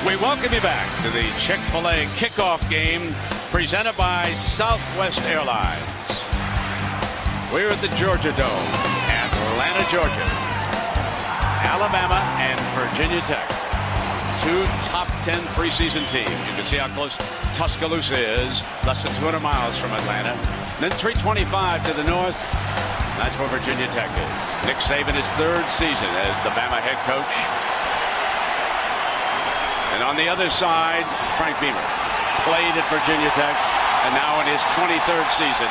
We welcome you back to the Chick-Fil-A kickoff game presented by Southwest Airlines. We're at the Georgia Dome, Atlanta, Georgia. Alabama and Virginia Tech, two top 10 preseason teams. You can see how close Tuscaloosa is, less than 200 miles from Atlanta. Then 325 to the north. That's where Virginia Tech is. Nick Saban, his third season as the Bama head coach. And on the other side, Frank Beamer played at Virginia Tech and now in his 23rd season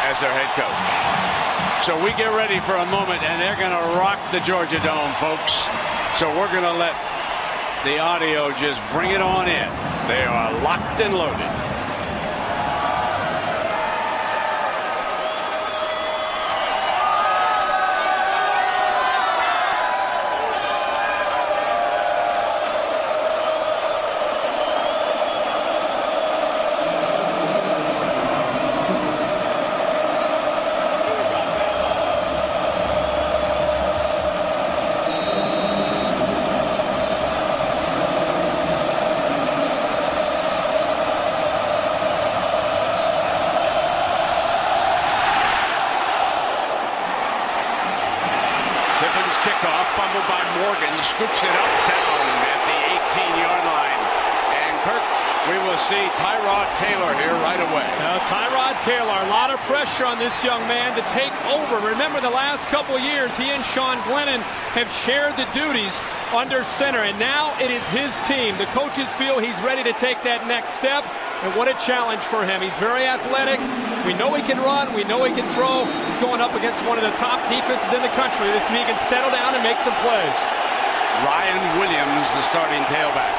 as their head coach. So we get ready for a moment, and they're going to rock the Georgia Dome, folks. So we're going to let the audio just bring it on in. They are locked and loaded. Kickoff, fumbled by Morgan, scoops it up down at the 18-yard line. And Kirk, we will see Tyrod Taylor here right away. Now, Tyrod Taylor, a lot of pressure on this young man to take over. Remember, the last couple of years, he and Sean Glennon have shared the duties under center, and now it is his team. The coaches feel he's ready to take that next step, and what a challenge for him. He's very athletic. We know he can run. We know he can throw. He's going up against one of the top defenses in the country. Let's see if he can settle down and make some plays. Ryan Williams, the starting tailback.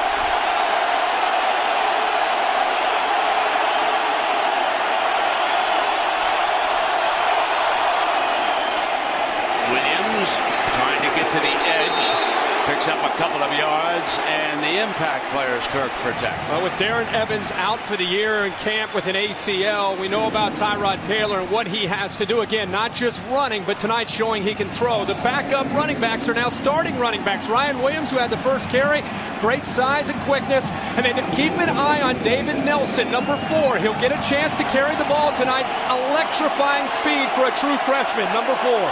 Williams trying to get to the edge. Picks up a couple of yards, and the impact players, Kirk, for Tech. Well, with Darren Evans out for the year in camp with an ACL, we know about Tyrod Taylor and what he has to do. Again, not just running, but tonight showing he can throw. The backup running backs are now starting running backs. Ryan Williams, who had the first carry, great size and quickness. And then keep an eye on David Nelson, number 4. He'll get a chance to carry the ball tonight. Electrifying speed for a true freshman, number 4.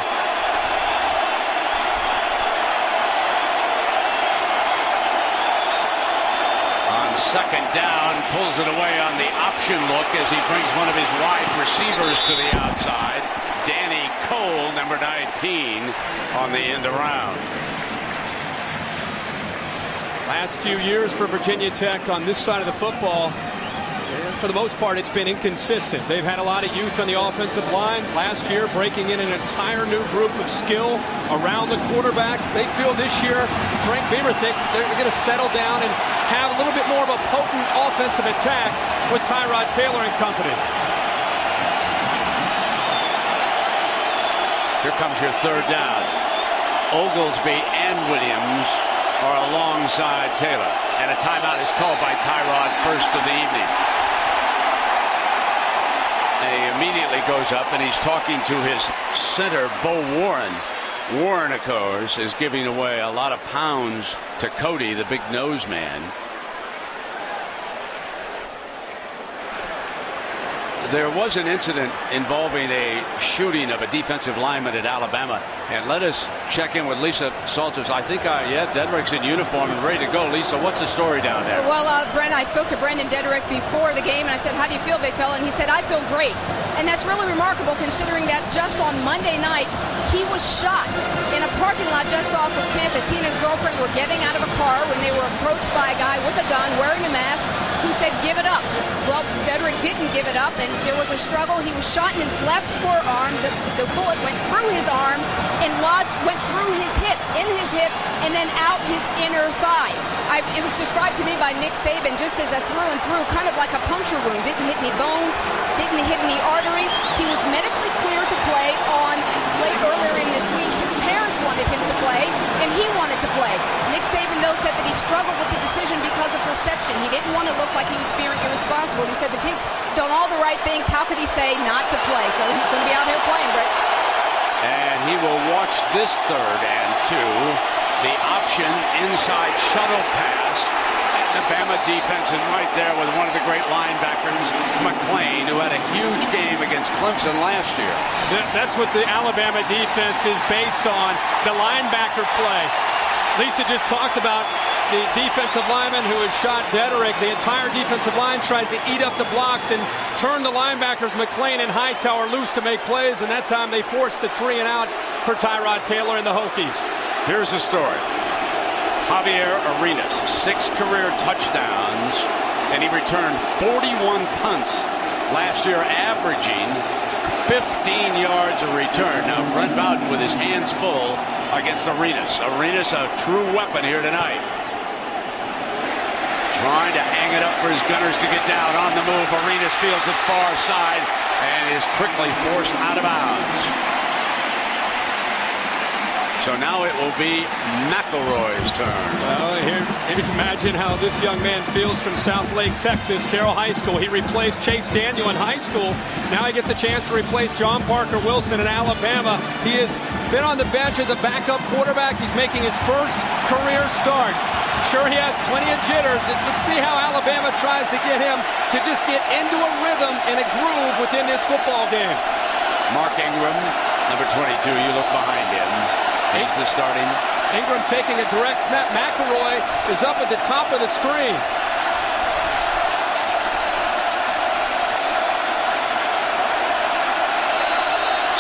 Second down, pulls it away on the option look as he brings one of his wide receivers to the outside. Danny Cole, number 19, on the end around. Last few years for Virginia Tech on this side of the football, and for the most part, it's been inconsistent. They've had a lot of youth on the offensive line. Last year, breaking in an entire new group of skill around the quarterbacks. They feel this year, Frank Beamer thinks they're going to settle down and have a little bit more of a potent offensive attack with Tyrod Taylor and company. Here comes your third down. Oglesby and Williams are alongside Taylor. And a timeout is called by Tyrod, first of the evening. And he immediately goes up and he's talking to his center, Bo Warren. Warren, of course, is giving away a lot of pounds to Cody, the big nose man. There was an incident involving a shooting of a defensive lineman at Alabama. And let us check in with Lisa Salters. I think, Dedrick's in uniform and ready to go. Lisa, what's the story down there? Well, Brent, I spoke to Brendan Dedrick before the game, and I said, how do you feel, big fella? And he said, I feel great. And that's really remarkable considering that just on Monday night, he was shot in a parking lot just off of campus. He and his girlfriend were getting out of a car when they were approached by a guy with a gun wearing a mask who said, give it up. Well, Dedrick didn't give it up, and there was a struggle. He was shot in his left forearm. The bullet went through his arm and went through his hip, and then out his inner thigh. It was described to me by Nick Saban just as a through and through, kind of like a puncture wound. Didn't hit any bones, didn't hit any arteries. He was medically cleared to play on late earlier in this week. His parents wanted him to play, and he wanted to play. Nick Saban, though, said that he struggled with the decision because of perception. He didn't want to look like he was being irresponsible. He said the kid's done all the right things. How could he say not to play? So he's going to be out here playing, Brett. And he will watch this 3rd and 2. The option inside shuttle pass. And Bama defense is right there with one of the great linebackers, McClain, who had a huge game against Clemson last year. That's what the Alabama defense is based on, the linebacker play. Lisa just talked about the defensive lineman who has shot Dederick. The entire defensive line tries to eat up the blocks and turn the linebackers McClain and Hightower loose to make plays, and that time they forced the 3 and out for Tyrod Taylor and the Hokies. Here's the story. Javier Arenas, 6 career touchdowns, and he returned 41 punts last year, averaging 15 yards a return. Now, Brent Bowden with his hands full against Arenas. Arenas, a true weapon here tonight. Trying to hang it up for his gunners to get down. On the move, Arenas fields it far side and is quickly forced out of bounds. So now it will be McElroy's turn. Well, here, maybe imagine how this young man feels from South Lake, Texas, Carroll High School. He replaced Chase Daniel in high school. Now he gets a chance to replace John Parker Wilson in Alabama. He has been on the bench as a backup quarterback. He's making his first career start. Sure, he has plenty of jitters. Let's see how Alabama tries to get him to just get into a rhythm and a groove within this football game. Mark Ingram, number 22, you look behind him. He's the starting. Ingram taking a direct snap. McElroy is up at the top of the screen.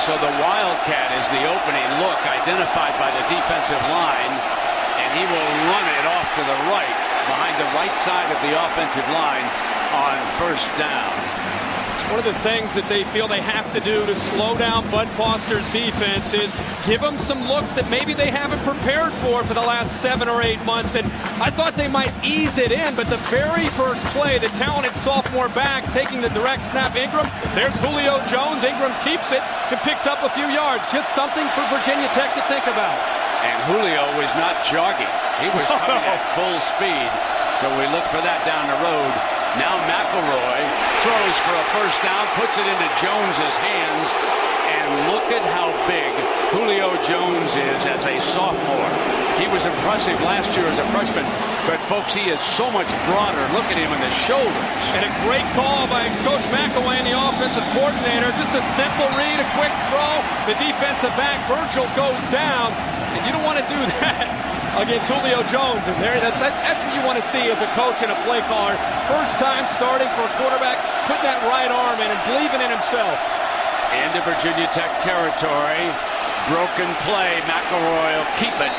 So the Wildcat is the opening look identified by the defensive line, and he will run it off to the right behind the right side of the offensive line on first down. One of the things that they feel they have to do to slow down Bud Foster's defense is give them some looks that maybe they haven't prepared for the last 7 or 8 months. And I thought they might ease it in, but the very first play, the talented sophomore back taking the direct snap, Ingram, there's Julio Jones. Ingram keeps it and picks up a few yards. Just something for Virginia Tech to think about. And Julio was not jogging. He was coming at full speed. So we look for that down the road. Now McElroy throws for a first down, puts it into Jones's hands, and look at how big Julio Jones is as a sophomore. He was impressive last year as a freshman, but folks, he is so much broader. Look at him in the shoulders. And a great call by Coach McElwain, the offensive coordinator. Just a simple read, a quick throw. The defensive back, Virgil, goes down, and you don't want to do that against Julio Jones. And there, that's what you want to see as a coach and a play caller. First time starting for a quarterback, putting that right arm in and believing in himself. Into Virginia Tech territory. Broken play. McElroy will keep it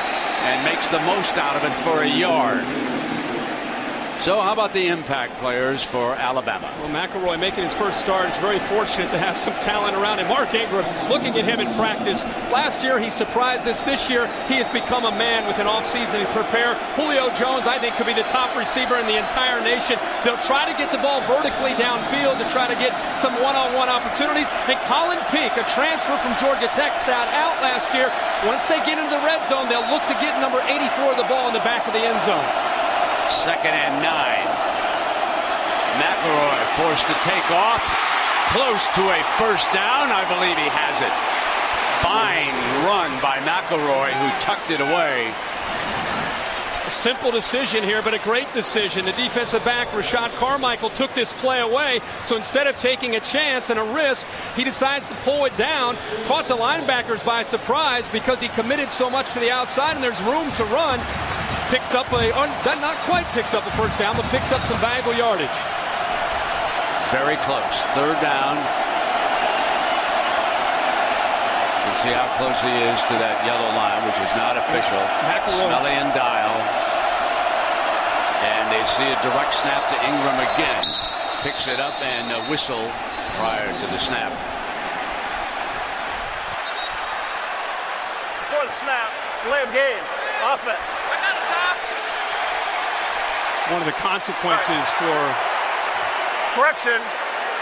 and makes the most out of it for a yard. So how about the impact players for Alabama? Well, McElroy making his first start is very fortunate to have some talent around him. Mark Ingram, looking at him in practice. Last year, he surprised us. This year, he has become a man with an offseason to prepare. Julio Jones, I think, could be the top receiver in the entire nation. They'll try to get the ball vertically downfield to try to get some one-on-one opportunities. And Colin Peak, a transfer from Georgia Tech, sat out last year. Once they get into the red zone, they'll look to get number 84 of the ball in the back of the end zone. 2nd and 9. McElroy forced to take off. Close to a first down. I believe he has it. Fine run by McElroy, who tucked it away. A simple decision here, but a great decision. The defensive back, Rashad Carmichael, took this play away. So instead of taking a chance and a risk, he decides to pull it down. Caught the linebackers by surprise because he committed so much to the outside, and there's room to run. Picks up not quite picks up a first down, but picks up some valuable yardage. Very close. 3rd down. You can see how close he is to that yellow line, which is not official. Smelly and Dial. And they see a direct snap to Ingram again. Picks it up and a whistle prior to the snap. Before the snap, delay of game, offense. One of the consequences for correction.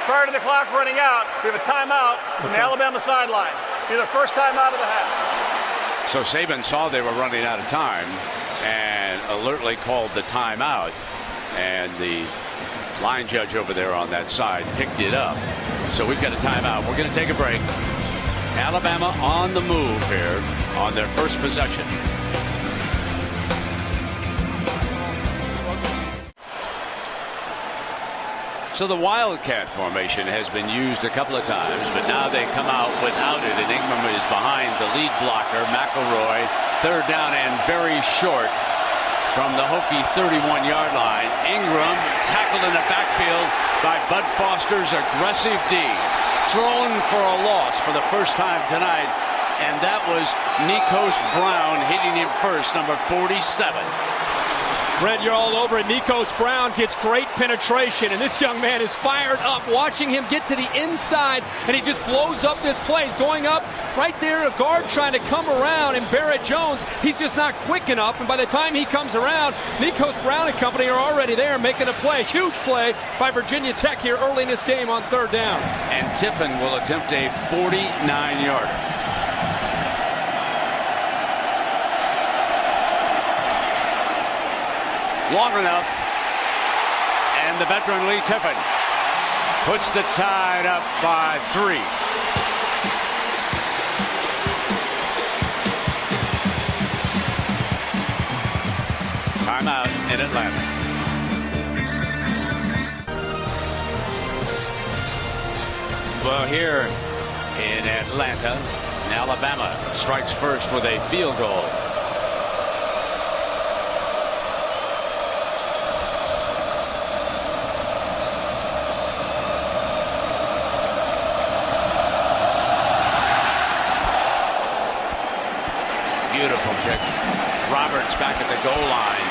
Prior to the clock running out, we have a timeout from the Alabama sideline. Be the first timeout of the half. So Saban saw they were running out of time and alertly called the timeout. And the line judge over there on that side picked it up. So we've got a timeout. We're going to take a break. Alabama on the move here on their first possession. So the Wildcat formation has been used a couple of times, but now they come out without it, and Ingram is behind the lead blocker, McElroy. Third down and very short from the Hokie 31-yard line. Ingram tackled in the backfield by Bud Foster's aggressive D. Thrown for a loss for the first time tonight, and that was Nikos Brown hitting him first, number 47. Brent, you're all over it. Nikos Brown gets great penetration, and this young man is fired up. Watching him get to the inside, and he just blows up this play. He's going up right there, a guard trying to come around, and Barrett Jones, he's just not quick enough, and by the time he comes around, Nikos Brown and company are already there making a play. Huge play by Virginia Tech here early in this game on third down. And Tiffin will attempt a 49-yarder. Long enough, and the veteran Lee Tiffin puts the Tide up by 3. Timeout in Atlanta. Well, here in Atlanta, Alabama strikes first with a field goal. Beautiful kick. Roberts back at the goal line,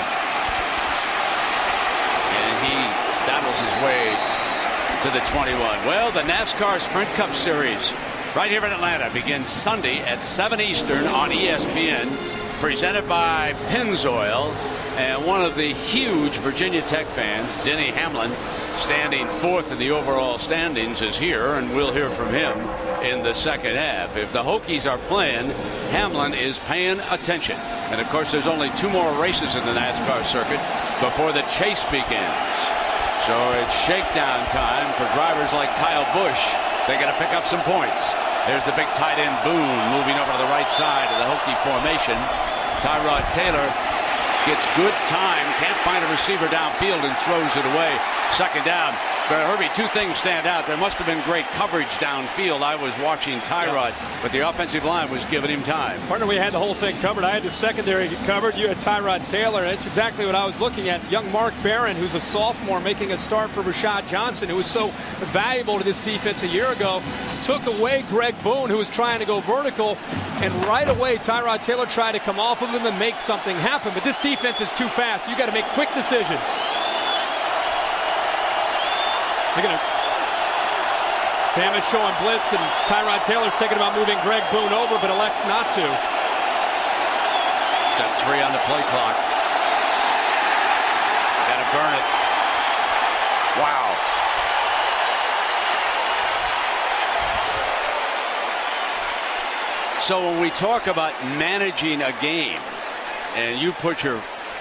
and he battles his way to the 21. Well, the NASCAR Sprint Cup Series right here in Atlanta begins Sunday at 7 Eastern on ESPN, presented by Pennzoil. And one of the huge Virginia Tech fans, Denny Hamlin, standing fourth in the overall standings, is here, and we'll hear from him in the second half. If the Hokies are playing, Hamlin is paying attention. And of course, there's only 2 more races in the NASCAR circuit before the chase begins. So it's shakedown time for drivers like Kyle Busch. They got to pick up some points. There's the big tight end Boone moving over to the right side of the Hokie formation. Tyrod Taylor gets good time, can't find a receiver downfield, and throws it away. Second down. But Herbie, 2 things stand out. There must have been great coverage downfield. I was watching Tyrod, but the offensive line was giving him time. Partner, we had the whole thing covered. I had the secondary covered. You had Tyrod Taylor. That's exactly what I was looking at. Young Mark Barron, who's a sophomore, making a start for Rashad Johnson, who was so valuable to this defense a year ago, took away Greg Boone, who was trying to go vertical. And right away, Tyrod Taylor tried to come off of him and make something happen. But this defense is too fast. You got to make quick decisions. They're going to damage showing blitz, and Tyrod Taylor's thinking about moving Greg Boone over, but elects not to. Got 3 on the play clock. Got to burn it. Wow. So when we talk about managing a game, and you put your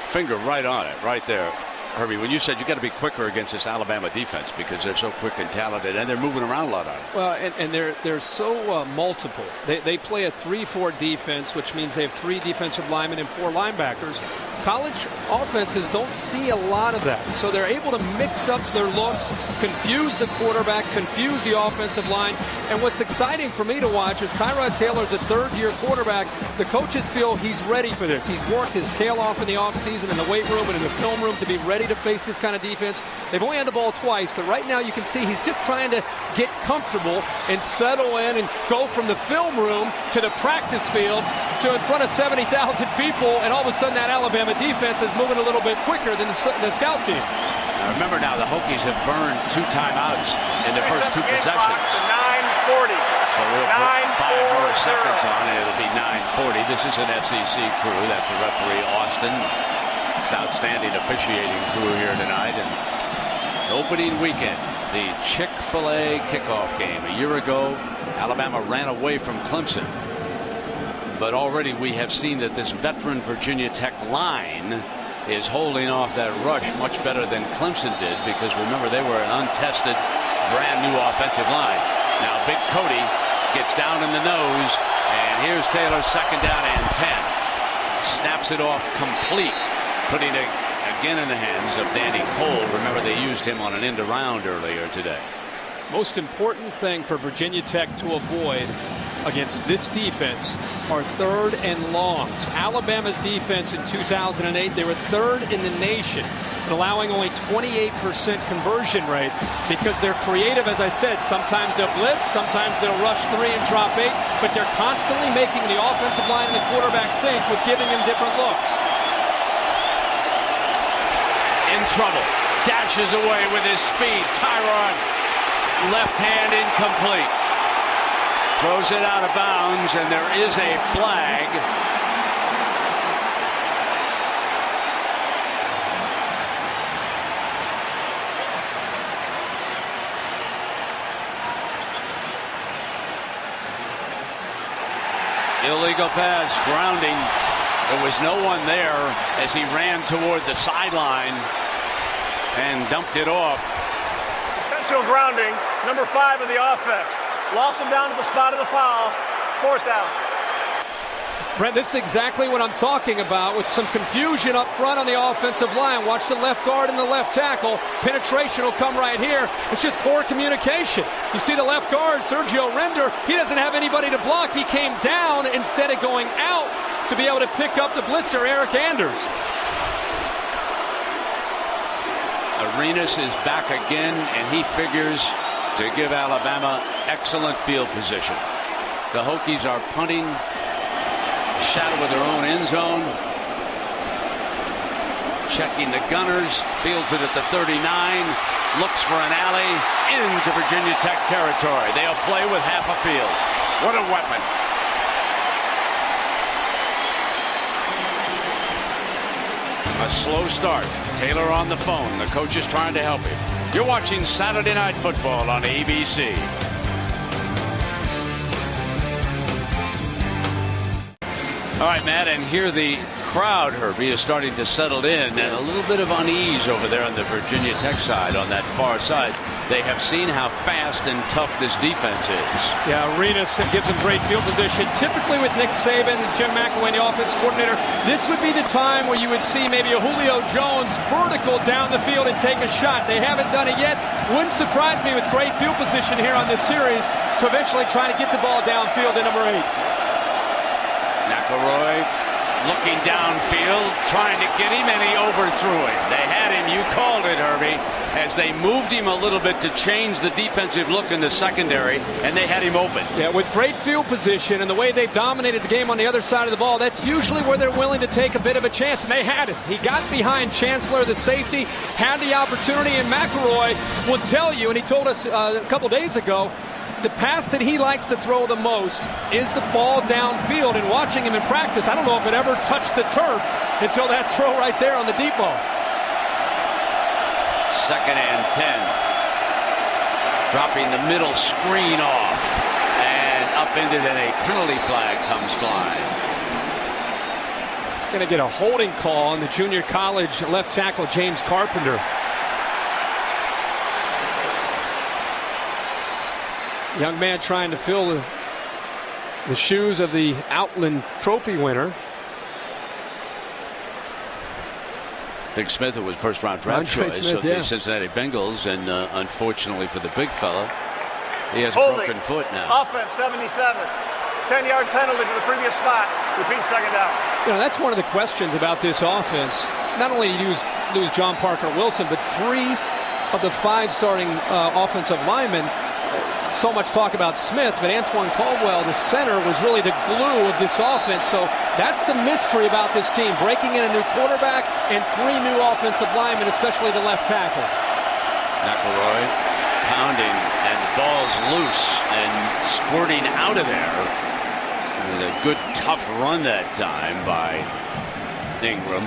finger right on it, right there, Herbie, when you said you got to be quicker against this Alabama defense because they're so quick and talented, and they're moving around a lot on it. Well, and they're so multiple. They play a 3-4 defense, which means they have 3 defensive linemen and 4 linebackers. College offenses don't see a lot of that, so they're able to mix up their looks, confuse the quarterback, confuse the offensive line. And what's exciting for me to watch is Tyrod Taylor's a third-year quarterback. The coaches feel he's ready for this. He's worked his tail off in the offseason in the weight room and in the film room to be ready to face this kind of defense. They've only had the ball twice, but right now you can see he's just trying to get comfortable and settle in and go from the film room to the practice field to in front of 70,000 people, and all of a sudden that Alabama defense is moving a little bit quicker than the scout team. Now remember now, the Hokies have burned 2 timeouts in the first 2 possessions. 9:40. So we'll put 5 more seconds on it. It'll be 9:40. This is an SEC crew. That's the referee, Austin. It's outstanding officiating crew here tonight. And opening weekend, the Chick-Fil-A kickoff game. A year ago, Alabama ran away from Clemson. But already we have seen that this veteran Virginia Tech line is holding off that rush much better than Clemson did, because remember, they were an untested, brand new offensive line. Now Big Cody gets down in the nose, and here's Taylor's second down and 10. Snaps it off complete, putting a again in the hands of Danny Cole. Remember, they used him on an end around earlier today. Most important thing for Virginia Tech to avoid against this defense are 3rd and longs. Alabama's defense in 2008, they were 3rd in the nation, allowing only 28% conversion rate because they're creative. As I said, sometimes they'll blitz, sometimes they'll rush 3 and drop 8, but they're constantly making the offensive line and the quarterback think with giving them different looks. In trouble, dashes away with his speed. Tyrod, left hand incomplete. Throws it out of bounds, and there is a flag. Illegal pass, grounding. There was no one there as he ran toward the sideline and dumped it off. Intentional grounding, number 5 of the offense. Lost him down to the spot of the foul. 4th down. Brent, this is exactly what I'm talking about, with some confusion up front on the offensive line. Watch the left guard and the left tackle. Penetration will come right here. It's just poor communication. You see the left guard, Sergio Render, he doesn't have anybody to block. He came down instead of going out to be able to pick up the blitzer, Eric Anders. Arenas is back again, and he figures to give Alabama excellent field position. The Hokies are punting, shadow of their own end zone. Checking the gunners, fields it at the 39, looks for an alley into Virginia Tech territory. They'll play with half a field. What a weapon. A slow start. Taylor on the phone. The coach is trying to help him. You're watching Saturday Night Football on ABC. All right, Matt, and here the crowd, Herbie, is starting to settle in, and a little bit of unease over there on the Virginia Tech side, on that far side. They have seen how fast and tough this defense is. Yeah, Arenas gives them great field position. Typically with Nick Saban, Jim McElwain, the offense coordinator, this would be the time where you would see maybe a Julio Jones vertical down the field and take a shot. They haven't done it yet. Wouldn't surprise me with great field position here on this series to eventually try to get the ball downfield to number 8. McElroy looking downfield, trying to get him, and he overthrew him. They had him, you called it, Herbie, as they moved him a little bit to change the defensive look in the secondary, and they had him open. Yeah, with great field position and the way they've dominated the game on the other side of the ball, that's usually where they're willing to take a bit of a chance, and they had it. He got behind Chancellor, the safety, had the opportunity, and McElroy will tell you, and he told us a couple days ago, the pass that he likes to throw the most is the ball downfield. And watching him in practice, I don't know if it ever touched the turf until that throw right there on the deep ball. 2nd and 10. Dropping the middle screen off. And up into it, and a penalty flag comes flying. Going to get a holding call on the junior college left tackle, James Carpenter. Young man trying to fill the shoes of the Outland Trophy winner. Dick Smith, who was first-round draft choice of the Cincinnati Bengals, and unfortunately for the big fella, he has a broken foot now. Offense, 77. 10-yard penalty for the previous spot. Repeat 2nd down. You know, that's one of the questions about this offense. Not only do you lose John Parker Wilson, but 3 of the 5 starting offensive linemen. So much talk about Smith, but Antoine Caldwell, the center, was really the glue of this offense. So that's the mystery about this team, breaking in a new quarterback and 3 new offensive linemen, especially the left tackle. McElroy pounding, and the ball's loose and squirting out of there. With a good, tough run that time by Ingram.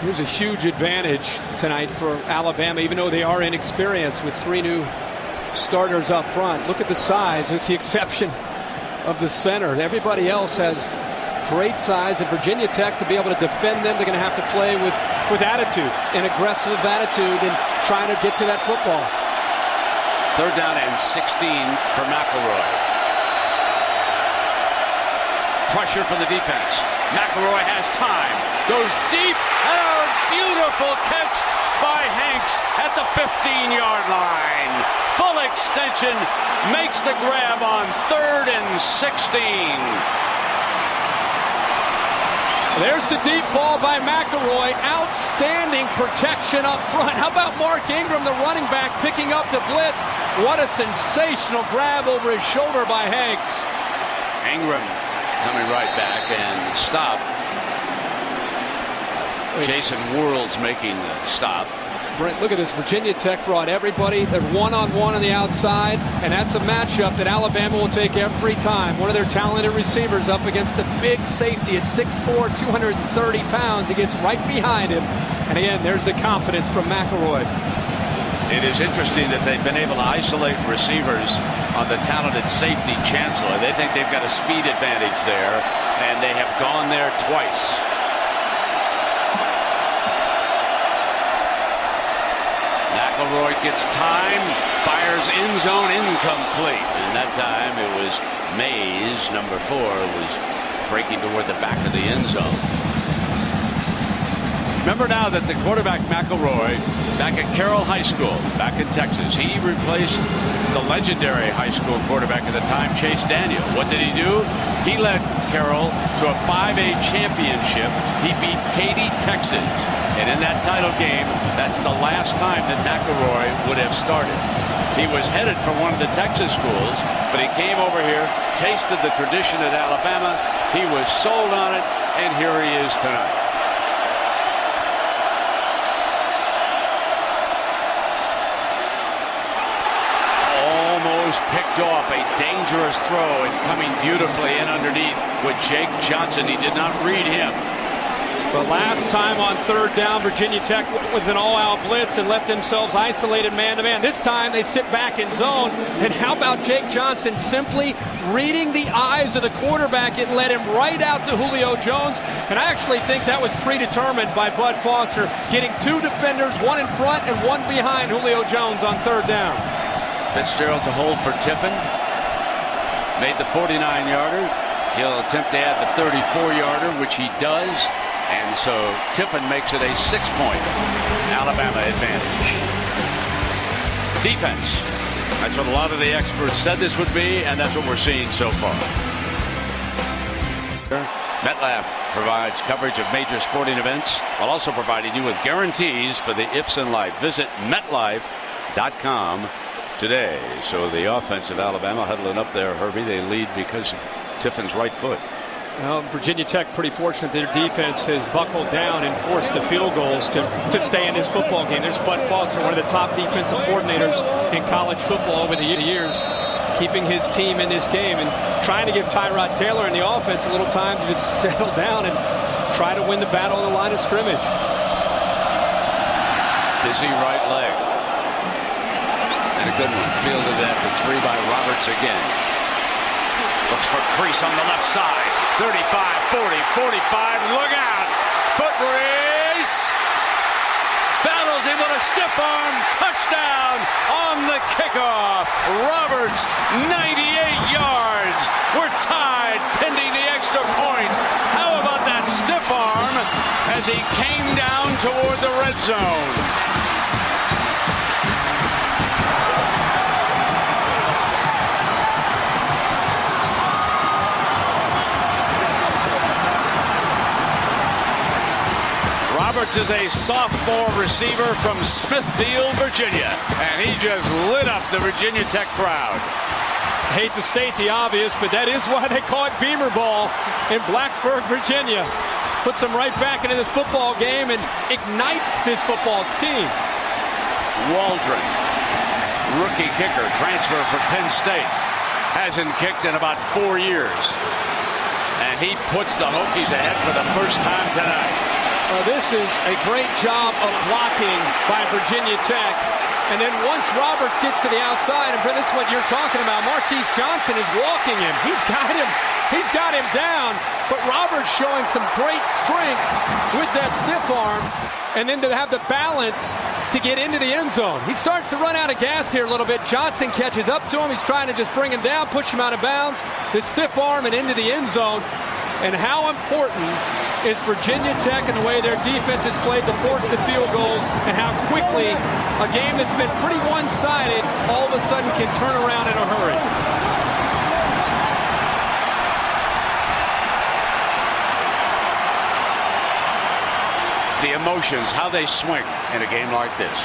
Here's a huge advantage tonight for Alabama, even though they are inexperienced with 3 new starters up front. Look at the size. It's the exception of the center. Everybody else has great size, and Virginia Tech, to be able to defend them, they're going to have to play with attitude, an aggressive attitude, and trying to get to that football. 3rd down and 16 for McElroy. Pressure from the defense. McElroy has time. Goes deep. And beautiful catch by Hanks at the 15-yard line. Full extension, makes the grab on 3rd and 16. There's the deep ball by McElroy. Outstanding protection up front. How about Mark Ingram, the running back, picking up the blitz? What a sensational grab over his shoulder by Hanks. Ingram coming right back and stop. Jason Worlds making the stop. Brent, look at this. Virginia Tech brought everybody. They're one-on-one on the outside, and that's a matchup that Alabama will take every time. One of their talented receivers up against a big safety at 6'4", 230 pounds. He gets right behind him. And again, there's the confidence from McElroy. It is interesting that they've been able to isolate receivers on the talented safety Chancellor. They think they've got a speed advantage there, and they have gone there twice. McElroy gets time, fires end zone, incomplete. And that time it was Mays, number 4, was breaking toward the back of the end zone. Remember now that the quarterback McElroy, back at Carroll High School, back in Texas, he replaced the legendary high school quarterback at the time, Chase Daniel. What did he do? He led Carroll to a 5A championship. He beat Katy, Texas. And in that title game, that's the last time that McElroy would have started. He was headed for one of the Texas schools, but he came over here, tasted the tradition at Alabama. He was sold on it, and here he is tonight. Almost picked off, a dangerous throw, and coming beautifully in underneath with Jake Johnson. He did not read him. But last time on 3rd down, Virginia Tech went with an all-out blitz and left themselves isolated man-to-man. This time they sit back in zone. And how about Jake Johnson simply reading the eyes of the quarterback? It led him right out to Julio Jones. And I actually think that was predetermined by Bud Foster, getting 2 defenders, 1 in front and 1 behind Julio Jones on 3rd down. Fitzgerald to hold for Tiffin. Made the 49-yarder. He'll attempt to add the 34-yarder, which he does. And so Tiffin makes it a 6-point Alabama advantage. Defense. That's what a lot of the experts said this would be, and that's what we're seeing so far. MetLife provides coverage of major sporting events while also providing you with guarantees for the ifs in life. Visit MetLife.com today. So the offense of Alabama huddling up there, Herbie. They lead because of Tiffin's right foot. Well, Virginia Tech pretty fortunate their defense has buckled down and forced the field goals to stay in this football game. There's Bud Foster, one of the top defensive coordinators in college football over the years, keeping his team in this game and trying to give Tyrod Taylor and the offense a little time to just settle down and try to win the battle on the line of scrimmage. Busy right leg. And a good one. Fielded at the 3 by Roberts again. Looks for crease on the left side. 35, 40, 45. Look out. Foot race. Battles him with a stiff arm. Touchdown on the kickoff. Roberts, 98 yards. We're tied pending the extra point. How about that stiff arm as he came down toward the red zone? Roberts is a sophomore receiver from Smithfield, Virginia, and he just lit up the Virginia Tech crowd. I hate to state the obvious, but that is why they call it Beamer Ball in Blacksburg, Virginia. Puts them right back into this football game and ignites this football team. Waldron, rookie kicker, transfer from Penn State, hasn't kicked in about 4 years. And he puts the Hokies ahead for the first time tonight. This is a great job of blocking by Virginia Tech. And then once Roberts gets to the outside, and this is what you're talking about, Marquise Johnson is walking him. He's got him down. But Roberts showing some great strength with that stiff arm. And then to have the balance to get into the end zone. He starts to run out of gas here a little bit. Johnson catches up to him. He's trying to just bring him down, push him out of bounds. The stiff arm and into the end zone. And how important is Virginia Tech and the way their defense has played to force the field goals, and how quickly a game that's been pretty one-sided all of a sudden can turn around in a hurry. The emotions, how they swing in a game like this.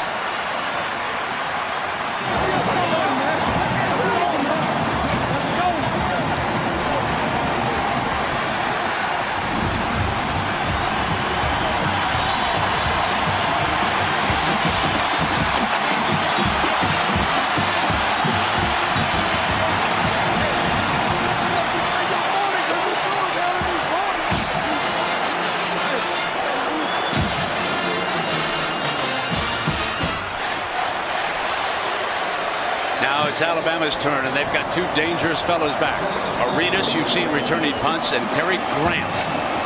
Now it's Alabama's turn, and they've got two dangerous fellows back. Arenas, you've seen returning punts, and Terry Grant,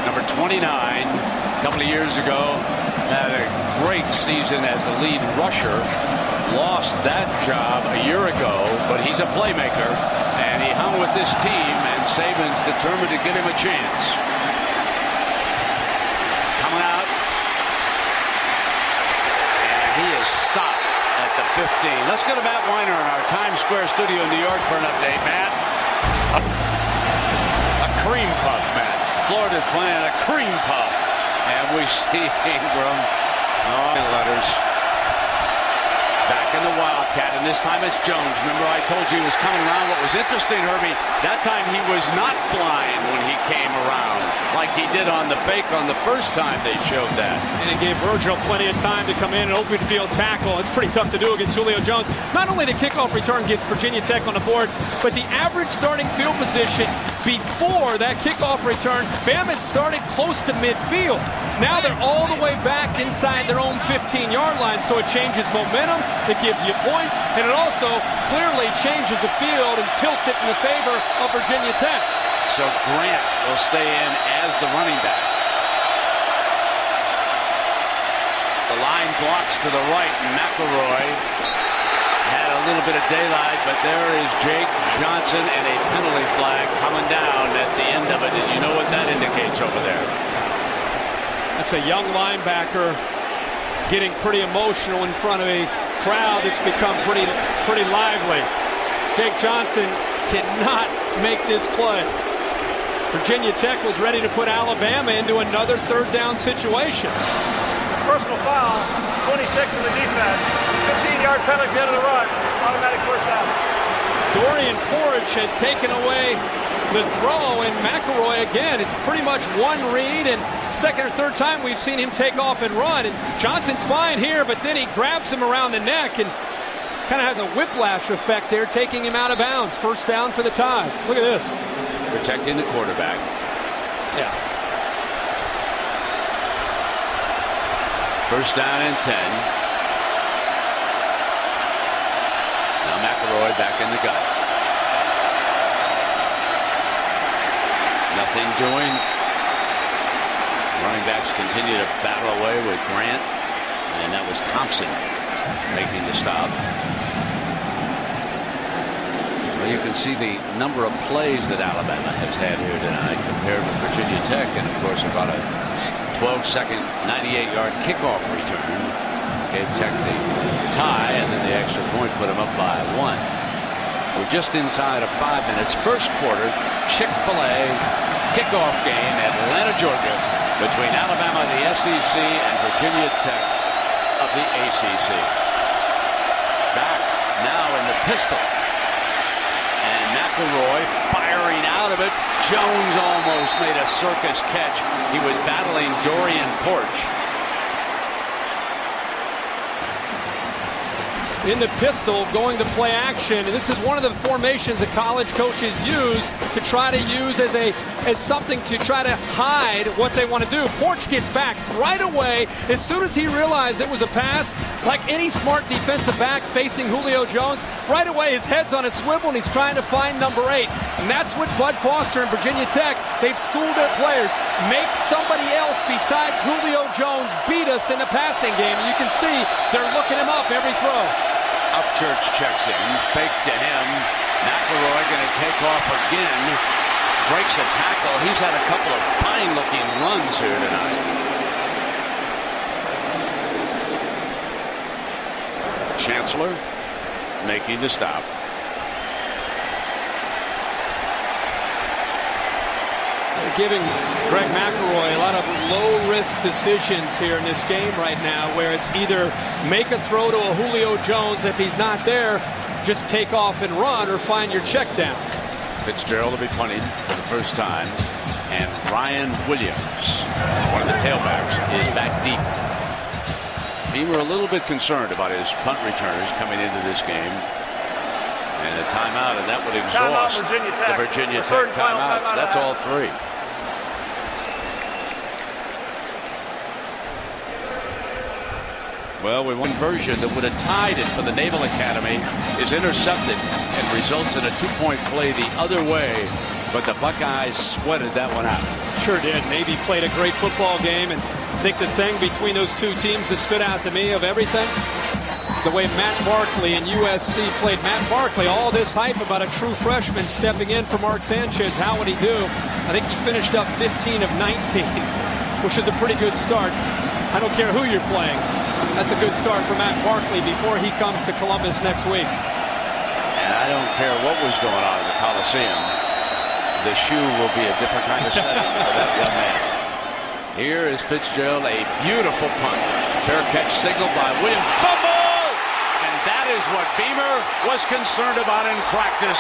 number 29, a couple of years ago, had a great season as the lead rusher. Lost that job a year ago, but he's a playmaker, and he hung with this team, and Saban's determined to give him a chance. Coming out, and he is stopped at the 15. Let's go to Matt Weiner in our Times Square studio in New York for an update. Matt, a cream puff, Matt. Florida's playing a cream puff, and we see Ingram, letters, back in the Wildcat, and this time it's Jones. Remember, I told you he was coming around. What was interesting, Herbie, that time he was not flying when he came around like he did on the fake on the first time they showed that. And it gave Virgil plenty of time to come in and open field tackle. It's pretty tough to do against Julio Jones. Not only the kickoff return gets Virginia Tech on the board, but the average starting field position before that kickoff return, Bama started close to midfield. Now they're all the way back inside their own 15-yard line, so it changes momentum, it gives you points, and it also clearly changes the field and tilts it in the favor of Virginia Tech. So Grant will stay in as the running back. The line blocks to the right, and McElroy had a little bit of daylight, but there is Jake Johnson and a penalty flag coming down at the end of it. And you know what that indicates over there? That's a young linebacker getting pretty emotional in front of a crowd that's become pretty lively. Jake Johnson cannot make this play. Virginia Tech was ready to put Alabama into another third down situation. Personal foul, 26 in the defense. 15-yard penalty at the end of the run. Automatic first down. Dorian Porridge had taken away the throw, and McElroy again, it's pretty much one read, and second or third time we've seen him take off and run, and Johnson's fine here, but then he grabs him around the neck and kind of has a whiplash effect there, taking him out of bounds. First down for the Tide. Look at this. Protecting the quarterback. Yeah. First down and 10. Now McElroy back in the gun. Nothing doing. Running backs continue to battle away with Grant, and that was Thompson making the stop. Well, you can see the number of plays that Alabama has had here tonight compared with Virginia Tech, and of course about a 12-second 98-yard kickoff return gave Tech the tie, and then the extra point put them up by 1. We're just inside of 5 minutes. First quarter, Chick-Fil-A kickoff game, Atlanta, Georgia, between Alabama, the SEC, and Virginia Tech of the ACC. Back now in the pistol. And McElroy firing out of it. Jones almost made a circus catch. He was battling Dorian Porch. In the pistol, going to play action, and this is one of the formations that college coaches use to try to use as something to try to hide what they want to do. Porch gets back right away as soon as he realized it was a pass. Like any smart defensive back facing Julio Jones, right away his head's on a swivel and he's trying to find number 8. And that's what Bud Foster and Virginia Tech, they've schooled their players. Make somebody else besides Julio Jones beat us in the passing game. And you can see they're looking him up every throw. Upchurch checks in, fake to him. McElroy going to take off again. breaks a tackle. He's had a couple of fine-looking runs here tonight. Chancellor making the stop. They're giving Greg McElroy a lot of low-risk decisions here in this game right now, where it's either make a throw to a Julio Jones. If he's not there, just take off and run, or find your check down. Fitzgerald will be punting for the first time, and Ryan Williams, one of the tailbacks, is back deep. Beamer a little bit concerned about his punt returners coming into this game. And a timeout, and that would exhaust the Virginia Tech timeouts. That's all three. Well, we one version that would have tied it for the Naval Academy is intercepted and results in a two-point play the other way. But the Buckeyes sweated that one out. Sure did. Navy played a great football game, and I think the thing between those two teams that stood out to me of everything, the way Matt Barkley and USC played. Matt Barkley, all this hype about a true freshman stepping in for Mark Sanchez. How would he do? I think he finished up 15 of 19, which is a pretty good start. I don't care who you're playing. That's a good start for Matt Barkley before he comes to Columbus next week. And I don't care what was going on in the Coliseum. The shoe will be a different kind of setting for that young man. Here is Fitzgerald, a beautiful punt. Fair catch signaled by Williams. Fumble! And that is what Beamer was concerned about in practice.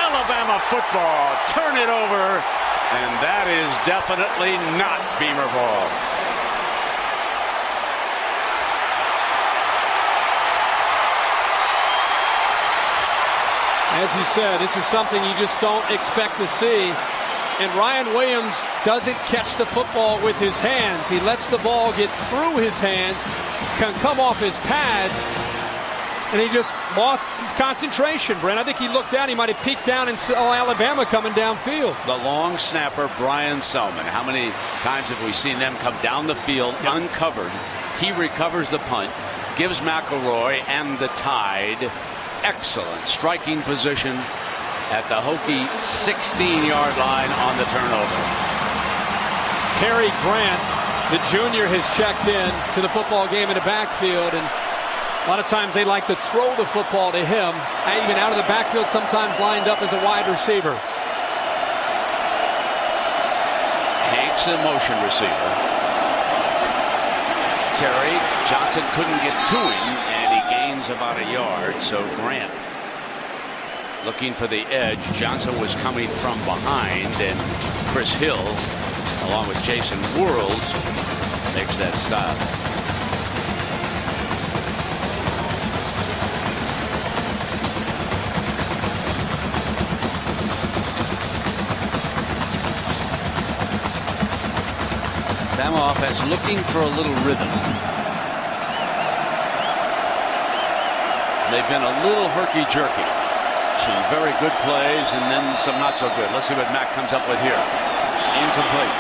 Alabama football. Turn it over. And that is definitely not Beamer ball. As you said, this is something you just don't expect to see. And Ryan Williams doesn't catch the football with his hands. He lets the ball get through his hands, can come off his pads, and he just lost his concentration, Brent. I think he looked down. He might have peeked down and saw Alabama coming downfield. The long snapper, Brian Selman. How many times have we seen them come down the field uncovered? He recovers the punt, gives McElroy and the Tide excellent striking position at the Hokie 16-yard line on the turnover. Terry Grant, the junior, has checked in to the football game in the backfield, and a lot of times they like to throw the football to him, even out of the backfield, sometimes lined up as a wide receiver. Hank's a motion receiver. Terry Johnson couldn't get to him, and he gains about a yard. So Grant looking for the edge. Johnson was coming from behind, and Chris Hill, along with Jason Worrells, makes that stop. Bama offense looking for a little rhythm. They've been a little herky-jerky. Some very good plays and then some not so good. Let's see what Mack comes up with here. Incomplete.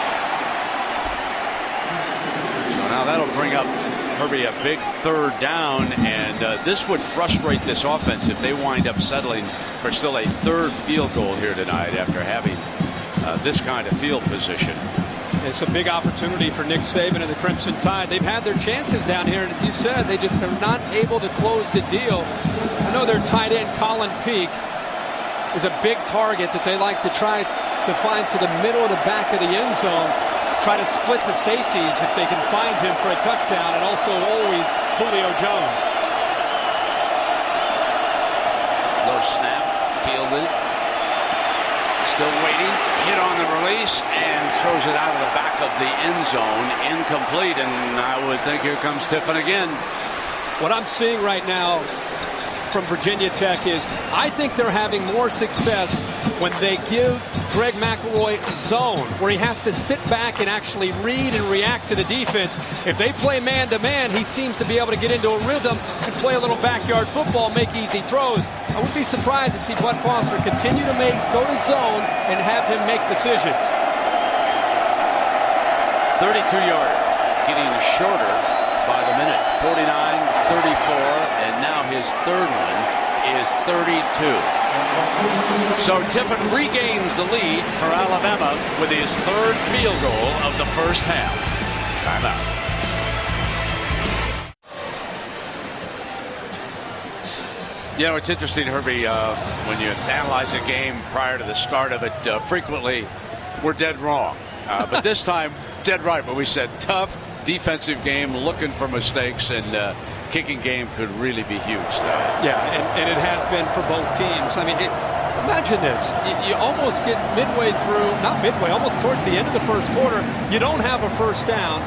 So now that'll bring up Herbie a big third down, and this would frustrate this offense if they wind up settling for still a third field goal here tonight after having this kind of field position. It's a big opportunity for Nick Saban and the Crimson Tide. They've had their chances down here, and as you said, they just are not able to close the deal. I know their tight end, Colin Peak, is a big target that they like to try to find to the middle of the back of the end zone, try to split the safeties if they can find him for a touchdown, and also always Julio Jones. Low snap, fielded. Still waiting, hit on the release, and throws it out of the back of the end zone, incomplete, and I would think here comes Tiffin again. What I'm seeing right now from Virginia Tech is I think they're having more success when they give Greg McElroy zone, where he has to sit back and actually read and react to the defense. If they play man-to-man, he seems to be able to get into a rhythm and play a little backyard football, make easy throws. I would be surprised to see Bud Foster continue to go to zone and have him make decisions. 32-yarder, getting shorter by the minute. 49, 34, and now his third one is 32. So Tiffin regains the lead for Alabama with his third field goal of the first half. Timeout. You know, it's interesting, Herbie, when you analyze a game prior to the start of it, frequently we're dead wrong. But this time, dead right. But we said tough defensive game, looking for mistakes, and kicking game could really be huge tonight. Yeah, and it has been for both teams. I mean, imagine this. You almost get midway through, not midway, almost towards the end of the first quarter. You don't have a first down,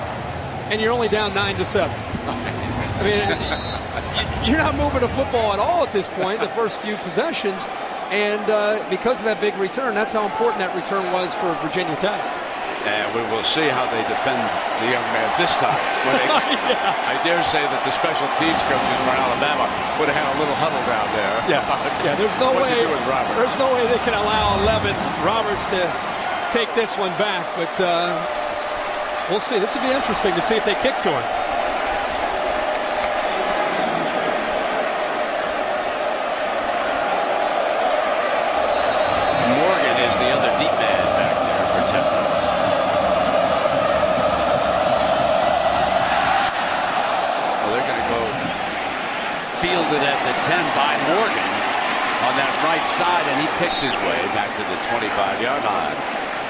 and you're only down 9-7. I mean, you're not moving the football at all at this point, the first few possessions. And because of that big return, that's how important that return was for Virginia Tech. And we will see how they defend the young man this time. When they, I dare say that the special teams coaches for Alabama would have had a little huddle down there. Yeah. There's no way. There's no way they can allow 11 Roberts to take this one back. But we'll see. This will be interesting to see if they kick to him. Morgan is the other deep man back there for Temple. Fielded at the 10 by Morgan on that right side, and he picks his way back to the 25-yard line.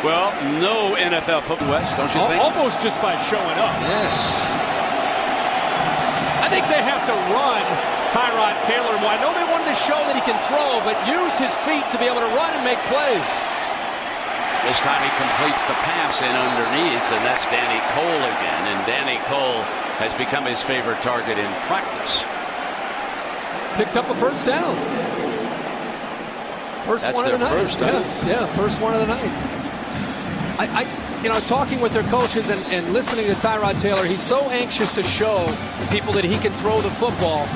Well, no NFL football, West, don't you think? Almost just by showing up. Yes. I think they have to run Tyrod Taylor more. I know they wanted to show that he can throw, but use his feet to be able to run and make plays. This time he completes the pass in underneath, and that's Danny Cole again. And Danny Cole has become his favorite target in practice. Picked up a first down. First one of the night. Yeah, first one of the night. Talking with their coaches and listening to Tyrod Taylor, he's so anxious to show people that he can throw the football.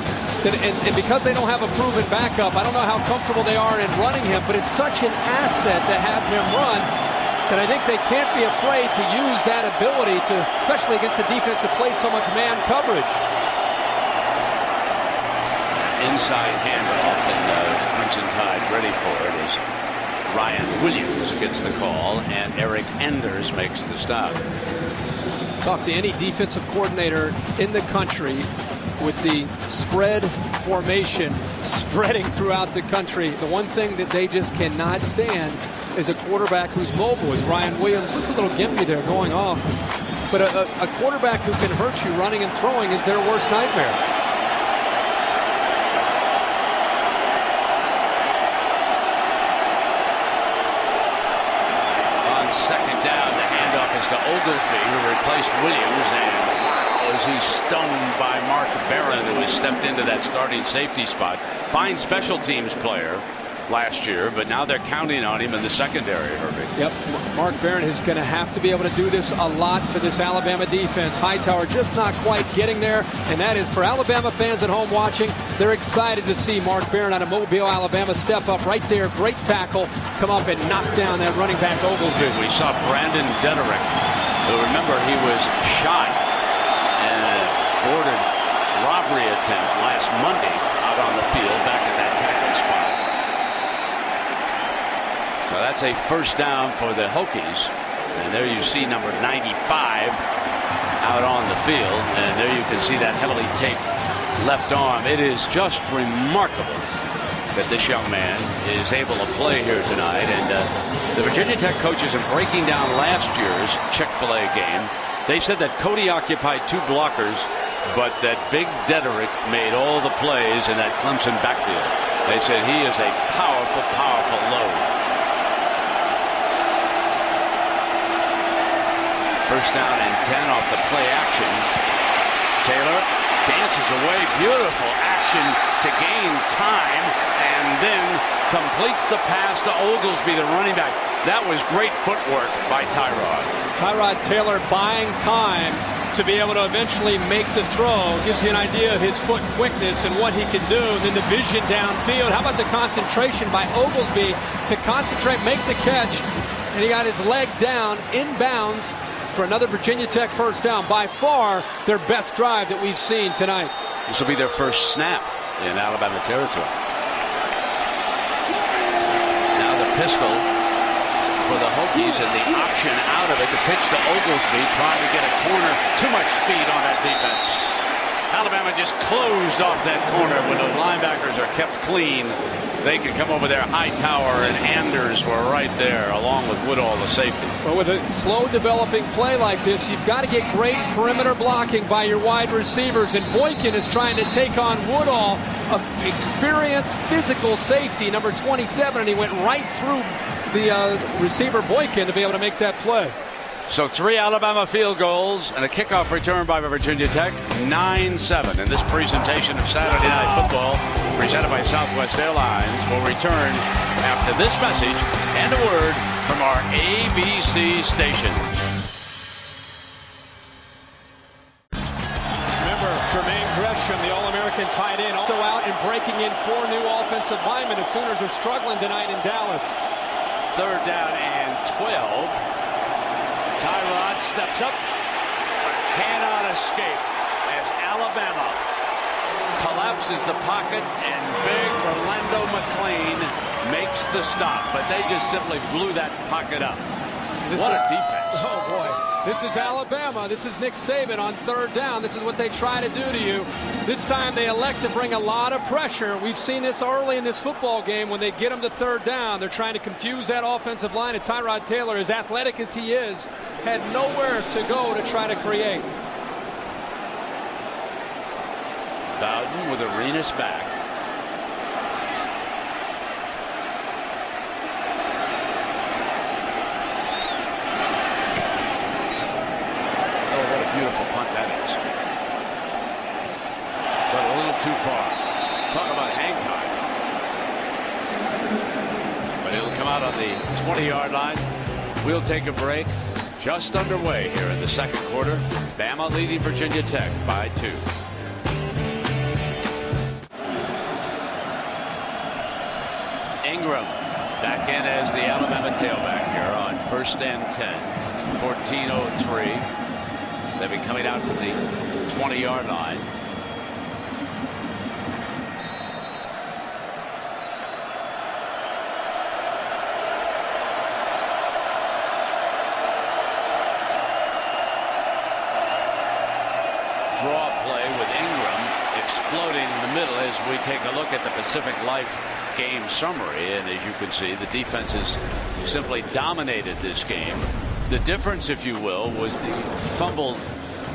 And because they don't have a proven backup, I don't know how comfortable they are in running him, but it's such an asset to have him run that I think they can't be afraid to use that ability to, especially against the defense that plays so much man coverage. Inside handoff, and Crimson Tide ready for it as Ryan Williams gets the call, and Eric Enders makes the stop. Talk to any defensive coordinator in the country with the spread formation spreading throughout the country. The one thing that they just cannot stand is a quarterback who's mobile, as Ryan Williams. Look at the little gimpy there going off. But a quarterback who can hurt you running and throwing is their worst nightmare. Second down, the handoff is to Oglesby, who replaced Williams, and was he stoned by Mark Barron, who has stepped into that starting safety spot. Fine special teams player last year, but now they're counting on him in the secondary, Herbie. Yep, Mark Barron is going to have to be able to do this a lot for this Alabama defense. Hightower just not quite getting there, and that is for Alabama fans at home watching. They're excited to see Mark Barron out of Mobile, Alabama, step up right there. Great tackle, come up and knock down that running back Oglesby. We saw Brandon Dederick, who, remember, he was shot in a boarded robbery attempt last Monday out on the field back at that tackle spot. So that's a first down for the Hokies. And there you see number 95 out on the field. And there you can see that heavily taped left arm. It is just remarkable that this young man is able to play here tonight. And the Virginia Tech coaches, in breaking down last year's Chick-Fil-A game, they said that Cody occupied two blockers, but that Big Dederick made all the plays in that Clemson backfield. They said he is a powerful, powerful load. First down and 10 off the play action. Taylor dances away. Beautiful action to gain time, and then completes the pass to Oglesby, the running back. That was great footwork by Tyrod. Tyrod Taylor buying time to be able to eventually make the throw. Gives you an idea of his foot quickness and what he can do. Then the vision downfield. How about the concentration by Oglesby to concentrate, make the catch, and he got his leg down, inbounds, for another Virginia Tech first down. By far their best drive that we've seen tonight. This will be their first snap in Alabama territory. Now the pistol for the Hokies and the option out of it. The pitch to Oglesby trying to get a corner. Too much speed on that defense. Alabama just closed off that corner. When the linebackers are kept clean, they can come over there. Hightower and Anders were right there, along with Woodall, the safety. Well, with a slow developing play like this, you've got to get great perimeter blocking by your wide receivers. And Boykin is trying to take on Woodall, an experienced physical safety, number 27, and he went right through the receiver Boykin to be able to make that play. So 3 Alabama field goals and a kickoff return by Virginia Tech, 9-7. And this presentation of Saturday Night Football, presented by Southwest Airlines, will return after this message and a word from our ABC stations. Remember, Jermaine Gresham, the All-American tight end, also out and breaking in 4 new offensive linemen. The Sooners are struggling tonight in Dallas. 3rd down and 12. Tyrod steps up, but cannot escape as Alabama collapses the pocket and big Orlando McClain makes the stop. But they just simply blew that pocket up. What a defense. Oh, boy. This is Alabama. This is Nick Saban on 3rd down. This is what they try to do to you. This time they elect to bring a lot of pressure. We've seen this early in this football game when they get them to 3rd down. They're trying to confuse that offensive line. And Tyrod Taylor, as athletic as he is, had nowhere to go to try to create. Bowden with Arenas back. Beautiful punt that is. But a little too far. Talk about hang time. But it'll come out on the 20-yard line. We'll take a break. Just underway here in the 2nd quarter. Bama leading Virginia Tech by 2. Ingram back in as the Alabama tailback here on 1st and 10. 14:03. They'll be coming out from the 20-yard line. Draw play with Ingram exploding in the middle as we take a look at the Pacific Life game summary. And as you can see, the defenses simply dominated this game. The difference, if you will, was the fumbled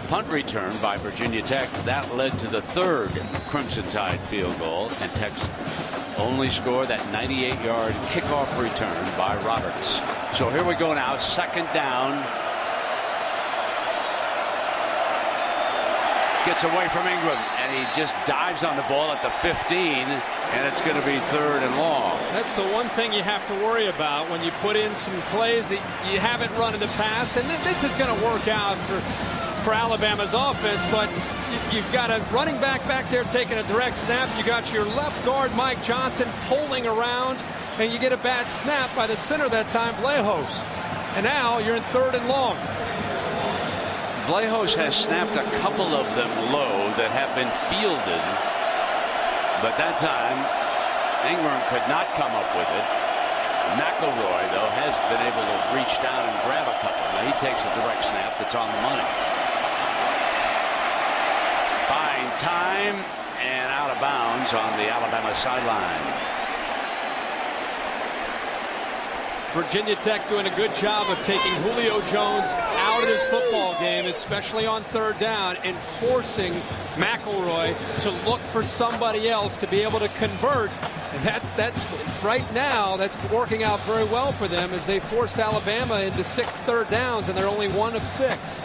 punt return by Virginia Tech. That led to the 3rd Crimson Tide field goal, and Tech's only score that 98-yard kickoff return by Roberts. So here we go now, 2nd down. Gets away from Ingram, and he just dives on the ball at the 15, and it's going to be 3rd and long. That's the one thing you have to worry about when you put in some plays that you haven't run in the past. And this is going to work out for Alabama's offense, but you've got a running back there taking a direct snap. You got your left guard, Mike Johnson, pulling around, and you get a bad snap by the center that time, Vlahos. And now you're in 3rd and long. Vlahos has snapped a couple of them low that have been fielded, but that time Ingram could not come up with it. McElroy, though, has been able to reach down and grab a couple. Now he takes a direct snap that's on the money. Buying time and out of bounds on the Alabama sideline. Virginia Tech doing a good job of taking Julio Jones out of this football game, especially on 3rd down, and forcing McElroy to look for somebody else to be able to convert. And that right now, that's working out very well for them as they forced Alabama into 6 3rd downs, and they're only 1 of 6.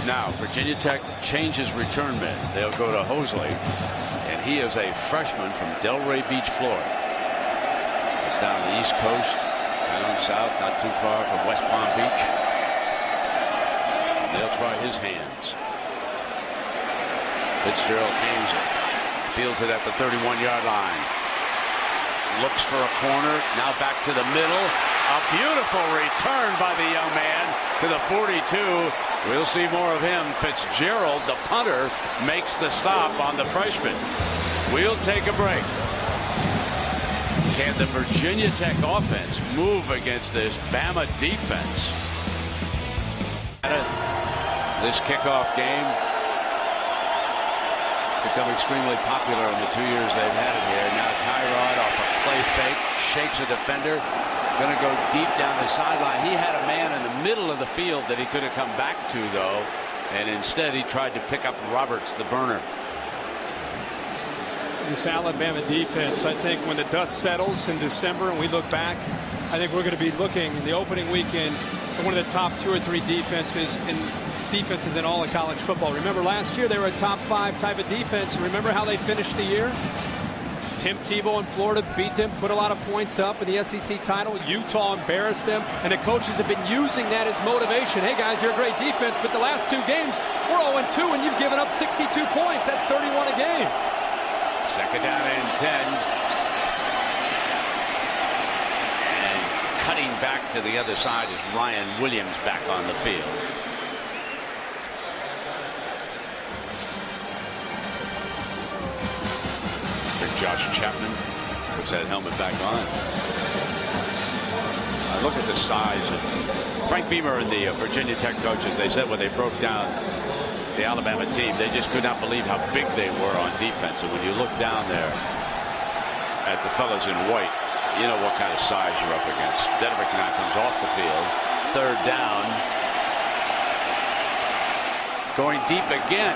Now, Virginia Tech changes return men. They'll go to Hosley, and he is a freshman from Delray Beach, Florida. It's down the East Coast. Down south, not too far from West Palm Beach. They'll try his hands. Fitzgerald hangs it. Fields it at the 31-yard line. Looks for a corner. Now back to the middle. A beautiful return by the young man to the 42. We'll see more of him. Fitzgerald, the punter, makes the stop on the freshman. We'll take a break. Can the Virginia Tech offense move against this Bama defense? This kickoff game become extremely popular in the 2 years they've had it here. Now Tyrod off a play fake, shakes a defender, going to go deep down the sideline. He had a man in the middle of the field that he could have come back to, though, and instead he tried to pick up Roberts, the burner. This Alabama defense, I think when the dust settles in December and we look back, I think we're going to be looking in the opening weekend at one of the top 2 or 3 defenses in all of college football. Remember last year they were a top 5 type of defense. Remember how they finished the year? Tim Tebow in Florida beat them, put a lot of points up in the SEC title. Utah embarrassed them, and the coaches have been using that as motivation. Hey guys, you're a great defense, but the last 2 games we're 0-2 and you've given up 62 points. That's 31 a game. Second down and 10. And cutting back to the other side is Ryan Williams back on the field. Josh Chapman puts that helmet back on. Look at the size of Frank Beamer and the Virginia Tech coaches. They said when they broke down the Alabama team, they just could not believe how big they were on defense. And when you look down there at the fellas in white, you know what kind of size you're up against. Dedrick now comes off the field. Third down. Going deep again.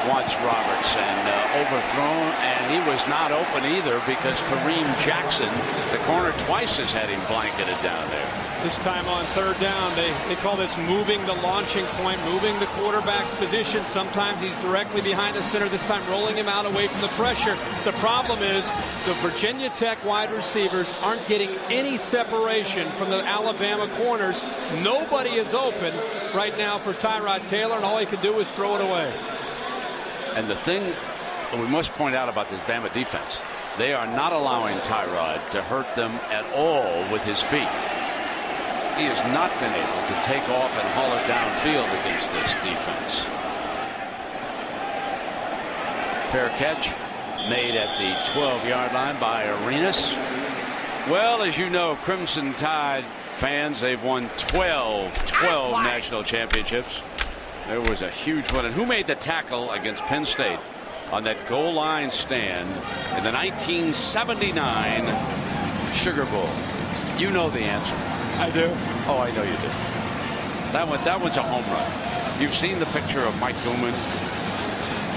Wants Roberts and overthrown, and he was not open either because Kareem Jackson, the corner, twice has had him blanketed down there. This time on third down, they call this moving the launching point, moving the quarterback's position. Sometimes he's directly behind the center. This time rolling him out away from the pressure. The problem is the Virginia Tech wide receivers aren't getting any separation from the Alabama corners. Nobody is open right now for Tyrod Taylor, and all he can do is throw it away. And the thing we must point out about this Bama defense, they are not allowing Tyrod to hurt them at all with his feet. He has not been able to take off and haul it downfield against this defense. Fair catch made at the 12-yard line by Arenas. Well, as you know, Crimson Tide fans, they've won 12 national championships. There was a huge one. And who made the tackle against Penn State on that goal line stand in the 1979 Sugar Bowl? You know the answer. I do. Oh, I know you do. That one's a home run. You've seen the picture of Mike Gooman.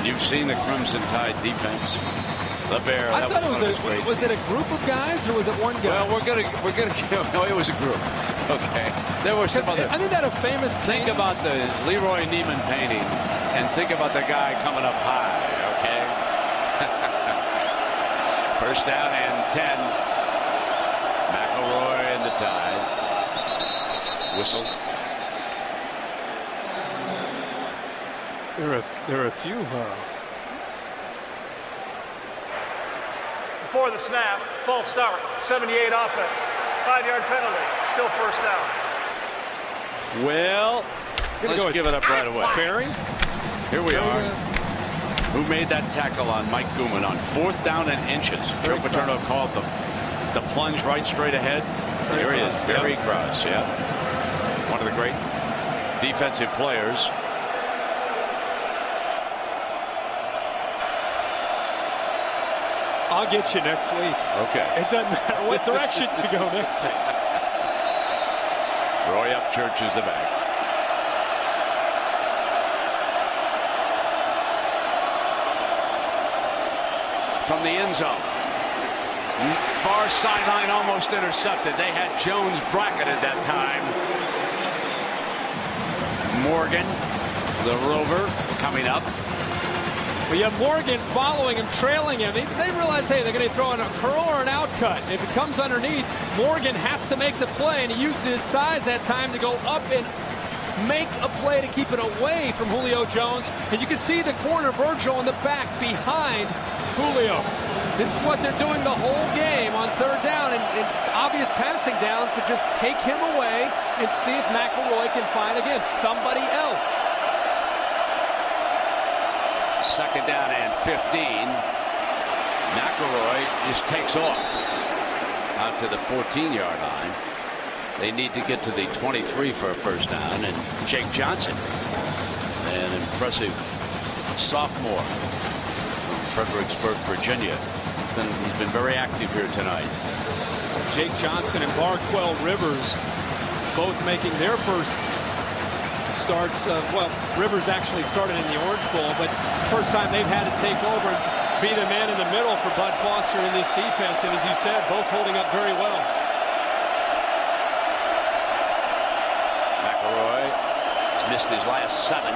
You've seen the Crimson Tide defense. The Bear. I thought was it a group of guys or was it one guy? Well, we're gonna no, it was a group. Okay. There were some other. Isn't that a famous Think about the Leroy Neiman painting and think about the guy coming up high, okay? First down and 10. McElroy and the Tide. Whistle. There are a few. Before the snap, false start, 78 offense, 5-yard penalty, still first down. Well, let's give it up right away. Perry? Here we are. Who made that tackle on Mike Gooman on 4th down and inches? Joe Paterno called the plunge right straight ahead. Here he is, Barry Cross, yeah. One of the great defensive players. I'll get you next week. Okay. It doesn't matter what direction you go next week. Roy Upchurch is the back. From the end zone. Far sideline almost intercepted. They had Jones bracketed that time. Morgan, the rover, coming up. Well, you have Morgan following him, trailing him. They realize, hey, they're going to throw in a curl or an outcut. If it comes underneath, Morgan has to make the play, and he uses his size that time to go up and make a play to keep it away from Julio Jones. And you can see the corner, Virgil, in the back behind Julio. This is what they're doing the whole game on third down and obvious passing downs to just take him away and see if McElroy can find, again, somebody else. Second down and 15. McElroy just takes off out to the 14-yard line. They need to get to the 23 for a first down. And Jake Johnson, an impressive sophomore from Fredericksburg, Virginia. He's been very active here tonight. Jake Johnson and Barquell Rivers both making their first starts. Well, Rivers actually started in the Orange Bowl, but first time they've had to take over and be the man in the middle for Bud Foster in this defense. And as you said, both holding up very well. McElroy has missed his last 7.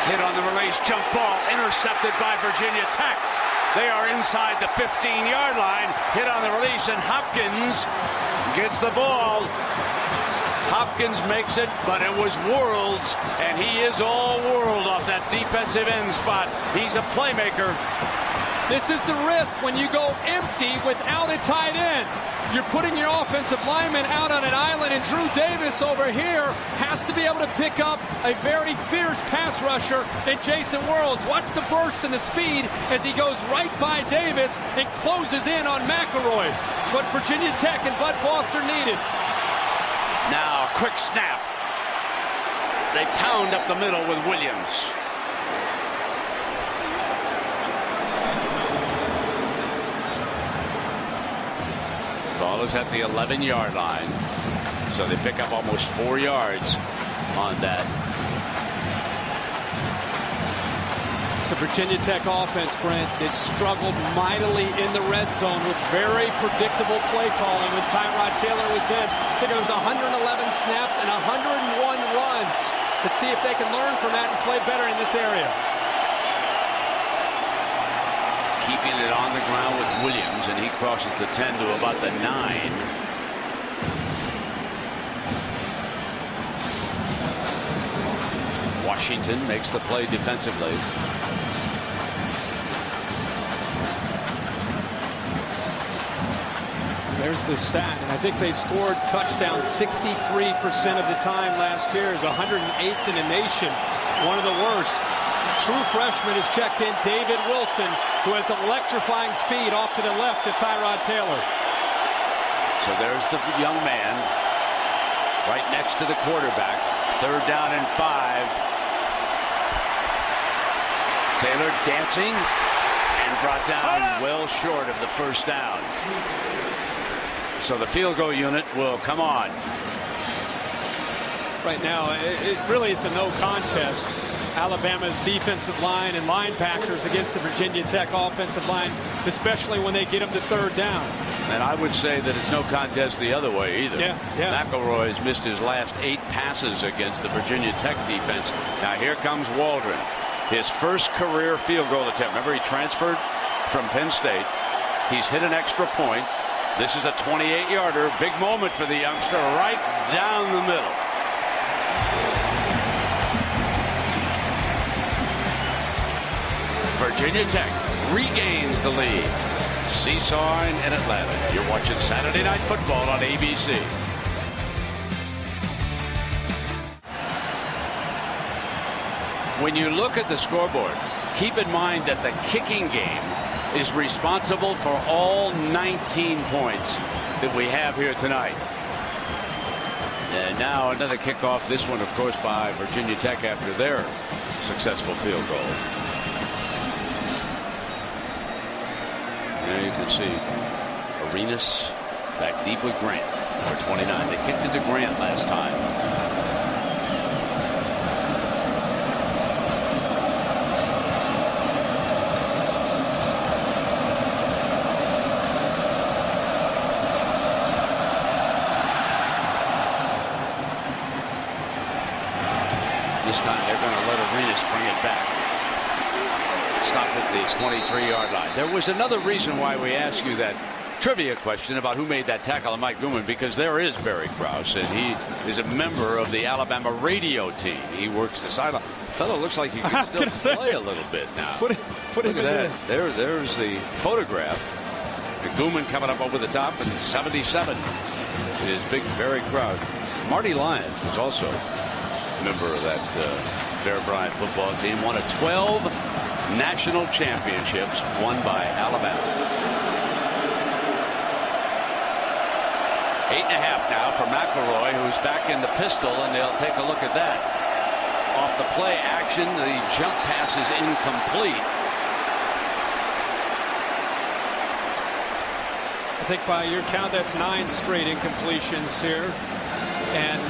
Hit on the release, jump ball, intercepted by Virginia Tech. They are inside the 15-yard line. Hit on the release, and Hopkins gets the ball. Hopkins makes it, but it was worlds, and he is all world off that defensive end spot. He's a playmaker. This is the risk when you go empty without a tight end. You're putting your offensive lineman out on an island, and Drew Davis over here has to be able to pick up a very fierce pass rusher in Jason Worlds. Watch the burst and the speed as he goes right by Davis and closes in on McElroy. What Virginia Tech and Bud Foster needed. Now, quick snap. They pound up the middle with Williams. Ball is at the 11-yard line. So they pick up almost 4 yards on that. It's a Virginia Tech offense, Brent, that struggled mightily in the red zone with very predictable play calling when Tyrod Taylor was in. I think it was 111 snaps and 101 runs. Let's see if they can learn from that and play better in this area. Keeping it on the ground with Williams, and he crosses the 10 to about the 9. Washington makes the play defensively. There's the stat, and I think they scored touchdowns 63% of the time last year. Is 108th in the nation, one of the worst. True freshman is checked in, David Wilson, who has electrifying speed off to the left to Tyrod Taylor. So there's the young man right next to the quarterback. Third down and 5. Taylor dancing and brought down well short of the first down. So the field goal unit will come on. Right now, it's a no contest. Alabama's defensive line and linebackers against the Virginia Tech offensive line, especially when they get them to third down. And I would say that it's no contest the other way either. Yeah. McElroy has missed his last 8 passes against the Virginia Tech defense. Now here comes Waldron. His first career field goal attempt. Remember, he transferred from Penn State. He's hit an extra point. This is a 28-yarder. Big moment for the youngster right down the middle. Virginia Tech regains the lead. Seesaw in Atlanta. You're watching Saturday Night Football on ABC. When you look at the scoreboard, keep in mind that the kicking game is responsible for all 19 points that we have here tonight. And now another kickoff. This one, of course, by Virginia Tech after their successful field goal. There you can see Arenas back deep with Grant, number 29. They kicked it to Grant last time. This time they're going to let Arenas bring it back. Stopped at the 23-yard line. There was another reason why we asked you that trivia question about who made that tackle on Mike Newman, because there is Barry Krause, and he is a member of the Alabama radio team. He works the sideline. Fellow looks like he can still play a little bit now. Put Look him at in that. There's the photograph. Newman coming up over the top in 77 is big Barry Krause. Marty Lyons was also a member of that Bear Bryant football team. One of 12 national championships won by Alabama. 8.5 now for McElroy, who's back in the pistol, and they'll take a look at that. Off the play action, the jump pass is incomplete. I think by your count, that's 9 straight incompletions here, and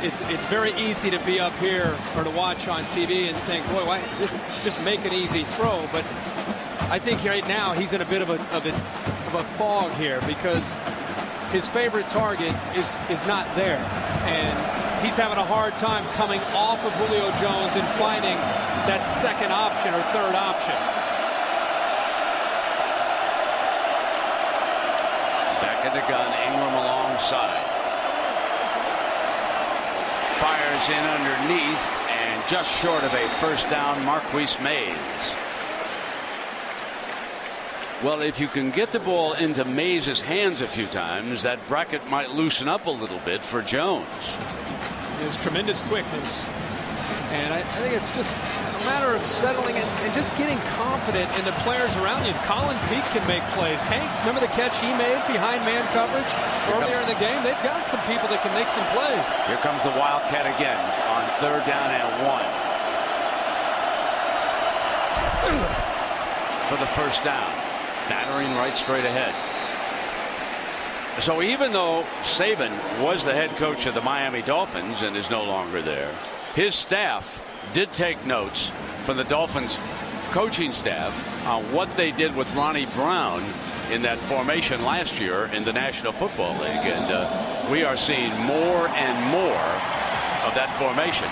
it's very easy to be up here or to watch on TV and think, boy, why just make an easy throw. But I think right now he's in a bit of a fog here, because his favorite target is not there, and he's having a hard time coming off of Julio Jones and finding that second option or third option. Back at the gun, Ingram alongside. Fires in underneath, and just short of a first down, Marquise Mays. Well, if you can get the ball into Mays' hands a few times, that bracket might loosen up a little bit for Jones. His tremendous quickness. And I think it's just a matter of settling and just getting confident in the players around you. Colin Peake can make plays. Hanks, remember the catch he made behind man coverage earlier in the game? They've got some people that can make some plays. Here comes the Wildcat again on 3rd down and 1. For the first down. Battering right straight ahead. So even though Saban was the head coach of the Miami Dolphins and is no longer there, his staff did take notes from the Dolphins coaching staff on what they did with Ronnie Brown in that formation last year in the National Football League. And we are seeing more and more of that formation.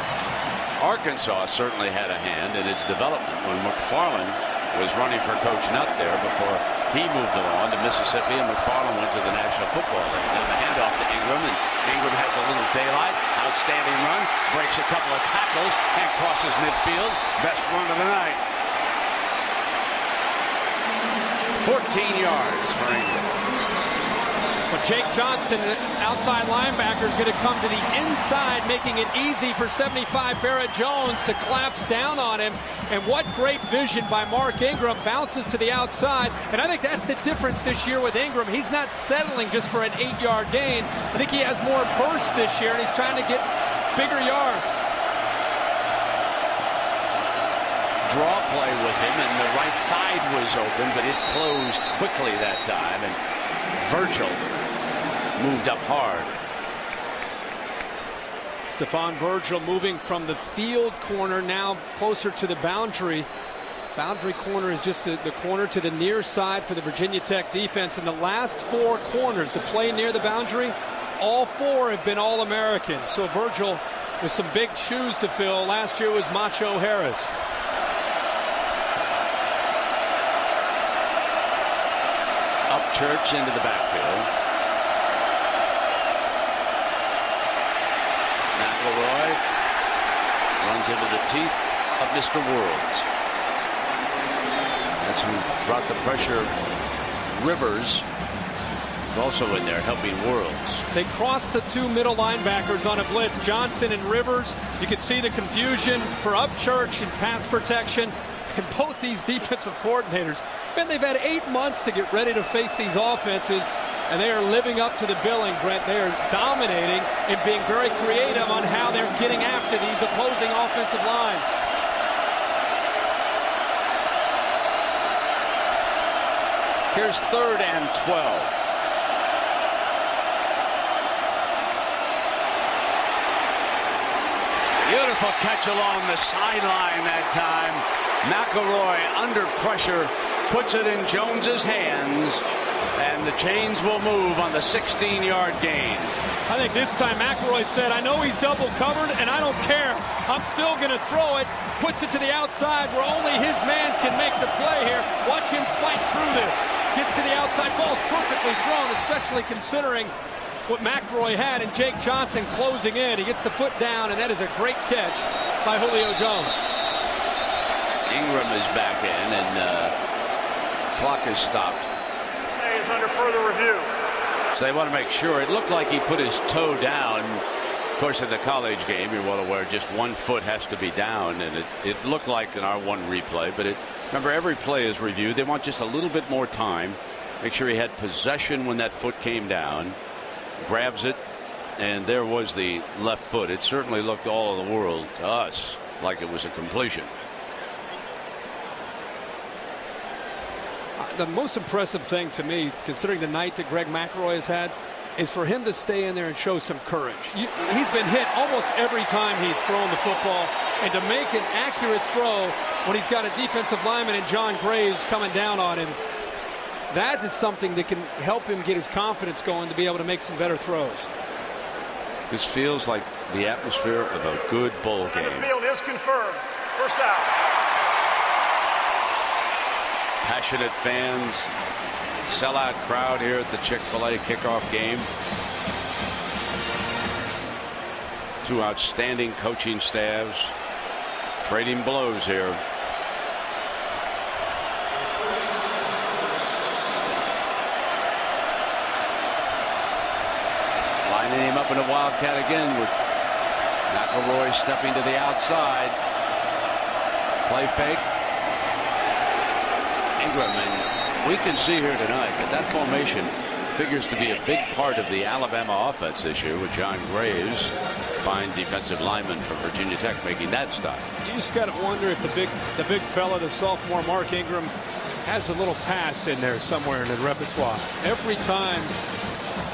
Arkansas certainly had a hand in its development when McFarland was running for Coach Nutt there before he moved along to Mississippi, and McFarland went to the National Football League. Now the handoff to Ingram, and Ingram has a little daylight. Outstanding run, breaks a couple of tackles, and crosses midfield. Best run of the night. 14 yards for Ingram. But Jake Johnson, outside linebacker, is going to come to the inside, making it easy for 75 Barrett Jones to collapse down on him. And what great vision by Mark Ingram. Bounces to the outside. And I think that's the difference this year with Ingram. He's not settling just for an 8-yard gain. I think he has more burst this year, and he's trying to get bigger yards. Draw play with him, and the right side was open, but it closed quickly that time. And Virgil moved up hard. Stephon Virgil moving from the field corner now closer to the boundary. Boundary corner is just the corner to the near side for the Virginia Tech defense. And the last 4 corners to play near the boundary, all 4 have been All-Americans. So Virgil with some big shoes to fill. Last year was Macho Harris. Church into the backfield. McElroy runs into the teeth of Mr. Worlds. That's who brought the pressure. Rivers is also in there helping Worlds. They crossed the 2 middle linebackers on a blitz. Johnson and Rivers. You can see the confusion for Upchurch and pass protection. And both these defensive coordinators, man, they've had 8 months to get ready to face these offenses, and they are living up to the billing, Brent. They are dominating and being very creative on how they're getting after these opposing offensive lines. Here's 3rd and 12. Beautiful catch along the sideline that time. McElroy under pressure puts it in Jones's hands, and the chains will move on the 16-yard gain. I think this time McElroy said, I know he's double covered, and I don't care. I'm still going to throw it. Puts it to the outside where only his man can make the play here. Watch him fight through this. Gets to the outside, ball's perfectly thrown, especially considering what McElroy had and Jake Johnson closing in. He gets the foot down, and that is a great catch by Julio Jones. Ingram is back in, and clock is stopped. He is under further review. So they want to make sure. It looked like he put his toe down. Of course, in the college game, you're well aware, just one foot has to be down, and it looked like in our one replay. But remember, every play is reviewed. They want just a little bit more time. Make sure he had possession when that foot came down. Grabs it, and there was the left foot. It certainly looked all of the world to us like it was a completion. The most impressive thing to me, considering the night that Greg McElroy has had, is for him to stay in there and show some courage. He's been hit almost every time he's thrown the football, and to make an accurate throw when he's got a defensive lineman and John Graves coming down on him, that is something that can help him get his confidence going to be able to make some better throws. This feels like the atmosphere of a good bowl game. And the field is confirmed. First down. Passionate fans, sellout crowd here at the Chick-Fil-A kickoff game. Two outstanding coaching staffs trading blows here. Lining him up in a wildcat again with McElroy stepping to the outside. Play fake. Ingram, and we can see here tonight that formation figures to be a big part of the Alabama offense this year, with John Graves, fine defensive lineman from Virginia Tech, making that stop. You just got to wonder if the big fella, the sophomore Mark Ingram, has a little pass in there somewhere in the repertoire. Every time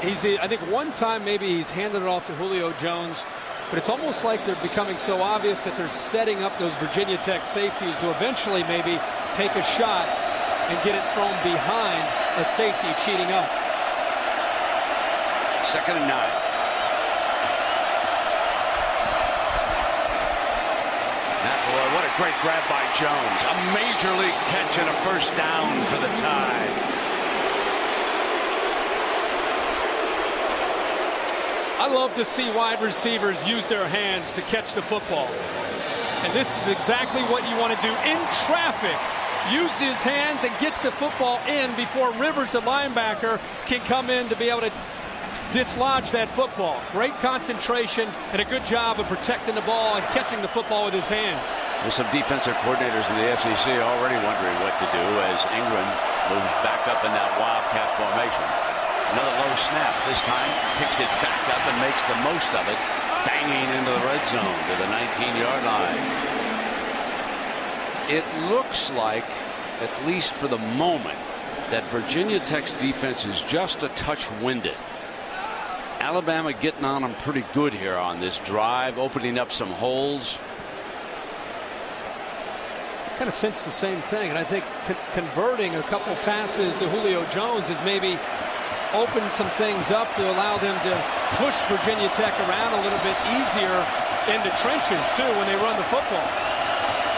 I think one time maybe he's handed it off to Julio Jones, but it's almost like they're becoming so obvious that they're setting up those Virginia Tech safeties to eventually maybe take a shot and get it thrown behind a safety cheating up. 2nd and 9. McElroy, what a great grab by Jones. A major league catch and a first down for the Tide. I love to see wide receivers use their hands to catch the football. And this is exactly what you want to do in traffic. Use his hands and gets the football in before Rivers, the linebacker, can come in to be able to dislodge that football. Great concentration and a good job of protecting the ball and catching the football with his hands. There's some defensive coordinators in the SEC already wondering what to do as Ingram moves back up in that wildcat formation. Another low snap. This time picks it back up and makes the most of it, banging into the red zone to the 19-yard line. It looks like, at least for the moment, that Virginia Tech's defense is just a touch winded. Alabama getting on them pretty good here on this drive, opening up some holes. Kind of sense the same thing, and I think converting a couple passes to Julio Jones has maybe opened some things up to allow them to push Virginia Tech around a little bit easier in the trenches too when they run the football.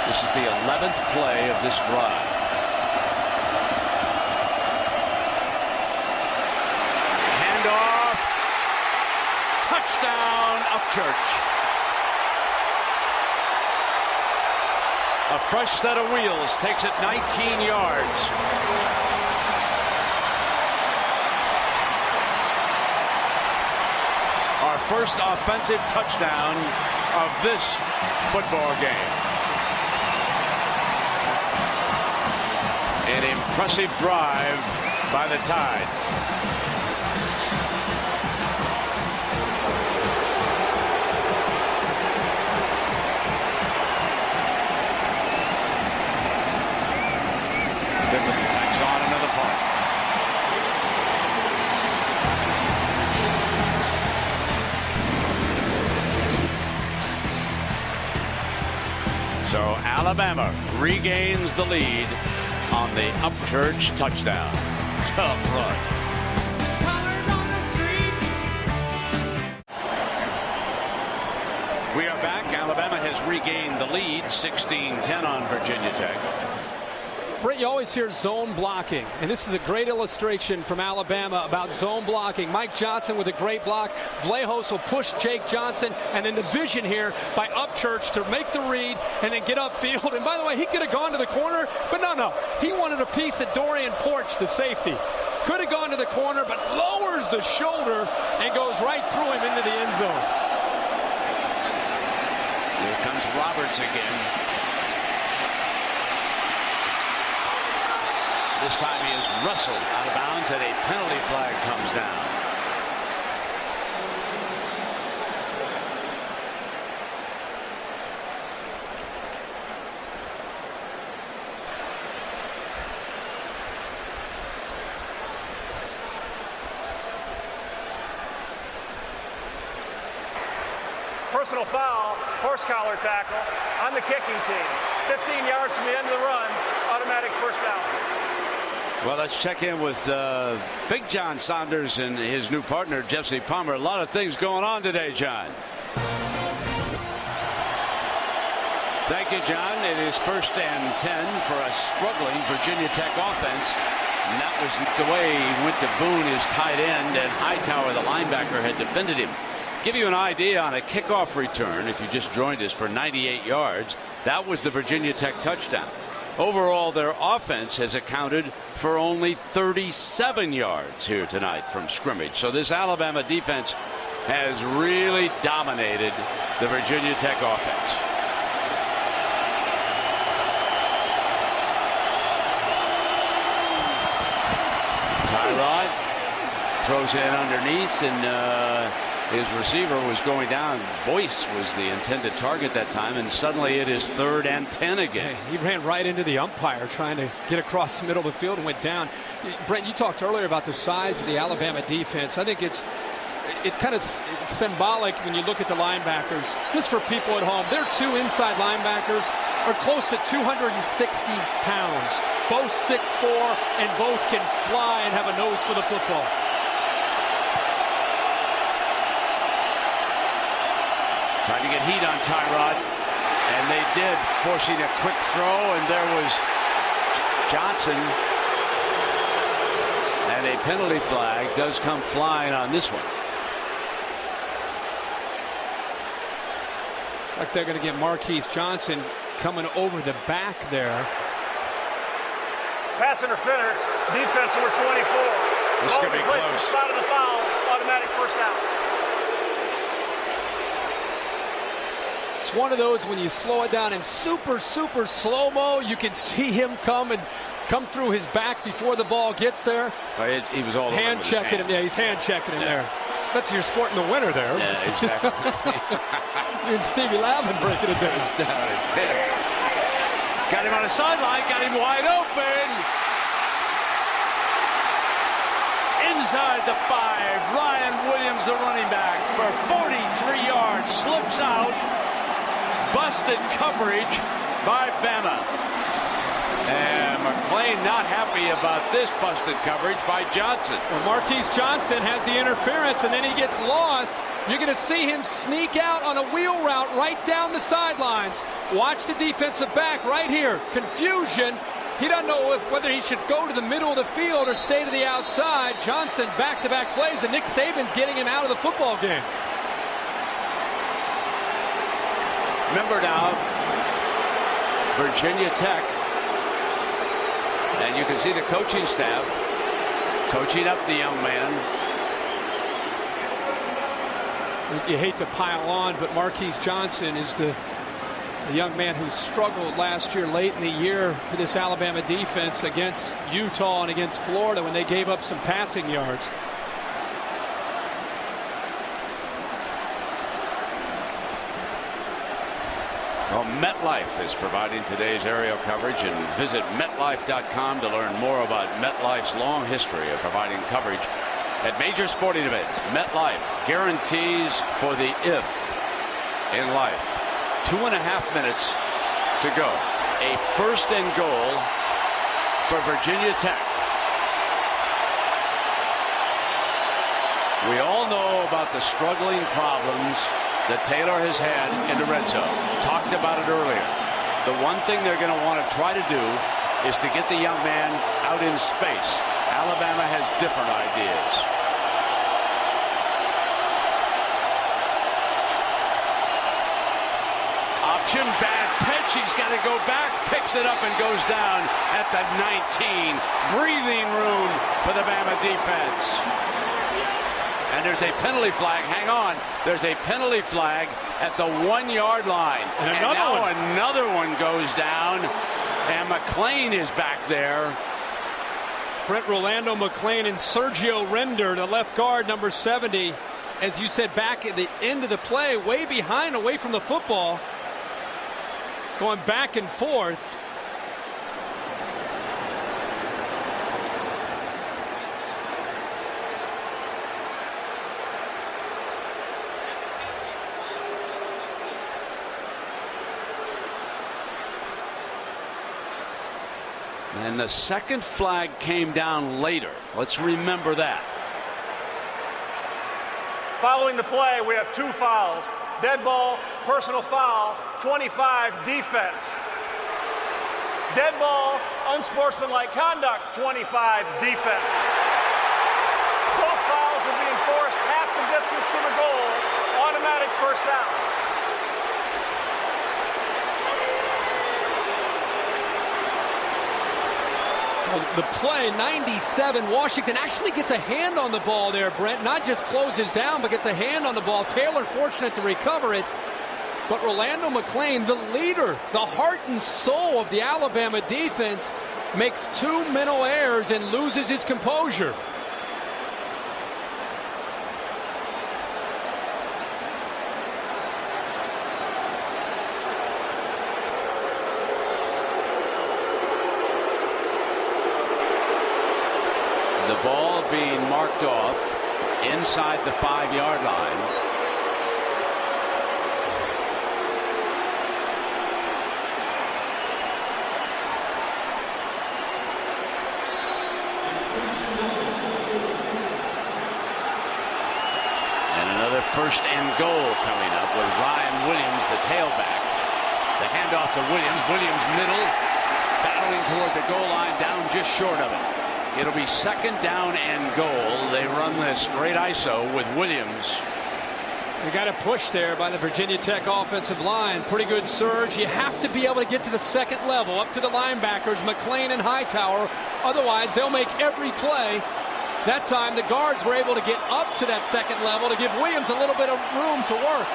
This is the 11th play of this drive. Handoff. Touchdown, Upchurch. A fresh set of wheels takes it 19 yards. Our first offensive touchdown of this football game. An impressive drive by the Tide. Tiffin tacks on another punt. So Alabama regains the lead on the Upchurch touchdown. Tough run. We are back. Alabama has regained the lead, 16-10 on Virginia Tech. Brett, you always hear zone blocking, and this is a great illustration from Alabama about zone blocking. Mike Johnson with a great block. Vlahos will push Jake Johnson, and then the vision here by Upchurch to make the read and then get upfield. And by the way, he could have gone to the corner, but no. He wanted a piece of Dorian Porch, the safety. Could have gone to the corner, but lowers the shoulder and goes right through him into the end zone. Here comes Roberts again. This time he is wrestled out of bounds and a penalty flag comes down. Personal foul, horse collar tackle on the kicking team. 15 yards from the end of the run, automatic first down. Well, let's check in with Big John Saunders and his new partner, Jesse Palmer. A lot of things going on today, John. Thank you, John. It is 1st and 10 for a struggling Virginia Tech offense. And that was the way he went to Boone, his tight end, and Hightower, the linebacker, had defended him. Give you an idea on a kickoff return, if you just joined us, for 98 yards, that was the Virginia Tech touchdown. Overall, their offense has accounted for only 37 yards here tonight from scrimmage. So this Alabama defense has really dominated the Virginia Tech offense. Tyrod throws it in underneath, and his receiver was going down. Boyce was the intended target that time, and suddenly it is 3rd and 10 again. He ran right into the umpire trying to get across the middle of the field and went down. Brent, you talked earlier about the size of the Alabama defense. I think it's kind of symbolic when you look at the linebackers. Just for people at home, their 2 inside linebackers are close to 260 pounds. Both 6'4", and both can fly and have a nose for the football. Trying to get heat on Tyrod, and they did, forcing a quick throw, and there was Johnson, and a penalty flag does come flying on this one. Looks like they're going to get Marquise Johnson coming over the back there. Pass interference, defense number 24. This could be close. Spot of the foul, automatic first down. It's one of those when you slow it down in super slow-mo, you can see him come through his back before the ball gets there. He was all hand checking him. Yeah, he's hand checking him there. That's your sport in the winter there. Yeah, exactly. And Stevie Lavin breaking it down. Down at 10. Got him on the sideline, got him wide open. Inside the 5, Ryan Williams, the running back, for 43 yards, slips out. Busted coverage by Bama. And McClain not happy about this busted coverage by Johnson. Well, Marquise Johnson has the interference, and then he gets lost. You're going to see him sneak out on a wheel route right down the sidelines. Watch the defensive back right here. Confusion. He doesn't know whether he should go to the middle of the field or stay to the outside. Johnson back-to-back plays, and Nick Saban's getting him out of the football game. Remember now, Virginia Tech, and you can see the coaching staff coaching up the young man. You hate to pile on, but Marquise Johnson is the young man who struggled last year late in the year for this Alabama defense against Utah and against Florida when they gave up some passing yards. Well, MetLife is providing today's aerial coverage, and visit MetLife.com to learn more about MetLife's long history of providing coverage at major sporting events. MetLife guarantees for the if in life. 2.5 minutes to go. A 1st and goal for Virginia Tech. We all know about the struggling problems that Taylor has had in the red zone. Talked about it earlier. The one thing they're going to want to try to do is to get the young man out in space. Alabama has different ideas. Option, bad pitch. He's got to go back, picks it up, and goes down at the 19. Breathing room for the Bama defense. And there's a penalty flag. Hang on. There's a penalty flag at the 1-yard line. And another one goes down. And McClain is back there. Brent Rolando McClain and Sergio Render, the left guard, number 70. As you said, back at the end of the play, way behind, away from the football. Going back and forth. And the second flag came down later. Let's remember that. Following the play, we have 2 fouls. Dead ball, personal foul, 25 defense. Dead ball, unsportsmanlike conduct, 25 defense. Both fouls will be enforced half the distance to the goal, automatic first down. The play, 97, Washington actually gets a hand on the ball there, Brent. Not just closes down, but gets a hand on the ball. Taylor fortunate to recover it. But Rolando McClain, the leader, the heart and soul of the Alabama defense, makes 2 mental errors and loses his composure. The ball being marked off inside the 5-yard line. And another first and goal coming up with Ryan Williams, the tailback. The handoff to Williams. Williams middle, battling toward the goal line, down just short of it. It'll be second down and goal. They run this straight ISO with Williams. They got a push there by the Virginia Tech offensive line. Pretty good surge. You have to be able to get to the second level, up to the linebackers, McClain and Hightower. Otherwise, they'll make every play. That time, the guards were able to get up to that second level to give Williams a little bit of room to work.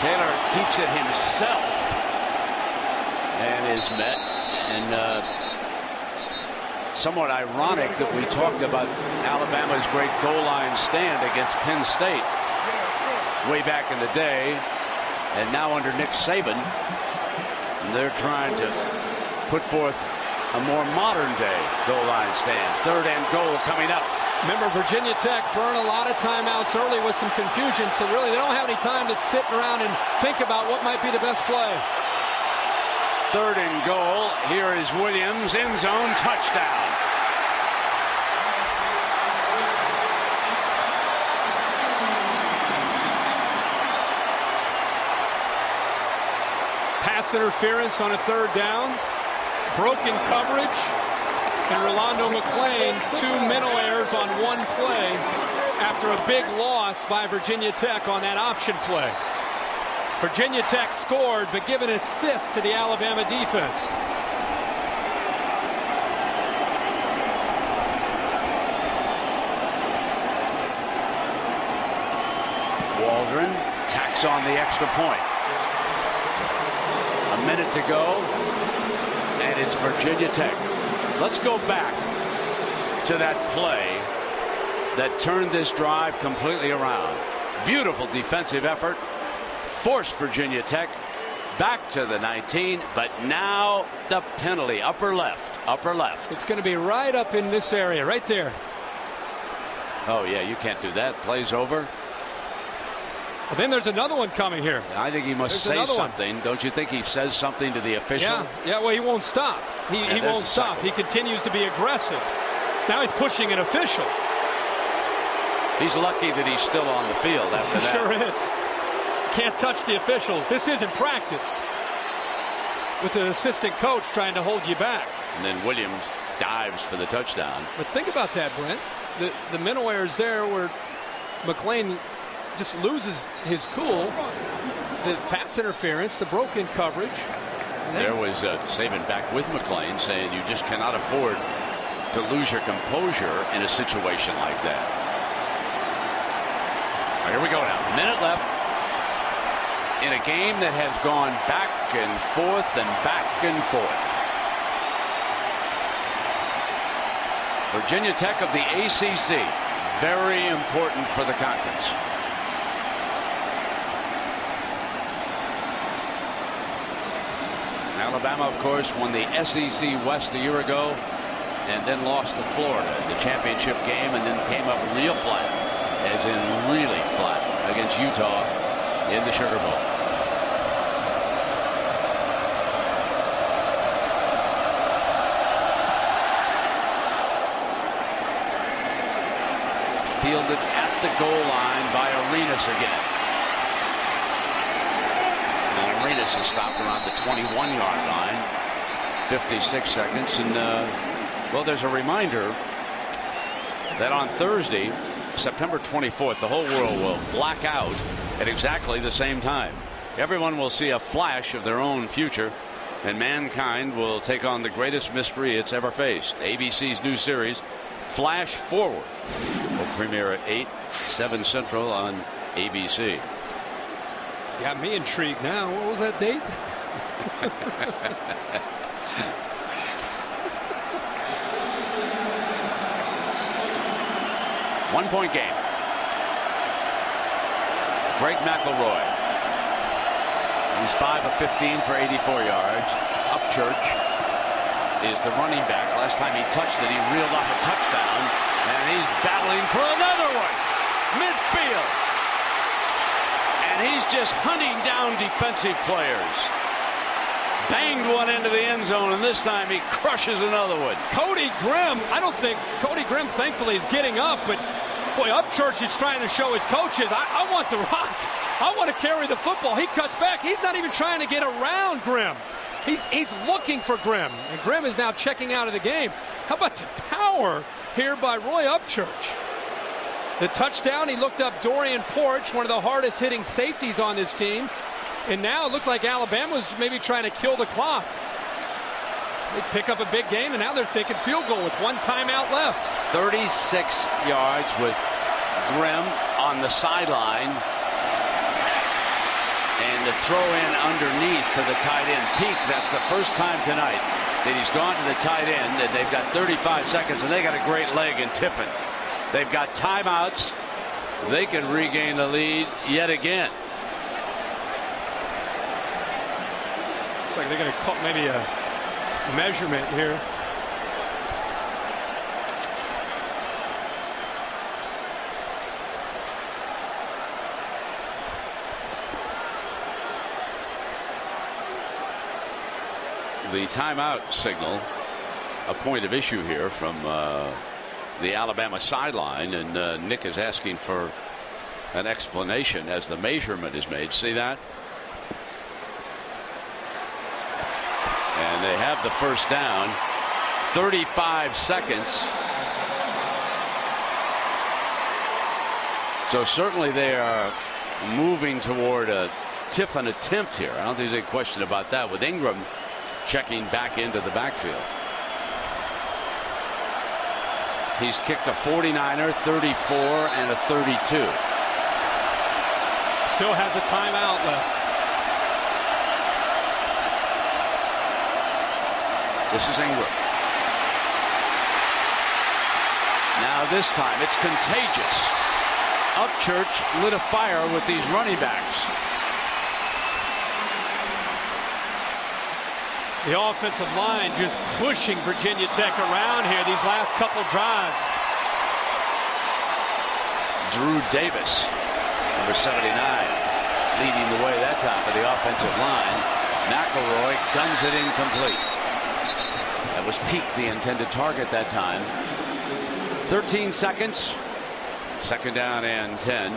Taylor keeps it himself and is met. And somewhat ironic that we talked about Alabama's great goal line stand against Penn State way back in the day, and now under Nick Saban, they're trying to put forth a more modern day goal line stand. Third and goal coming up. Remember, Virginia Tech burned a lot of timeouts early with some confusion, so really they don't have any time to sit around and think about what might be the best play. Third and goal. Here is Williams, end zone, touchdown. Pass interference on a third down. Broken coverage. And Rolando McClain, 2 mental errors on 1 play after a big loss by Virginia Tech on that option play. Virginia Tech scored, but give an assist to the Alabama defense. Waldron tacks on the extra point. A minute to go, and it's Virginia Tech. Let's go back to that play that turned this drive completely around. Beautiful defensive effort. Forced Virginia Tech back to the 19, but now the penalty, upper left. It's going to be right up in this area, right there. Oh, yeah, you can't do that. Play's over. Well, then there's another one coming here. I think he must say something. Don't you think he says something to the official? Yeah, well, he won't stop. He won't stop. He continues to be aggressive. Now he's pushing an official. He's lucky that he's still on the field after that. Sure is. Can't touch the officials. This isn't practice. with the assistant coach trying to hold you back. And then Williams dives for the touchdown. But think about that, Brent. The mental errors there where McClain just loses his cool. The pass interference, the broken coverage. There was Saban back with McClain saying you just cannot afford to lose your composure in a situation like that. All right, here we go now. Minute left in a game that has gone back and forth and back and forth. Virginia Tech of the ACC, very important for the conference. Alabama, of course, won the SEC West a year ago and then lost to Florida in the championship game and then came up real flat, as in really flat, against Utah in the Sugar Bowl. Fielded at the goal line by Arenas again. And Arenas is stopped around the 21-yard line. 56 seconds. And, well, there's a reminder that on Thursday, September 24th, the whole world will black out at exactly the same time. Everyone will see a flash of their own future, and mankind will take on the greatest mystery it's ever faced. ABC's new series, Flash Forward, will premiere at 8, 7 Central on ABC. Got me intrigued now. What was that date? One-point game. Greg McElroy. He's 5 of 15 for 84 yards. Upchurch is the running back. Last time he touched it, he reeled off a touchdown, and he's battling for another one. Midfield. And he's just hunting down defensive players. Banged one into the end zone, and this time he crushes another one. Cody Grimm, I don't think Cody Grimm, thankfully, is getting up, but boy, Upchurch is trying to show his coaches, I want to rock. I want to carry the football. He cuts back. He's not even trying to get around Grimm. He's looking for Grimm, and Grimm is now checking out of the game. How about the power here by Roy Upchurch? The touchdown, he looked up Dorian Porch, one of the hardest hitting safeties on this team. And now it looked like Alabama's maybe trying to kill the clock. They pick up a big game, and now they're thinking field goal with one timeout left. 36 yards with Grimm on the sideline. And the throw in underneath to the tight end Peak. That's the first time tonight that he's gone to the tight end, and they've got 35 seconds, and they got a great leg in Tiffin. They've got timeouts. They can regain the lead yet again. Looks like they're going to call maybe a measurement here. The timeout signal, a point of issue here from the Alabama sideline, and Nick is asking for an explanation as the measurement is made. See that? And they have the first down. 35 seconds. So certainly they are moving toward a Tiffin attempt here. I don't think there's any question about that, with Ingram checking back into the backfield. He's kicked a 49er, 34, and a 32. Still has a timeout left. This is Ingram. Now this time it's contagious. Upchurch lit a fire with these running backs. The offensive line just pushing Virginia Tech around here these last couple drives. Drew Davis, number 79, leading the way that time for the offensive line. McElroy guns it incomplete. That was Peak, the intended target that time. 13 seconds. Second down and 10.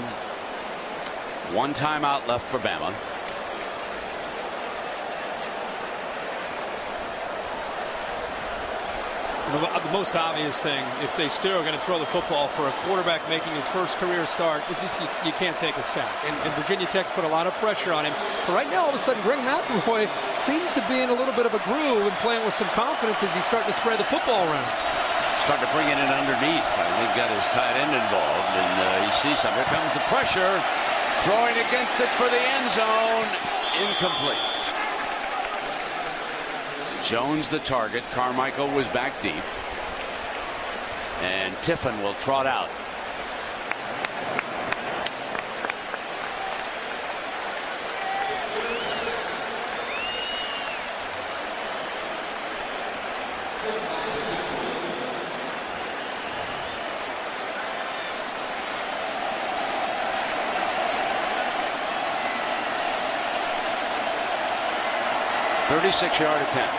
One timeout left for Bama. The most obvious thing, if they still are going to throw the football for a quarterback making his first career start, is just you can't take a sack. And Virginia Tech's put a lot of pressure on him. But right now, all of a sudden, Greg McElroy seems to be in a little bit of a groove and playing with some confidence as he's starting to spread the football around. Starting to bring it in underneath. I think got his tight end involved, and he sees something. Here comes the pressure. Throwing against it for the end zone. Incomplete. Jones the target. Carmichael was back deep. And Tiffin will trot out. .36-yard attempt.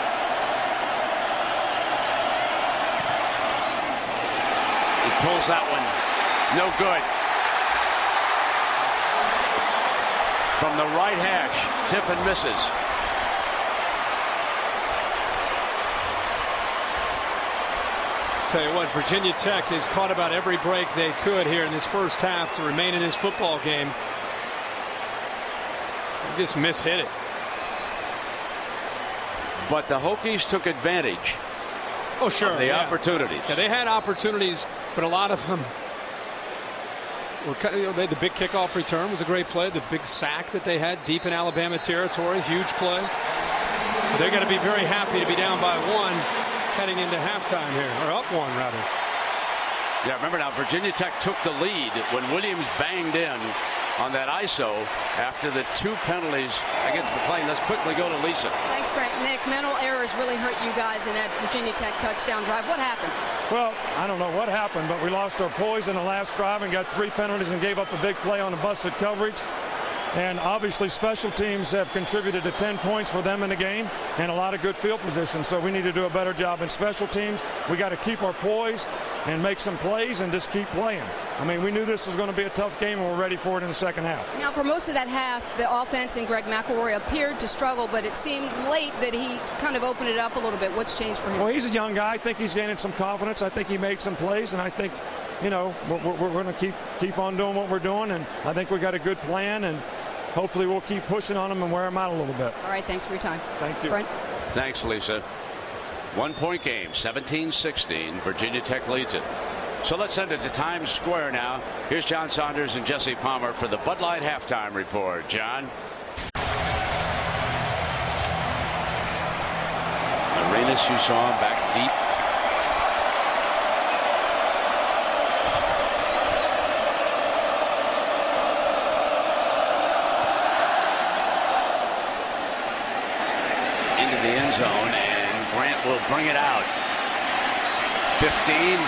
Pulls that one. No good. From the right hash, Tiffin misses. Tell you what, Virginia Tech has caught about every break they could here in this first half to remain in this football game. They just mishit it. But the Hokies took advantage. Oh, sure. Of the opportunities. Yeah, they had opportunities, but a lot of them were the big kickoff return was a great play. The big sack that they had deep in Alabama territory, huge play. But they're going to be very happy to be down by 1 heading into halftime here, or up 1 rather. Yeah, remember now, Virginia Tech took the lead when Williams banged in on that ISO after the 2 penalties against McClain. Let's quickly go to Lisa. Thanks, Frank. Nick, mental errors really hurt you guys in that Virginia Tech touchdown drive. What happened? Well, I don't know what happened, but we lost our poise in the last drive and got 3 penalties and gave up a big play on a busted coverage. And obviously special teams have contributed to 10 points for them in the game and a lot of good field position. So we need to do a better job in special teams. We got to keep our poise and make some plays and just keep playing. I mean, we knew this was going to be a tough game and we're ready for it in the second half. Now, for most of that half, the offense and Greg McElroy appeared to struggle, but it seemed late that he kind of opened it up a little bit. What's changed for him? Well, he's a young guy. I think he's gaining some confidence. I think he made some plays, and I think, you know, we're going to keep on doing what we're doing, and I think we got a good plan, and hopefully we'll keep pushing on them and wear them out a little bit. All right, thanks for your time. Thank you. Brent? Thanks, Lisa. 1-point game, 17-16. Virginia Tech leads it. So let's send it to Times Square now. Here's John Saunders and Jesse Palmer for the Bud Light halftime report. John? Arenas, you saw him back deep. Into the end zone, and Grant will bring it out. 15.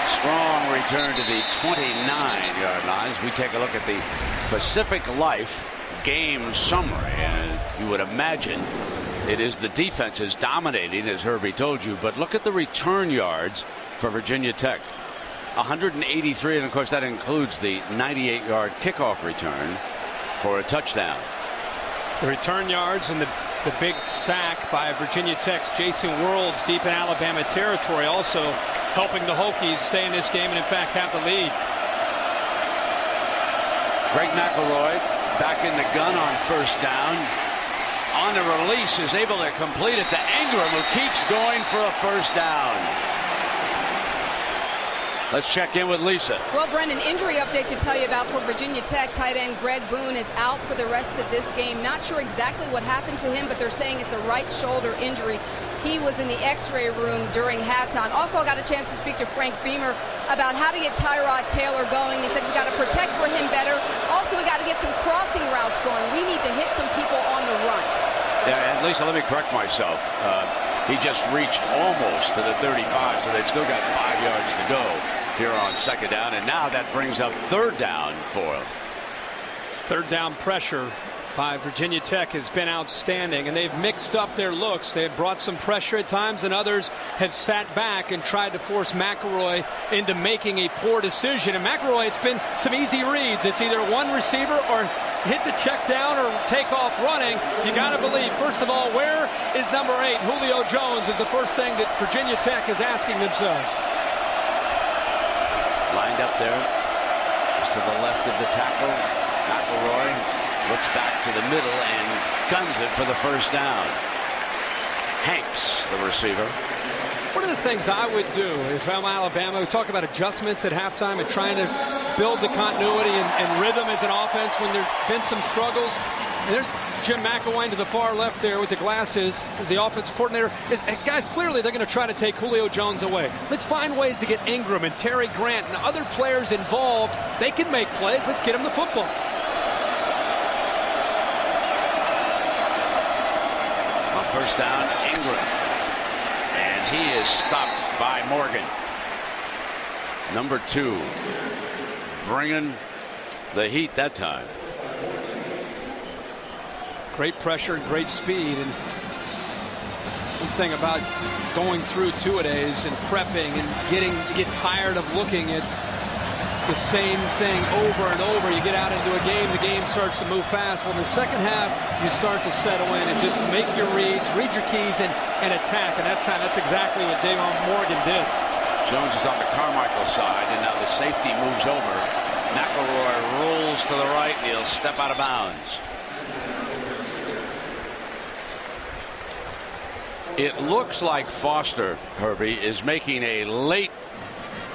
Strong return to the 29-yard line as we take a look at the Pacific Life game summary. And you would imagine it is the defenses dominating, as Herbie told you. But look at the return yards for Virginia Tech. 183, and of course that includes the 98-yard kickoff return for a touchdown. The return yards and the big sack by Virginia Tech's Jason Worlds deep in Alabama territory also helping the Hokies stay in this game and in fact have the lead. Greg McElroy back in the gun on first down. On the release is able to complete it to Ingram, who keeps going for a first down. Let's check in with Lisa. Well, Brendan, injury update to tell you about for Virginia Tech. Tight end Greg Boone is out for the rest of this game. Not sure exactly what happened to him, but they're saying it's a right shoulder injury. He was in the x-ray room during halftime. Also, I got a chance to speak to Frank Beamer about how to get Tyrod Taylor going. He said we got to protect for him better. Also, we got to get some crossing routes going. We need to hit some people on the run. Yeah, and Lisa, let me correct myself. He just reached almost to the 35, so they've still got 5 yards to go here on second down, and now that brings up third down for him. Third down pressure by Virginia Tech has been outstanding, and they've mixed up their looks. They've brought some pressure at times, and others have sat back and tried to force McElroy into making a poor decision. And McElroy, it's been some easy reads. It's either one receiver or hit the check down or take off running, you got to believe, first of all, where is number 8, Julio Jones, is the first thing that Virginia Tech is asking themselves. Lined up there, just to the left of the tackle. McElroy looks back to the middle and guns it for the first down. Hanks, the receiver. One of the things I would do if I'm Alabama, we talk about adjustments at halftime and trying to build the continuity and rhythm as an offense when there have been some struggles. And there's Jim McElwain to the far left there with the glasses as the offensive coordinator. Guys, clearly they're going to try to take Julio Jones away. Let's find ways to get Ingram and Terry Grant and other players involved. They can make plays. Let's get them the football. On first down, Ingram. And he is stopped by Morgan. Number 2. Bringing the heat that time. Great pressure and great speed. And one thing about going through two-a-days and prepping and you get tired of looking at the same thing over and over. You get out into a game, the game starts to move fast. Well, in the second half, you start to settle in and just make your reads, read your keys, and attack. And that's exactly what Davon Morgan did. Jones is on the Carmichael side, and now the safety moves over. McElroy rolls to the right, and he'll step out of bounds. It looks like Foster, Herbie, is making a late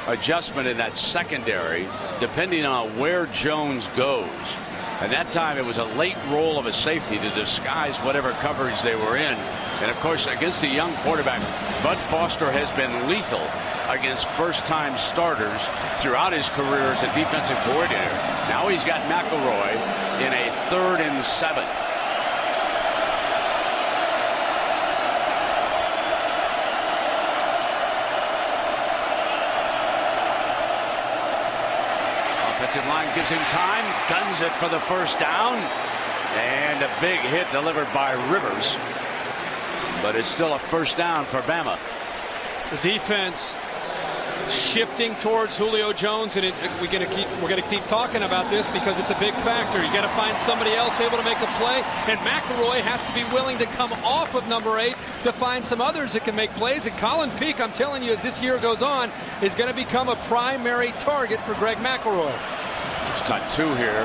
adjustment in that secondary, depending on where Jones goes. And that time it was a late roll of a safety to disguise whatever coverage they were in. And of course, against a young quarterback, Bud Foster has been lethal against first-time starters throughout his career as a defensive coordinator. Now he's got McElroy in a 3rd and 7. Offensive line gives him time, guns it for the first down, and a big hit delivered by Rivers. But it's still a first down for Bama. The defense shifting towards Julio Jones, and we're going to keep talking about this because it's a big factor. You got to find somebody else able to make a play, and McElroy has to be willing to come off of number 8 to find some others that can make plays. And Colin Peak, I'm telling you, as this year goes on, is going to become a primary target for Greg McElroy. He's got 2 here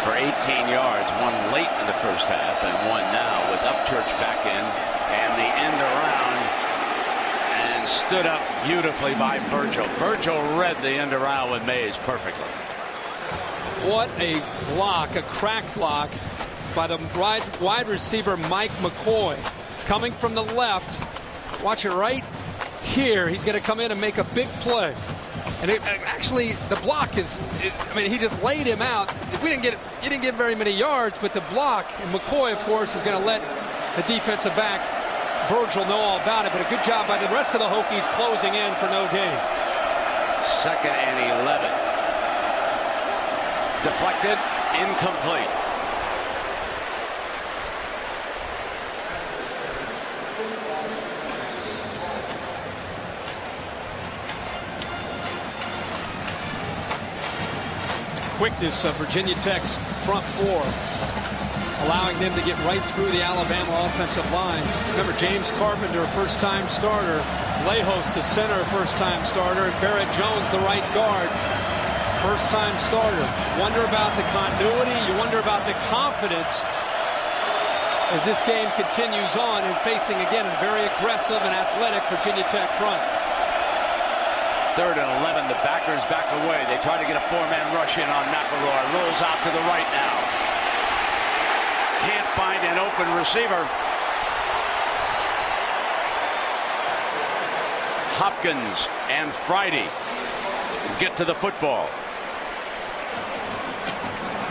for 18 yards, one late in the first half and one now with Upchurch back in, and the end around, and stood up beautifully by Virgil. Virgil read the end around with Mays perfectly. What a block, a crack block by the wide receiver Mike McCoy. Coming from the left, watch it right here. He's going to come in and make a big play. And actually, the block he just laid him out. He didn't get very many yards, but the block, and McCoy, of course, is going to let the defensive back, Virgil, know all about it. But a good job by the rest of the Hokies closing in for no gain. 2nd and 11. Deflected, incomplete. Quickness of Virginia Tech's front 4, allowing them to get right through the Alabama offensive line. Remember, James Carpenter, first-time starter. Lejos, the center, first-time starter. And Barrett Jones, the right guard, first-time starter. Wonder about the continuity. You wonder about the confidence as this game continues on and facing, again, a very aggressive and athletic Virginia Tech front. 3rd and 11. The backers back away. They try to get a 4-man rush in on McElroy. Rolls out to the right now. Can't find an open receiver. Hopkins and Friday get to the football.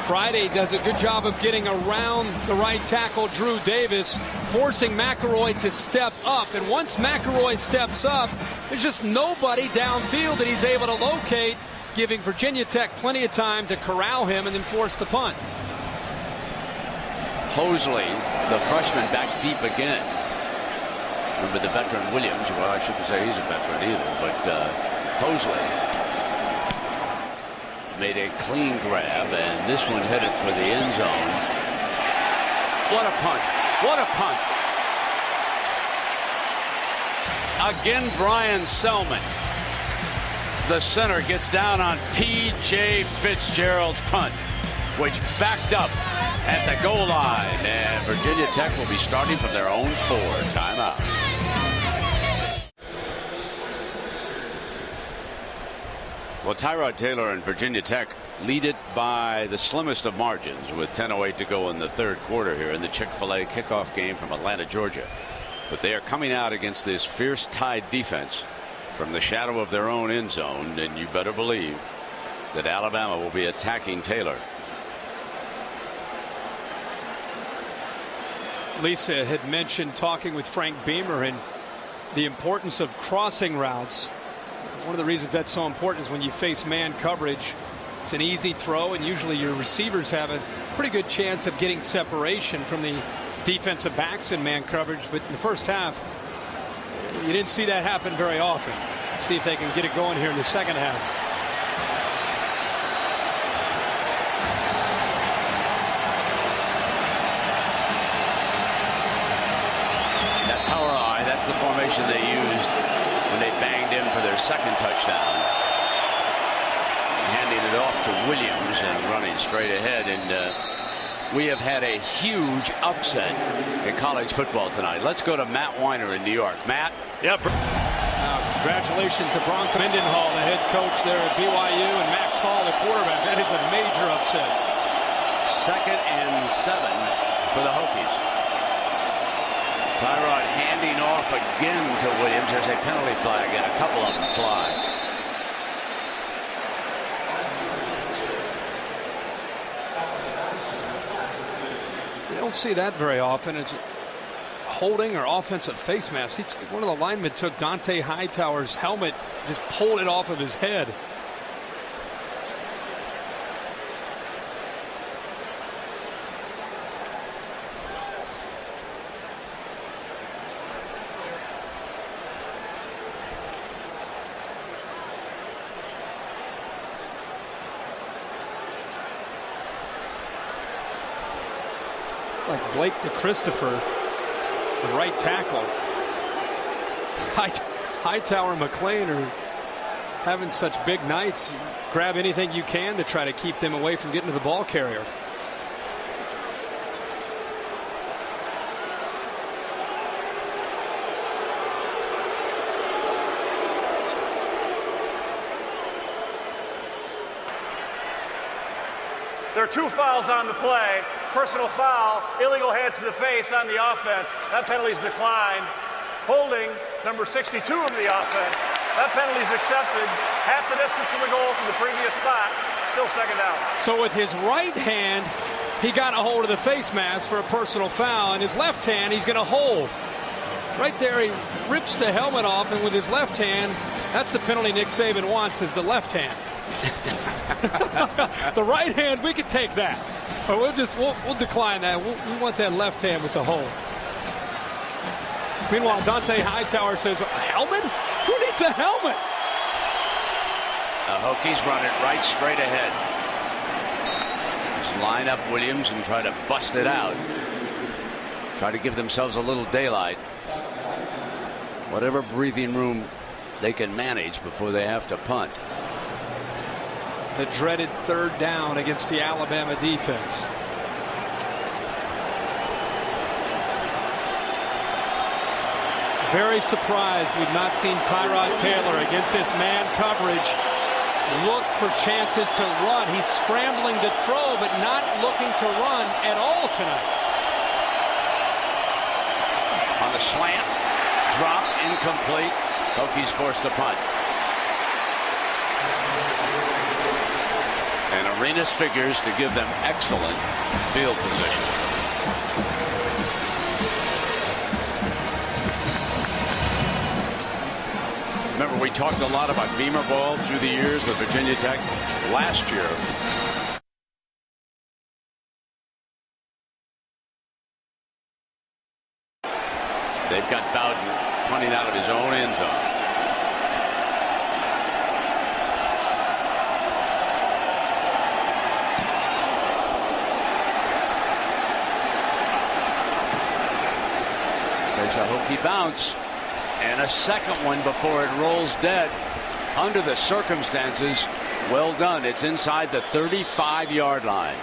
Friday does a good job of getting around the right tackle, Drew Davis, forcing McElroy to step up. And once McElroy steps up, there's just nobody downfield that he's able to locate, giving Virginia Tech plenty of time to corral him and then force the punt. Hosley, the freshman, back deep again. Remember the veteran Williams. Well, I shouldn't say he's a veteran either, but Hosley. made a clean grab, and this one headed for the end zone. What a punt. What a punt. Again, Brian Selman, the center, gets down on P.J. Fitzgerald's punt, which backed up at the goal line, and Virginia Tech will be starting from their own 4. Timeout. Well, Tyrod Taylor and Virginia Tech lead it by the slimmest of margins with 10:08 to go in the third quarter here in the Chick-Fil-A kickoff game from Atlanta, Georgia. But they are coming out against this fierce Tide defense from the shadow of their own end zone, and you better believe that Alabama will be attacking Taylor. Lisa had mentioned talking with Frank Beamer and the importance of crossing routes. One of the reasons that's so important is when you face man coverage, it's an easy throw, and usually your receivers have a pretty good chance of getting separation from the defensive backs in man coverage. But in the first half, you didn't see that happen very often. See if they can get it going here in the second half. That power eye, that's the formation they used when they banged in for their second touchdown. Handing it off to Williams and running straight ahead. And we have had a huge upset in college football tonight. Let's go to Matt Weiner in New York. Matt? Yep. Congratulations to Bronco Mendenhall, the head coach there at BYU, and Max Hall, the quarterback. That is a major upset. 2nd and 7 for the Hokies. Tyrod handing off again to Williams. There's a penalty flag, and a couple of them fly. You don't see that very often. It's holding or offensive face mask. One of the linemen took Dante Hightower's helmet, just pulled it off of his head. Like Blake DeChristopher, the right tackle. Hightower and McClain are having such big nights. Grab anything you can to try to keep them away from getting to the ball carrier. There are 2 fouls on the play. Personal foul, illegal hands to the face on the offense. That penalty's declined. Holding, number 62 of the offense. That penalty's accepted. Half the distance to the goal from the previous spot. Still second down. So with his right hand, he got a hold of the face mask for a personal foul. And his left hand, he's going to hold. Right there, he rips the helmet off, and with his left hand, that's the penalty Nick Saban wants, is the left hand. The right hand, we could take that. But we'll decline that. We want that left hand with the hold. Meanwhile, Dante Hightower says, a helmet? Who needs a helmet? The Hokies run it right straight ahead. Just line up Williams and try to bust it out. Try to give themselves a little daylight. Whatever breathing room they can manage before they have to punt. The dreaded third down against the Alabama defense. Very surprised we've not seen Tyrod Taylor against this man coverage look for chances to run. He's scrambling to throw, but not looking to run at all tonight. On the slant, drop, incomplete. Hokies forced to punt. And Arenas figures to give them excellent field position. Remember, we talked a lot about Beamer ball through the years of Virginia Tech. Last year, they've got Bowden punting out of his own end zone. Takes a hokey bounce. And a second one before it rolls dead. Under the circumstances, well done. It's inside the 35-yard line.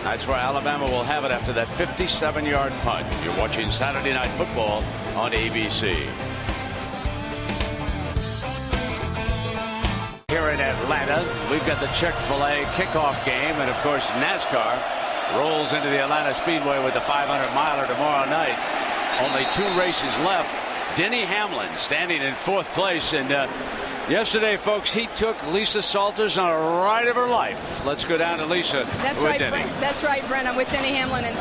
That's where Alabama will have it after that 57-yard punt. You're watching Saturday Night Football on ABC. Here in Atlanta, we've got the Chick-Fil-A kickoff game, and of course NASCAR rolls into the Atlanta Speedway with the 500-miler tomorrow night. Only 2 races left. Denny Hamlin standing in 4th place, and yesterday, folks, he took Lisa Salters on a ride of her life. Let's go down to Lisa. That's with right, Denny. That's right, Brent. I'm with Denny Hamlin, and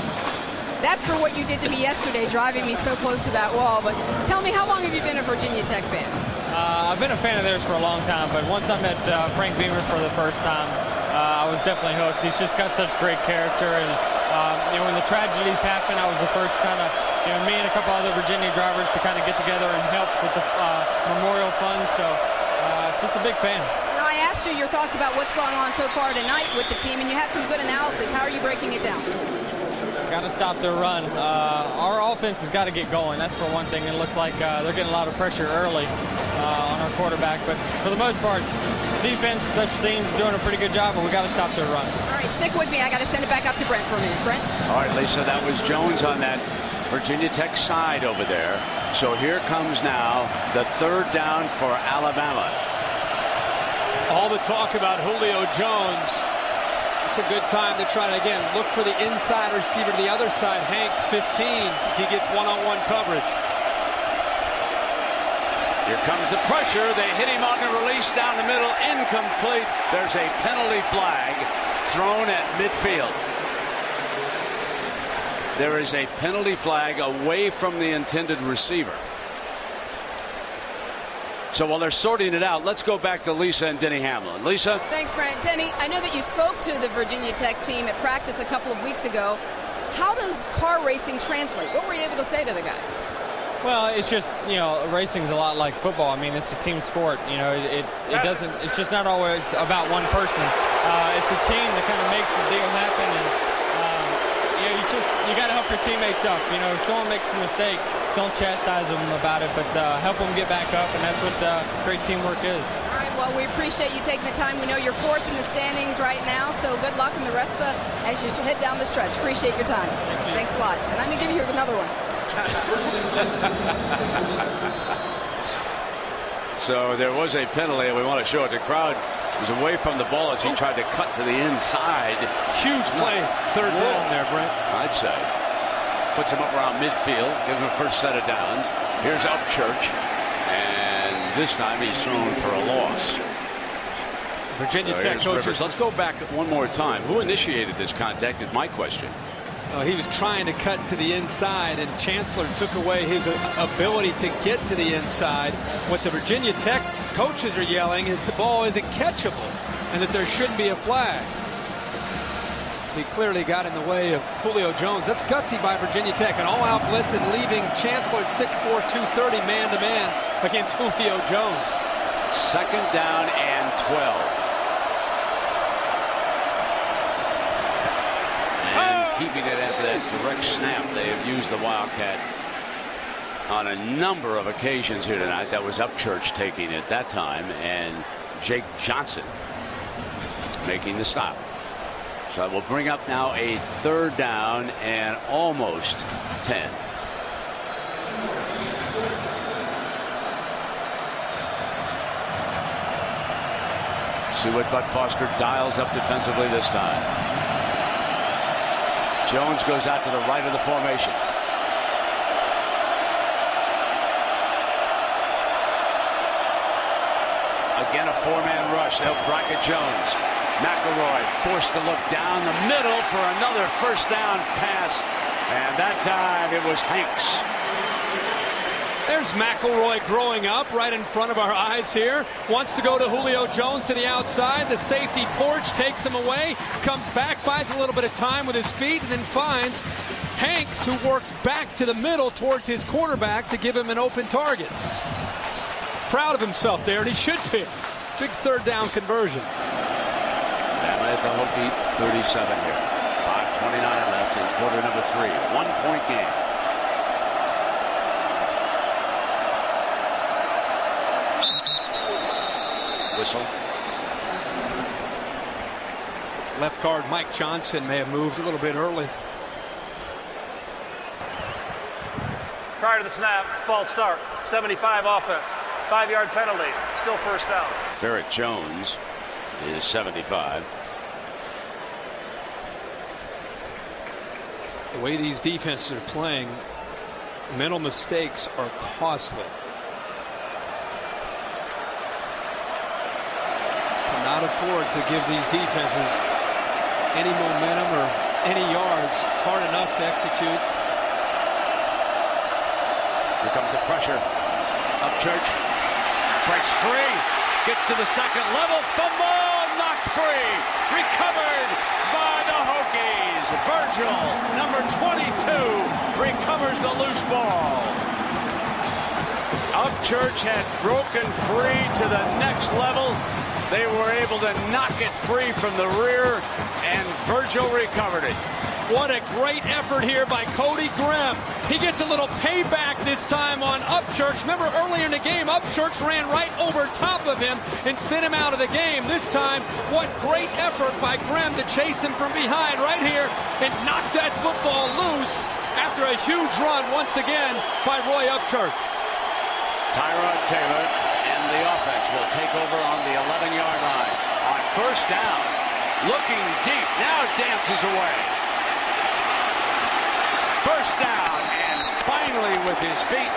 that's for what you did to me yesterday, driving me so close to that wall. But tell me, how long have you been a Virginia Tech fan? I've been a fan of theirs for a long time, but once I met Frank Beamer for the first time, I was definitely hooked. He's just got such great character, and when the tragedies happened, I was the first kind of, me and a couple other Virginia drivers to kind of get together and help with the memorial fund. So just a big fan. Now, I asked you your thoughts about what's going on so far tonight with the team, and you had some good analysis. How are you breaking it down? Got to stop their run. Our offense has got to get going. That's for one thing. It looked like they're getting a lot of pressure early on our quarterback. But for the most part, defense, special teams doing a pretty good job, but we got to stop their run. All right, stick with me. I got to send it back up to Brent for a minute. Brent? All right, Lisa, that was Jones on that Virginia Tech side over there. So here comes now the 3rd down for Alabama. All the talk about Julio Jones. It's a good time to try to, again, look for the inside receiver to the other side. Hanks, 15, if he gets one-on-one coverage. Here comes the pressure. They hit him on the release down the middle. Incomplete. There's a penalty flag thrown at midfield. There is a penalty flag away from the intended receiver. So while they're sorting it out, let's go back to Lisa and Denny Hamlin. Lisa? Thanks, Brent. Denny, I know that you spoke to the Virginia Tech team at practice a couple of weeks ago. How does car racing translate? What were you able to say to the guys? Well, it's just, racing's a lot like football. I mean, it's a team sport. It doesn't, it's just not always about one person. It's a team that kind of makes the deal happen, and you got to help your teammates up. If someone makes a mistake, don't chastise them about it, but help them get back up, and that's what great teamwork is. All right, well, we appreciate you taking the time. We know you're 4th in the standings right now, so good luck in the rest as you head down the stretch. Appreciate your time. Thanks a lot. And I'm going to give you another one. So there was a penalty, and we want to show it. The crowd was away from the ball as he tried to cut to the inside. Huge play. 3rd down there, Brent. I'd say. Puts him up around midfield, gives him a first set of downs. Here's Upchurch, and this time he's thrown for a loss. Virginia Tech coaches. Let's go back one more time. Who initiated this contact is my question. He was trying to cut to the inside, and Chancellor took away his ability to get to the inside. What the Virginia Tech coaches are yelling is the ball isn't catchable and that there shouldn't be a flag. He clearly got in the way of Julio Jones. That's gutsy by Virginia Tech. An all-out blitz and leaving Chancellor at 6'4", 230 man-to-man against Julio Jones. 2nd down and 12. Keeping it after that direct snap. They have used the Wildcat on a number of occasions here tonight. That was Upchurch taking it that time, and Jake Johnson making the stop. So that will bring up now a 3rd down and almost 10. See what Bud Foster dials up defensively this time. Jones goes out to the right of the formation. Again, a 4-man rush. They'll bracket Jones. McElroy forced to look down the middle for another first down pass. And that time it was Hanks. There's McElroy growing up right in front of our eyes here. Wants to go to Julio Jones to the outside. The safety porch takes him away. Comes back, buys a little bit of time with his feet, and then finds Hanks, who works back to the middle towards his quarterback to give him an open target. He's proud of himself there, and he should be. Big 3rd down conversion. Bama at the Hokie 37 here. 5:29 left in quarter number 3. 1-point game. whistle. Left guard Mike Johnson may have moved a little bit early. Prior to the snap, false start, 75 offense, 5-yard penalty, still first down. Barrett Jones is 75. The way these defenses are playing, mental mistakes are costly. Cannot afford to give these defenses any momentum or any yards. It's hard enough to execute. Here comes the pressure. Upchurch breaks free, gets to the second level, fumble, knocked free, recovered by the Hokies. Virgil, number 22, recovers the loose ball. Upchurch had broken free to the next level. They were able to knock it free from the rear, and Virgil recovered it. What a great effort here by Cody Grimm. He gets a little payback this time on Upchurch. Remember earlier in the game, Upchurch ran right over top of him and sent him out of the game. This time, what great effort by Grimm to chase him from behind right here and knock that football loose after a huge run once again by Roy Upchurch. Tyrod Taylor and the offense will take over on the 11-yard line. On first down, looking deep, now dances away. First down, and finally with his feet,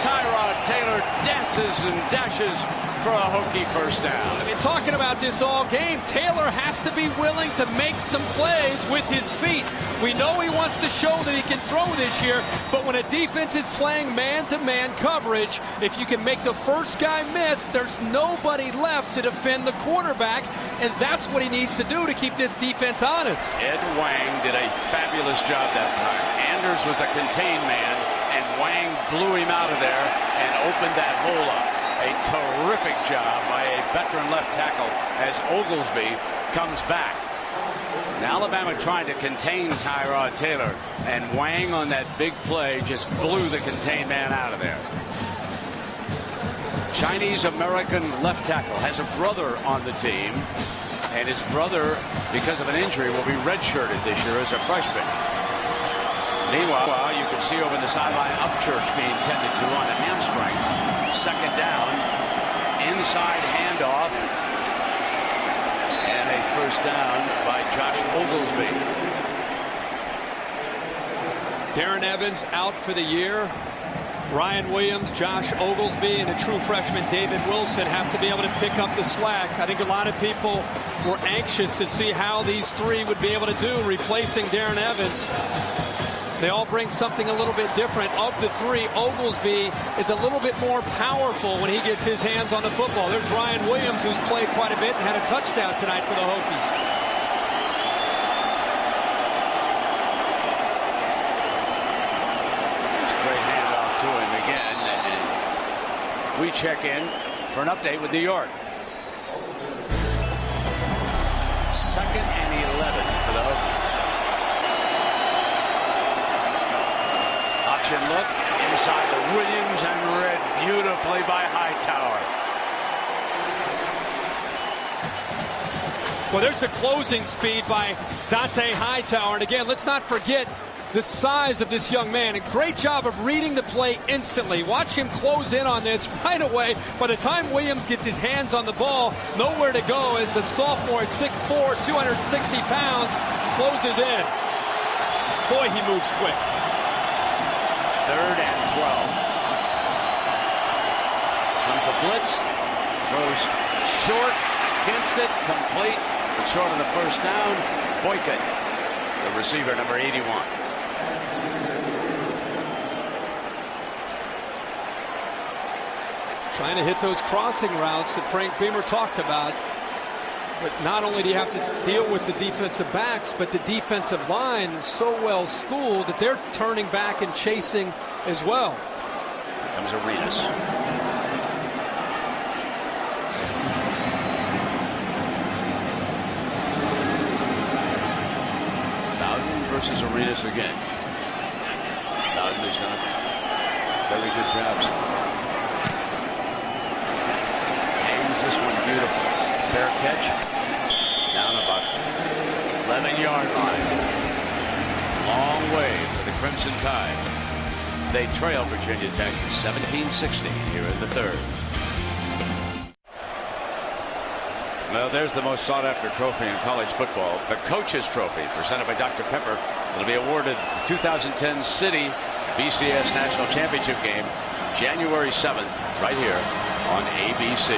Tyrod Taylor dances and dashes for a Hokie first down. I've been talking about this all game. Taylor has to be willing to make some plays with his feet. We know he wants to show that he can throw this year, but when a defense is playing man-to-man coverage, if you can make the first guy miss, there's nobody left to defend the quarterback, and that's what he needs to do to keep this defense honest. Ed Wang did a fabulous job that time. Anders was the contained man, and Wang blew him out of there and opened that hole up. A terrific job by a veteran left tackle as Oglesby comes back. Now Alabama trying to contain Tyrod Taylor, and Wang on that big play just blew the contained man out of there. Chinese-American left tackle has a brother on the team, and his brother, because of an injury, will be redshirted this year as a freshman. Meanwhile, you can see over the sideline Upchurch being tended to on a hamstring. Second down, inside handoff, and a first down by Josh Oglesby. Darren Evans out for the year. Ryan Williams, Josh Oglesby, and a true freshman David Wilson have to be able to pick up the slack. I think a lot of people were anxious to see how these three would be able to do replacing Darren Evans. They all bring something a little bit different. Of the three, Oglesby is a little bit more powerful when he gets his hands on the football. There's Ryan Williams, who's played quite a bit and had a touchdown tonight for the Hokies. It's a great handoff to him again. And we check in for an update with New York. 2nd and 11 for the Hokies. Option look inside the Williams and read beautifully by Hightower. Well, there's the closing speed by Dante Hightower. And again, let's not forget the size of this young man. A great job of reading the play instantly. Watch him close in on this right away. By the time Williams gets his hands on the ball, nowhere to go as the sophomore at 6'4", 260 pounds, closes in. Boy, he moves quick. 3rd and 12. Comes a blitz. Throws short against it. Complete. But short of the first down. Boycott, the receiver, number 81. Trying to hit those crossing routes that Frank Beamer talked about. But not only do you have to deal with the defensive backs, but the defensive line is so well schooled that they're turning back and chasing as well. Here comes Arenas. Bowden versus Arenas again. Bowden has done a very good job so far. Aims this one Beautiful. Fair catch. Down about 11-yard line. Long way for the Crimson Tide. They trail Virginia Tech 17-16 here in the third. Well, there's the most sought-after trophy in college football, the Coach's Trophy, presented by Dr. Pepper. It'll be awarded the 2010 City BCS National Championship game, January 7th, right here on ABC.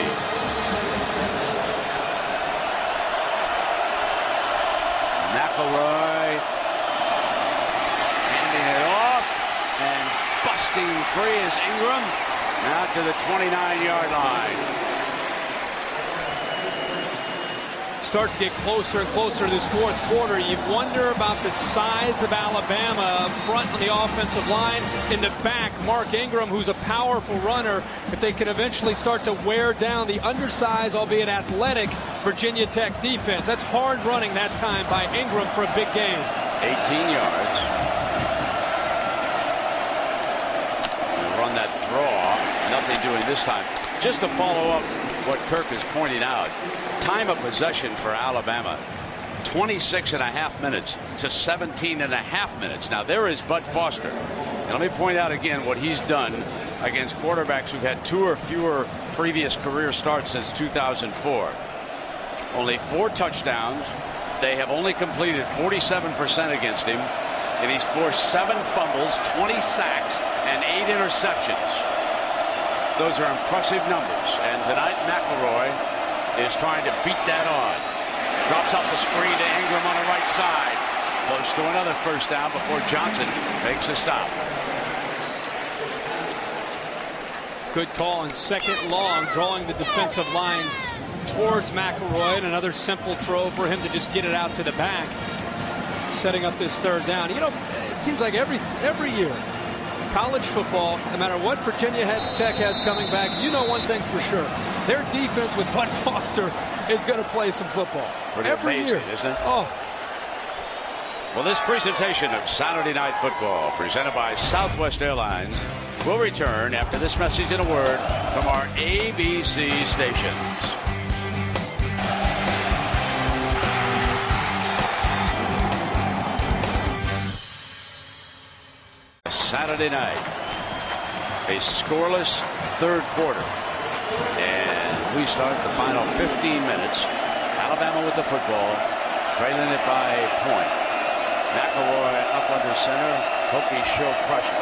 McElroy handing it off, and busting free is Ingram, now to the 29-yard line. Start to get closer and closer to this fourth quarter. You wonder about the size of Alabama up front on the offensive line. In the back, Mark Ingram, who's a powerful runner. If they can eventually start to wear down the undersized, albeit athletic, Virginia Tech defense. That's hard running that time by Ingram for a big gain. 18 yards. Run that draw. Nothing doing this time. Just to follow up what Kirk is pointing out, time of possession for Alabama, 26.5 minutes to 17.5 minutes. Now there is Bud Foster. And let me point out again what he's done against quarterbacks who've had 2 or fewer previous career starts since 2004. Only 4 touchdowns. They have only completed 47% against him. And he's forced 7 fumbles, 20 sacks, and 8 interceptions. Those are impressive numbers. And tonight, McElroy is trying to beat that on. Drops off the screen to Ingram on the right side. Close to another first down before Johnson makes a stop. Good call on second long, drawing the defensive line towards McElroy, and another simple throw for him to just get it out to the back, setting up this third down. You know, it seems like every year, college football, no matter what Virginia Tech has coming back, you know one thing's for sure. Their defense with Bud Foster is going to play some football. Pretty every amazing, year. Isn't it? Oh. Well, this presentation of Saturday Night Football, presented by Southwest Airlines, will return after this message and a word from our ABC stations. Saturday night, a scoreless third quarter, and we start the final 15 minutes. Alabama with the football, trailing it by a point. McElroy up under center. Hokies show pressure.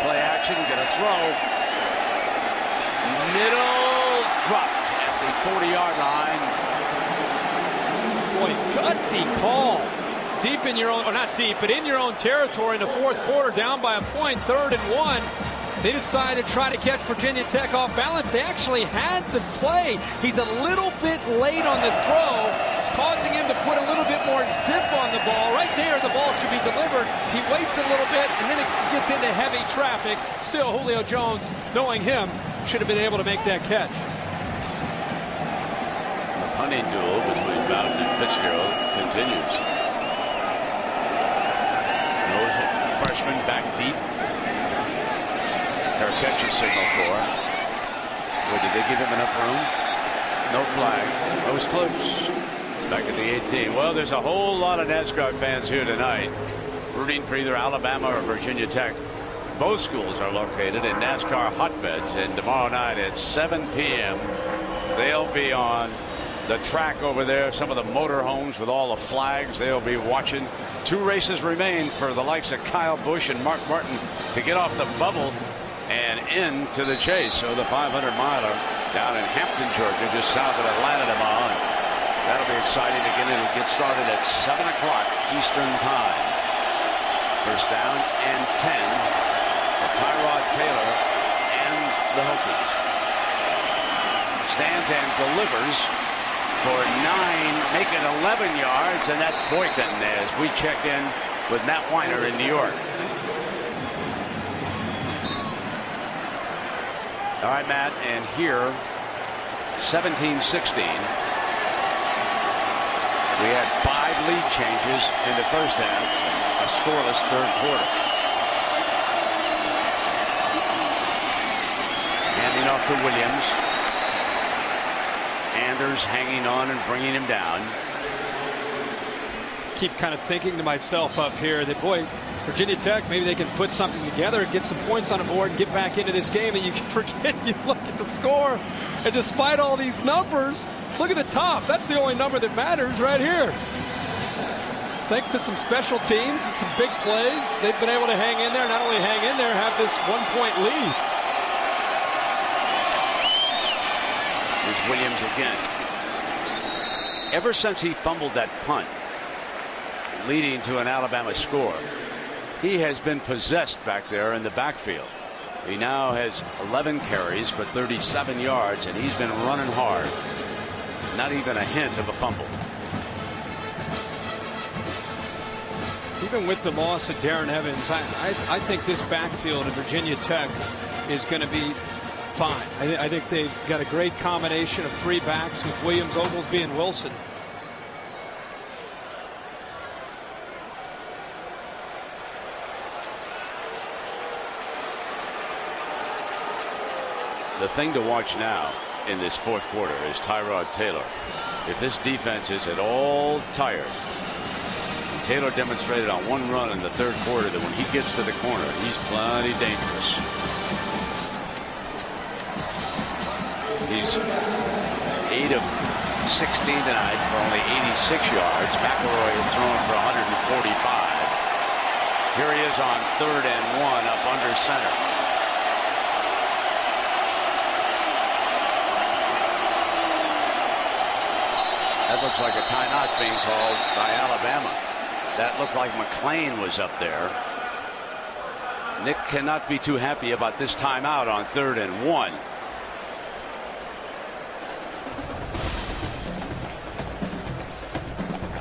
Play action, gonna throw. Middle dropped at the 40-yard line. Boy, gutsy call. Deep in your own, or not deep, but in your own territory in the fourth quarter, down by a point, 3rd and 1. They decided to try to catch Virginia Tech off balance. They actually had the play. He's a little bit late on the throw, causing him to put a little bit more zip on the ball. Right there, the ball should be delivered. He waits a little bit, and then it gets into heavy traffic. Still, Julio Jones, knowing him, should have been able to make that catch. The punting duel between Bowden and Fitzgerald continues. Freshman back deep. Fair catch is signal for. Boy, did they give him enough room? No flag. That was close. Back at the 18. Well, there's a whole lot of NASCAR fans here tonight rooting for either Alabama or Virginia Tech. Both schools are located in NASCAR hotbeds, and tomorrow night at 7 p.m. they'll be on the track over there. Some of the motorhomes with all the flags they'll be watching. 2 races remain for the likes of Kyle Busch and Mark Martin to get off the bubble and into the chase. So the 500-miler down in Hampton, Georgia, just south of Atlanta tomorrow. That'll be exciting again. It'll get started at 7 o'clock Eastern time. First down and 10 for Tyrod Taylor and the Hokies. Stands and delivers for 9, make it 11 yards, and that's Boykin as we check in with Matt Weiner in New York. All right, Matt, and here, 17-16. We had 5 lead changes in the first half, a scoreless third quarter. Handing off to Williams. Sanders hanging on and bringing him down. Keep kind of thinking to myself up here that, boy, Virginia Tech, maybe they can put something together, get some points on the board, and get back into this game. And you can forget, you look at the score, and despite all these numbers, look at the top. That's the only number that matters right here. Thanks to some special teams and some big plays, they've been able to hang in there. Not only hang in there, have this 1-point lead. Here's Williams again. Ever since he fumbled that punt, leading to an Alabama score, he has been possessed back there in the backfield. He now has 11 carries for 37 yards, and he's been running hard. Not even a hint of a fumble. Even with the loss of Darren Evans, I think this backfield of Virginia Tech is going to be fine. I think they've got a great combination of three backs with Williams, Oglesby, and Wilson. The thing to watch now in this fourth quarter is Tyrod Taylor. If this defense is at all tired, Taylor demonstrated on one run in the third quarter that when he gets to the corner, he's plenty dangerous. He's 8 of 16 tonight for only 86 yards. McElroy is thrown for 145. Here he is on 3rd and 1 up under center. That looks like a timeout's being called by Alabama. That looked like McClain was up there. Nick cannot be too happy about this timeout on 3rd and 1.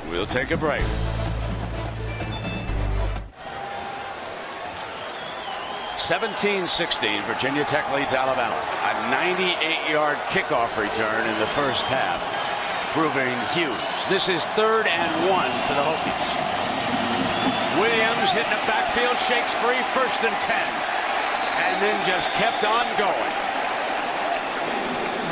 We'll take a break. (17-16) Virginia Tech leads Alabama. A 98-yard kickoff return in the first half, proving huge. This is 3rd and 1 for the Hokies. Williams hitting the backfield, shakes free, 1st and 10, and then just kept on going.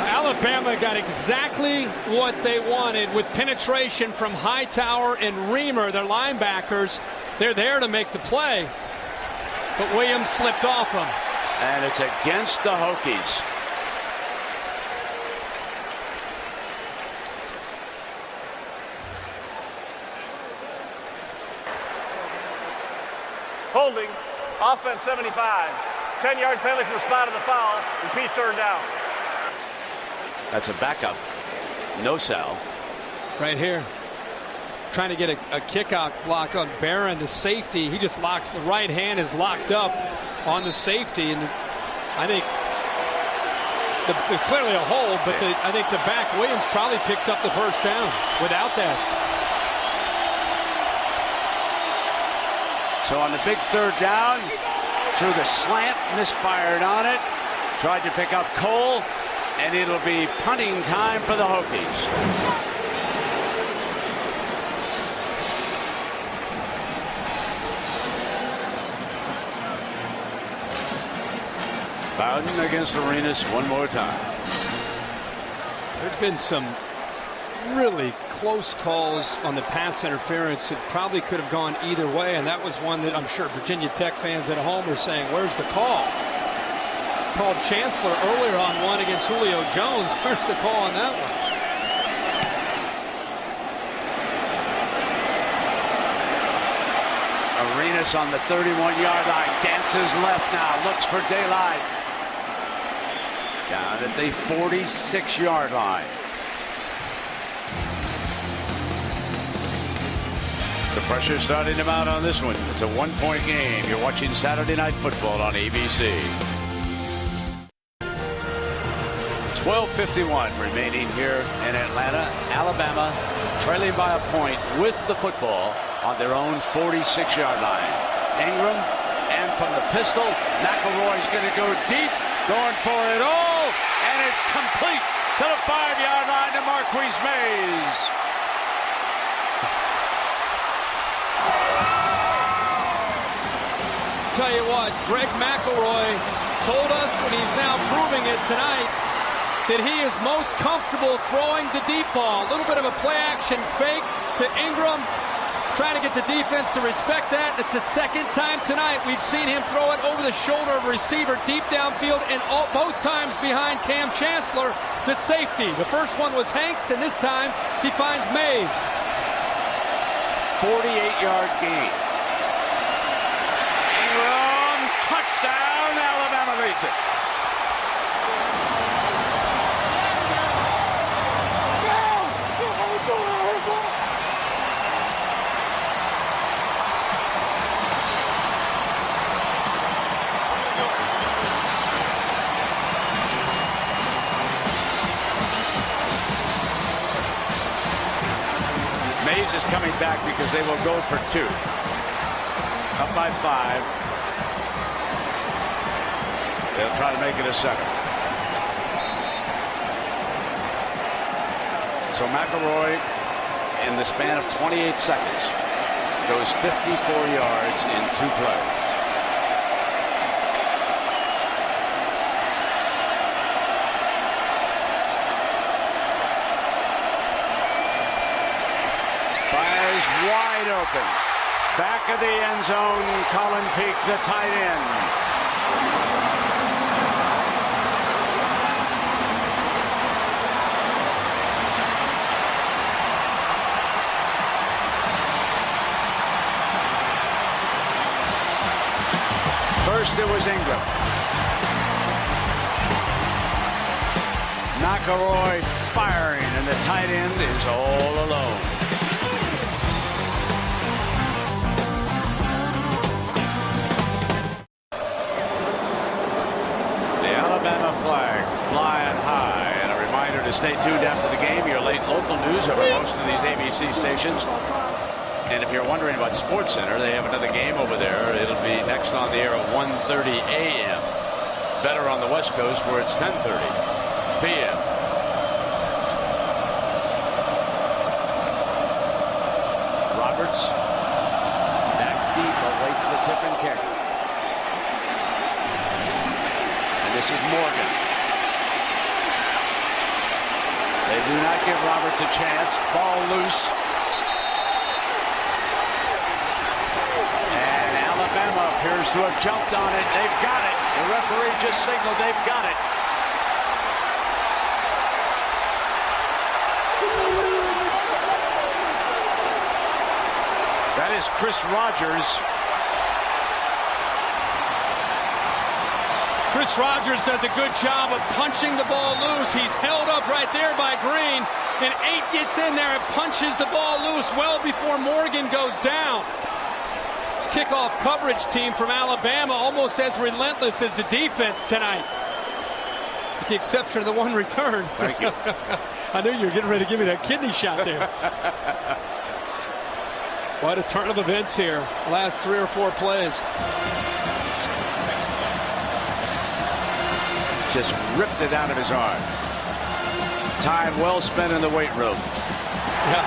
Alabama got exactly what they wanted with penetration from Hightower and Reamer, their linebackers. They're there to make the play, but Williams slipped off them. And it's against the Hokies. Holding, offense 75. 10-yard penalty from the spot of the foul. Repeat 3rd down. That's a backup. No Sal. Right here. Trying to get a kick-out block on Barron, the safety. He just locks, the right hand is locked up on the safety. And I think clearly a hold, but I think the back, Williams, probably picks up the 1st down without that. So on the big 3rd down, threw the slant, misfired on it, tried to pick up Cole, and it'll be punting time for the Hokies. Bowden against Arenas one more time. There's been some really close calls on the pass interference. It probably could have gone either way, and that was one that I'm sure Virginia Tech fans at home are saying, where's the call? Called Chancellor earlier on one against Julio Jones. Where's the call on that one? Arenas on the 31-yard line, dances left now, looks for daylight. Down at the 46-yard line. The pressure starting to mount on this one. It's a 1-point game. You're watching Saturday Night Football on ABC. 12:51 remaining here in Atlanta. Alabama trailing by a point with the football on their own 46-yard line. Ingram, and from the pistol, McElroy's going to go deep, going for it all, and it's complete to the 5-yard line to Marquise Mays. Tell you what, Greg McElroy told us, and he's now proving it tonight, that he is most comfortable throwing the deep ball. A little bit of a play-action fake to Ingram, trying to get the defense to respect that. It's the second time tonight we've seen him throw it over the shoulder of a receiver deep downfield, and both times behind Cam Chancellor, the safety. The first one was Hanks, and this time he finds Mays. 48-yard gain. Ingram, touchdown, Alabama leads it. Mays is coming back because they will go for 2. Up by 5. They'll try to make it a 7. So McElroy, in the span of 28 seconds, goes 54 yards in 2 plays. Wide open. Back of the end zone, Colin Peak, the tight end. First it was Ingram. McElroy firing, and the tight end is all alone. Alabama flag flying high, and a reminder to stay tuned after the game. Your late local news over most of these ABC stations. And if you're wondering about Sports Center, they have another game over there. It'll be next on the air at 1:30 a.m. Better on the West Coast where it's 10:30 p.m. Roberts back deep, awaits the tip and kick. This is Morgan. They do not give Roberts a chance. Ball loose. And Alabama appears to have jumped on it. They've got it. The referee just signaled they've got it. That is Chris Rogers. Chris Rogers does a good job of punching the ball loose. He's held up right there by Green, and 8 gets in there and punches the ball loose well before Morgan goes down. This kickoff coverage team from Alabama almost as relentless as the defense tonight, with the exception of the one return. Thank you. I knew you were getting ready to give me that kidney shot there. What a turn of events here. Last 3 or 4 plays. Just ripped it out of his arm. Time well spent in the weight room. Yeah.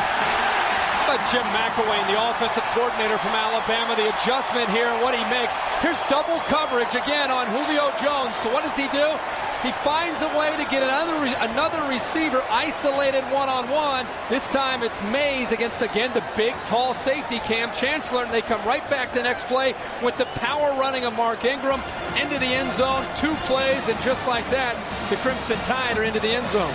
But Jim McElwain, the offensive coordinator from Alabama, the adjustment here and what he makes. Here's double coverage again on Julio Jones. So what does he do? He finds a way to get another receiver isolated one-on-one. This time it's Mays against, again, the big, tall safety Cam Chancellor. And they come right back the next play with the power running of Mark Ingram into the end zone. 2 plays, and just like that, the Crimson Tide are into the end zone.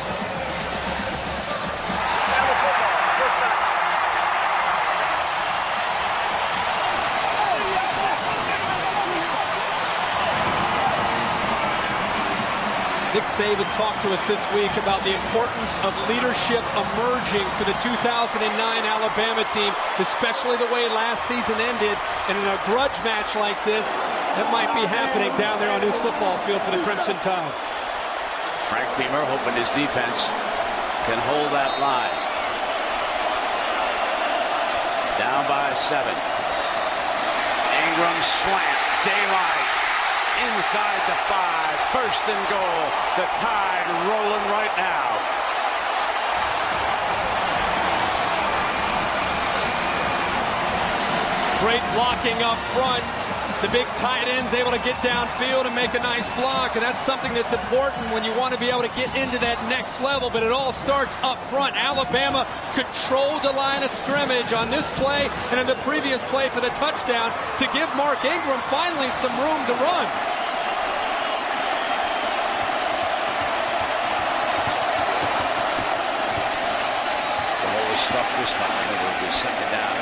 Nick Saban talked to us this week about the importance of leadership emerging for the 2009 Alabama team, especially the way last season ended. And in a grudge match like this, that might be happening down there on his football field for the Crimson Tide. Frank Beamer hoping his defense can hold that line. Down by 7. Ingram slant, daylight. Inside the 5, 1st and goal. The Tide rolling right now. Great blocking up front the big tight end's able to get downfield and make a nice block, and that's something that's important when you want to be able to get into that next level. But it all starts up front. Alabama controlled the line of scrimmage on this play and in the previous play for the touchdown to give Mark Ingram finally some room to run. The hole was stuffed this time. It will be second down.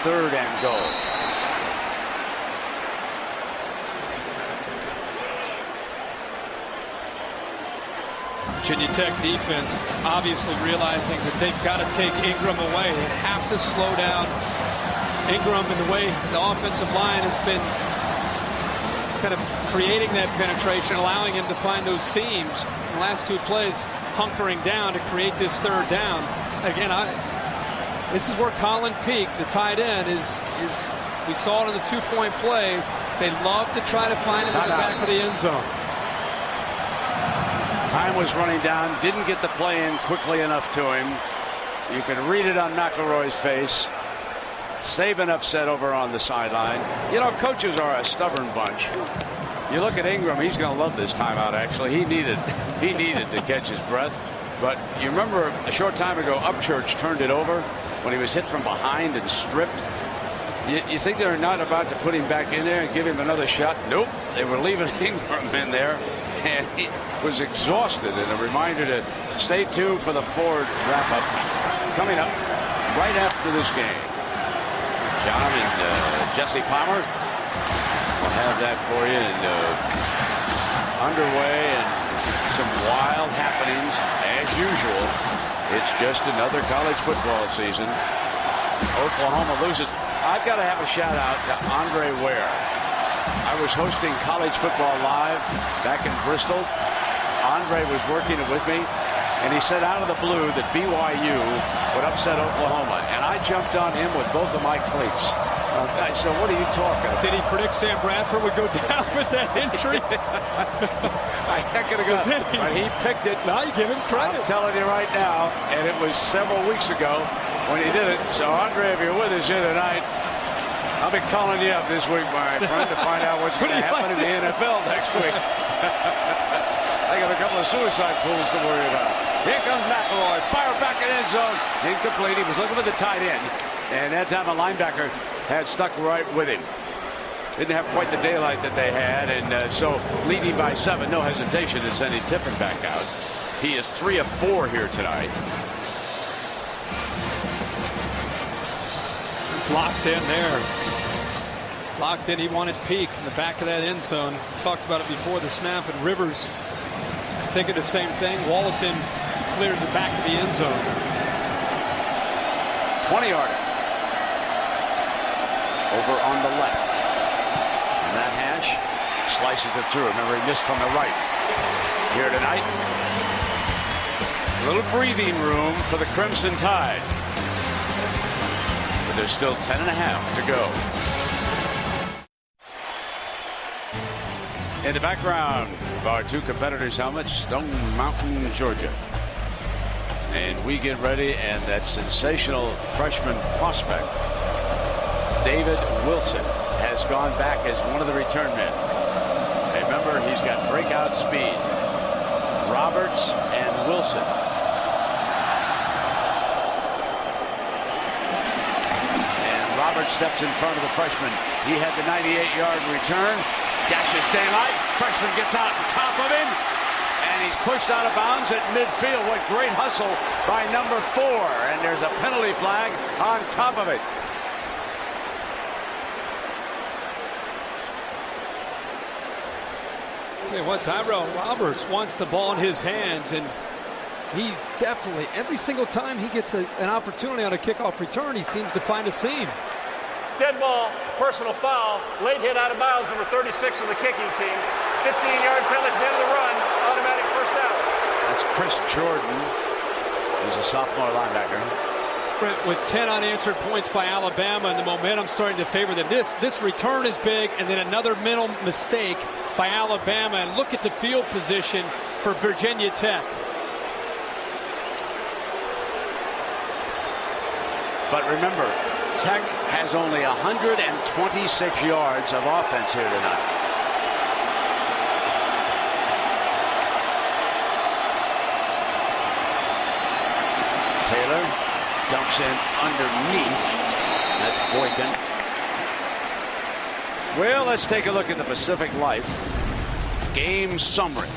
Third and goal. Virginia Tech defense obviously realizing that they've got to take Ingram away. They have to slow down Ingram in the way the offensive line has been kind of creating that penetration, allowing him to find those seams. In the last two plays, hunkering down to create this third down. Again, this is where Colin Peak, the tight end, is. We saw it in the two-point play. They love to try to find it in the back of the end zone. Time was running down. Didn't get the play in quickly enough to him. You can read it on McElroy's face. Saban upset over on the sideline. You know, coaches are a stubborn bunch. You look at Ingram, he's going to love this timeout, actually. He needed to catch his breath. But you remember a short time ago, Upchurch turned it over when he was hit from behind and stripped. You think they're not about to put him back in there and give him another shot? Nope. They were leaving Ingram in there, and he was exhausted. And a reminder to stay tuned for the Ford wrap-up coming up right after this game. John and Jesse Palmer will have that for you. And underway and some wild happenings as usual. It's just another college football season. Oklahoma loses. I've got to have a shout out to Andre Ware. I was hosting College Football Live back in Bristol. Andre was working it with me, and he said out of the blue that BYU would upset Oklahoma, and I jumped on him with both of my cleats. I said, what are you talking about? Did he predict Sam Bradford would go down with that injury? I ain't gonna go. But he picked it. Now you give him credit. I'm telling you right now, and it was several weeks ago when he did it. So, Andre, if you're with us here tonight, I'll be calling you up this week, my friend, to find out what's going to happen in the NFL next week. I got a couple of suicide pools to worry about. Here comes McElroy. Fire back in end zone. Incomplete. He was looking for the tight end. And that time a linebacker had stuck right with him. Didn't have quite the daylight that they had. And so leading by 7, no hesitation in sending Tiffin back out. He is 3 of 4 here tonight. He's locked in there. Locked in. He wanted Peak in the back of that end zone. Talked about it before the snap. And Rivers thinking the same thing. Wallison cleared the back of the end zone. 20-yarder. Over on the left. And that hash slices it through. Remember, he missed from the right. Here tonight, a little breathing room for the Crimson Tide. But there's still 10 and a half to go. In the background of our two competitors' helmets, Stone Mountain, Georgia. And we get ready, and that sensational freshman prospect, David Wilson, has gone back as one of the return men. Remember, he's got breakout speed. Roberts and Wilson. And Roberts steps in front of the freshman. He had the 98-yard return. Dashes daylight. Freshman gets out on top of him. And he's pushed out of bounds at midfield. What great hustle by number 4. And there's a penalty flag on top of it. Tell you what, Tyrell Roberts wants the ball in his hands, and He definitely, every single time he gets an opportunity on a kickoff return, he seems to find a seam. Dead ball, personal foul, late hit out of bounds, number 36 of the kicking team. 15-yard penalty at the end of the run, automatic first down. That's Chris Jordan. He's a sophomore linebacker. With 10 unanswered points by Alabama and the momentum starting to favor them. This return is big, and then another mental mistake by Alabama. And look at the field position for Virginia Tech. But remember, Tech has only 126 yards of offense here tonight. Taylor dumps in underneath. That's Boykin. Well, let's take a look at the Pacific Life game summary.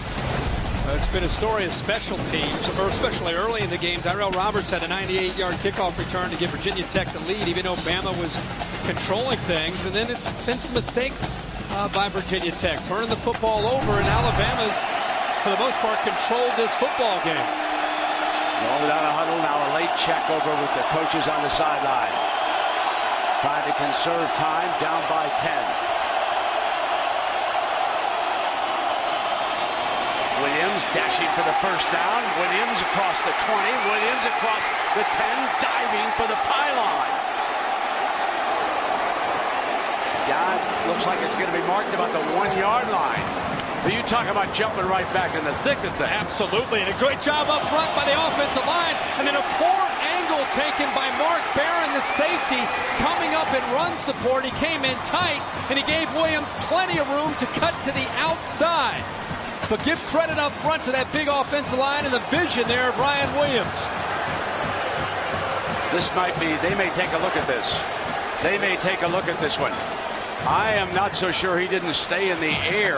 It's been a story of special teams, or especially early in the game. Tyrell Roberts had a 98-yard kickoff return to give Virginia Tech the lead, even though Bama was controlling things. And then it's been some mistakes by Virginia Tech, turning the football over, and Alabama's, for the most part, controlled this football game. All without a huddle, now a late check over with the coaches on the sideline. Trying to conserve time, down by 10. Williams dashing for the first down. Williams across the 20. Williams across the 10, diving for the pylon. God, looks like it's going to be marked about the 1-yard line. But you talk about jumping right back in the thick of things. Absolutely, and a great job up front by the offensive line, and then a poor angle taken by Mark Barron, the safety, coming up in run support. He came in tight, and he gave Williams plenty of room to cut to the outside. But give credit up front to that big offensive line and the vision there of Ryan Williams. This might be, they may take a look at this. They may take a look at this one. I am not so sure he didn't stay in the air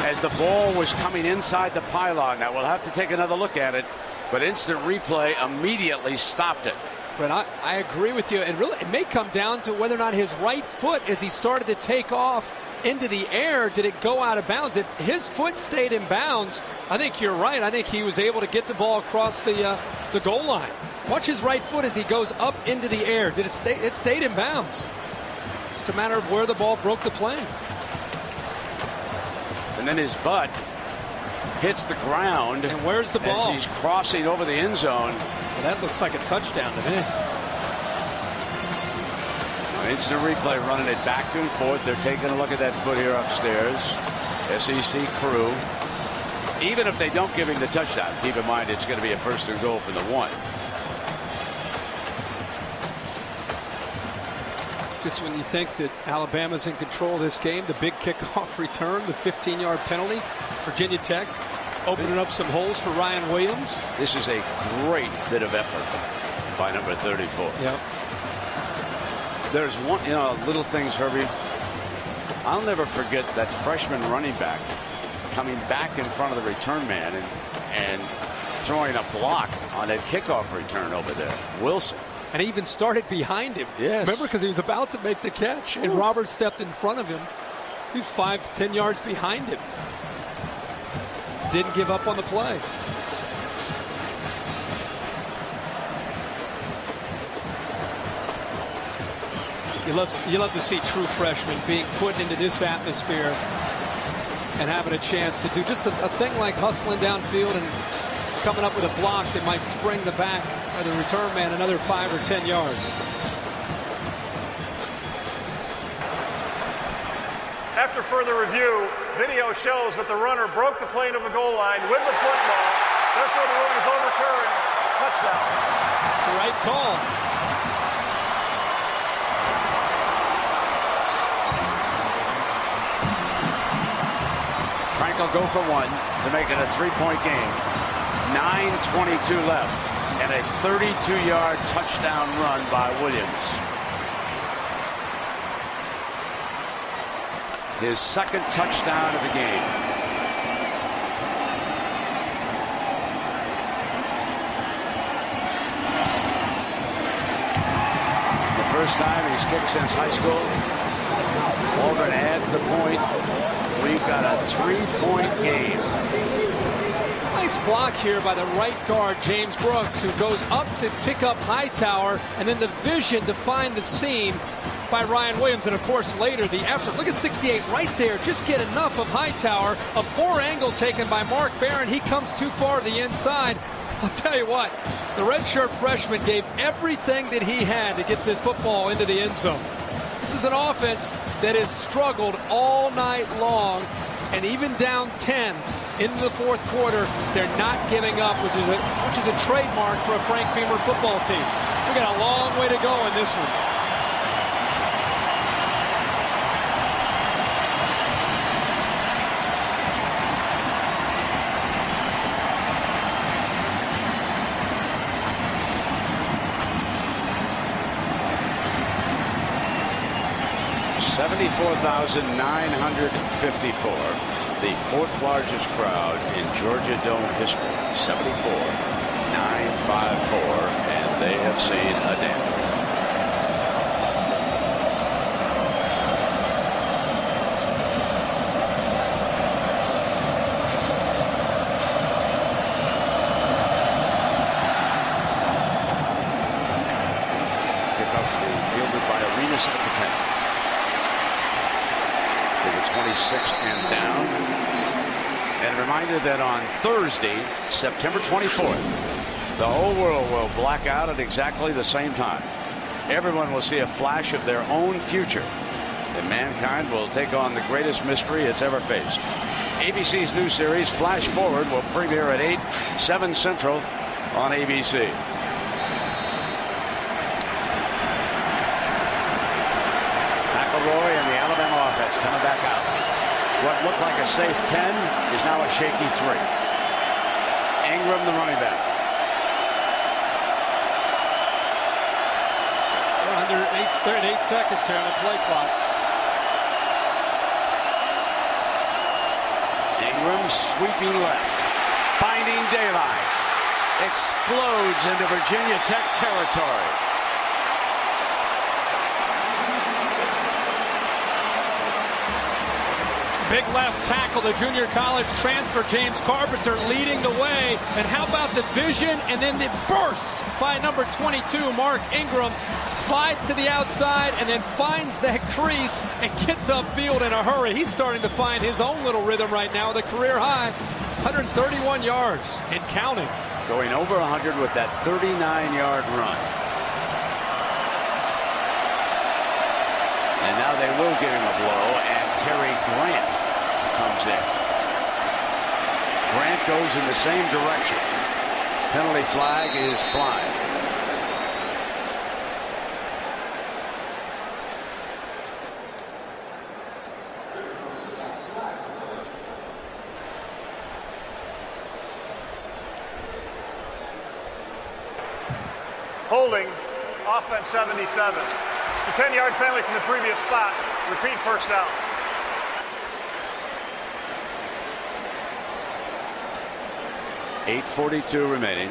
as the ball was coming inside the pylon. Now we'll have to take another look at it, but instant replay immediately stopped it. But I agree with you, and really it may come down to whether or not his right foot, as he started to take off into the air, did it go out of bounds? If his foot stayed in bounds, I think you're right. I think he was able to get the ball across the goal line. Watch his right foot as he goes up into the air. Did it stay? It stayed in bounds. It's just a matter of where the ball broke the plane. And then his butt hits the ground. And where's the ball? As he's crossing over the end zone. Well, that looks like a touchdown to me. Instant replay running it back and forth. They're taking a look at that foot here upstairs. SEC crew. Even if they don't give him the touchdown, keep in mind it's going to be a first and goal from the 1. Just when you think that Alabama's in control of this game, the big kickoff return, the 15-yard penalty, Virginia Tech opening up some holes for Ryan Williams. This is a great bit of effort by number 34. Yep. There's one, little things, Herbie. I'll never forget that freshman running back coming back in front of the return man and throwing a block on that kickoff return over there. Wilson. And he even started behind him. Yes. Remember, because he was about to make the catch, and Roberts stepped in front of him. He was 5-10 yards behind him. Didn't give up on the play. You love to see true freshmen being put into this atmosphere and having a chance to do just a thing like hustling downfield and coming up with a block that might spring the back of the return man another 5 or 10 yards. After further review, video shows that the runner broke the plane of the goal line with the football. Therefore, the ruling is overturned. Touchdown. It's the right call. Frank will go for 1 to make it a 3-point game. 9:22 left, and a 32-yard touchdown run by Williams. His second touchdown of the game. The first time he's kicked since high school. Auburn adds the point. We've got a 3-point game. Nice block here by the right guard, James Brooks, who goes up to pick up Hightower, and then the vision to find the seam by Ryan Williams. And, of course, later the effort. Look at 68 right there. Just get enough of Hightower. A poor angle taken by Mark Barron. He comes too far to the inside. I'll tell you what, the redshirt freshman gave everything that he had to get the football into the end zone. This is an offense that has struggled all night long, and even down 10 into the fourth quarter, they're not giving up, which is a trademark for a Frank Beamer football team. We got a long way to go in this one. $74,954, the fourth largest crowd in Georgia Dome history. 74,954, and they have seen a damn. Kickoff fielded by Arenas at the 10. To the 26 and down. And a reminder that on Thursday, September 24th, the whole world will black out at exactly the same time. Everyone will see a flash of their own future. And mankind will take on the greatest mystery it's ever faced. ABC's new series, Flash Forward, will premiere at 8, 7 Central on ABC. McElroy and the Alabama offense coming back out. What looked like a safe 10 is now a shaky 3. Ingram, the running back. We're under 8 seconds here on the play clock. Ingram sweeping left, finding daylight, explodes into Virginia Tech territory. Big left tackle, the junior college transfer, James Carpenter, leading the way. And how about the vision and then the burst by number 22, Mark Ingram. Slides to the outside and then finds that crease and gets upfield in a hurry. He's starting to find his own little rhythm right now with a career high, 131 yards and counting. Going over 100 with that 39-yard run. And now they will give him a blow, and Terry Grant comes in. Grant goes in the same direction. Penalty flag is flying. Holding, offense 77. The 10-yard penalty from the previous spot. Repeat first down. .842 remaining.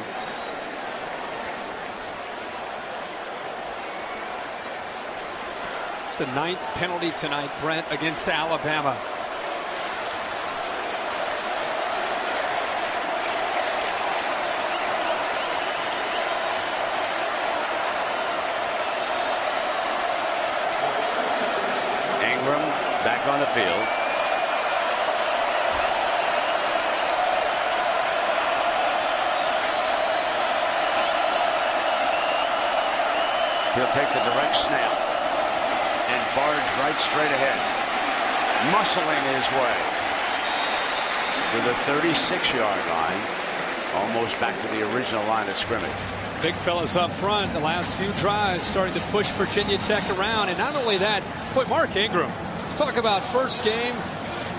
It's the 9th penalty tonight, Brent, against Alabama. Back on the field. He'll take the direct snap and barge right straight ahead, muscling his way to the 36-yard line, almost back to the original line of scrimmage. Big fellas up front, the last few drives starting to push Virginia Tech around. And not only that, boy, Mark Ingram. Talk about first game.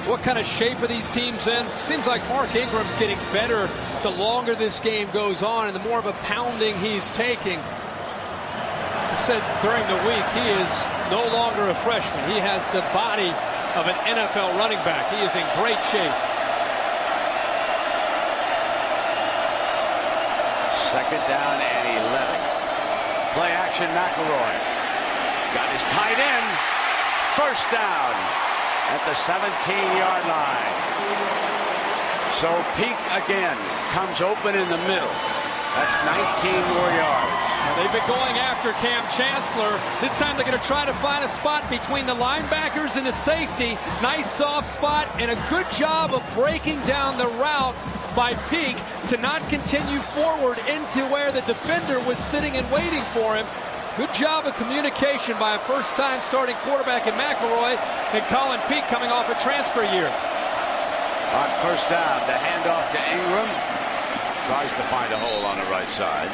What kind of shape are these teams in? Seems like Mark Ingram's getting better the longer this game goes on and the more of a pounding he's taking. I said during the week he is no longer a freshman. He has the body of an NFL running back. He is in great shape. Second down and 11. Play action, McElroy. Got his tight end. First down at the 17-yard line. So Peak again comes open in the middle. That's 19 more yards. They've been going after Cam Chancellor. This time they're going to try to find a spot between the linebackers and the safety. Nice soft spot and a good job of breaking down the route by Peak to not continue forward into where the defender was sitting and waiting for him. Good job of communication by a first-time starting quarterback in McElroy, and Colin Peak coming off a transfer year. On first down, the handoff to Ingram. Tries to find a hole on the right side.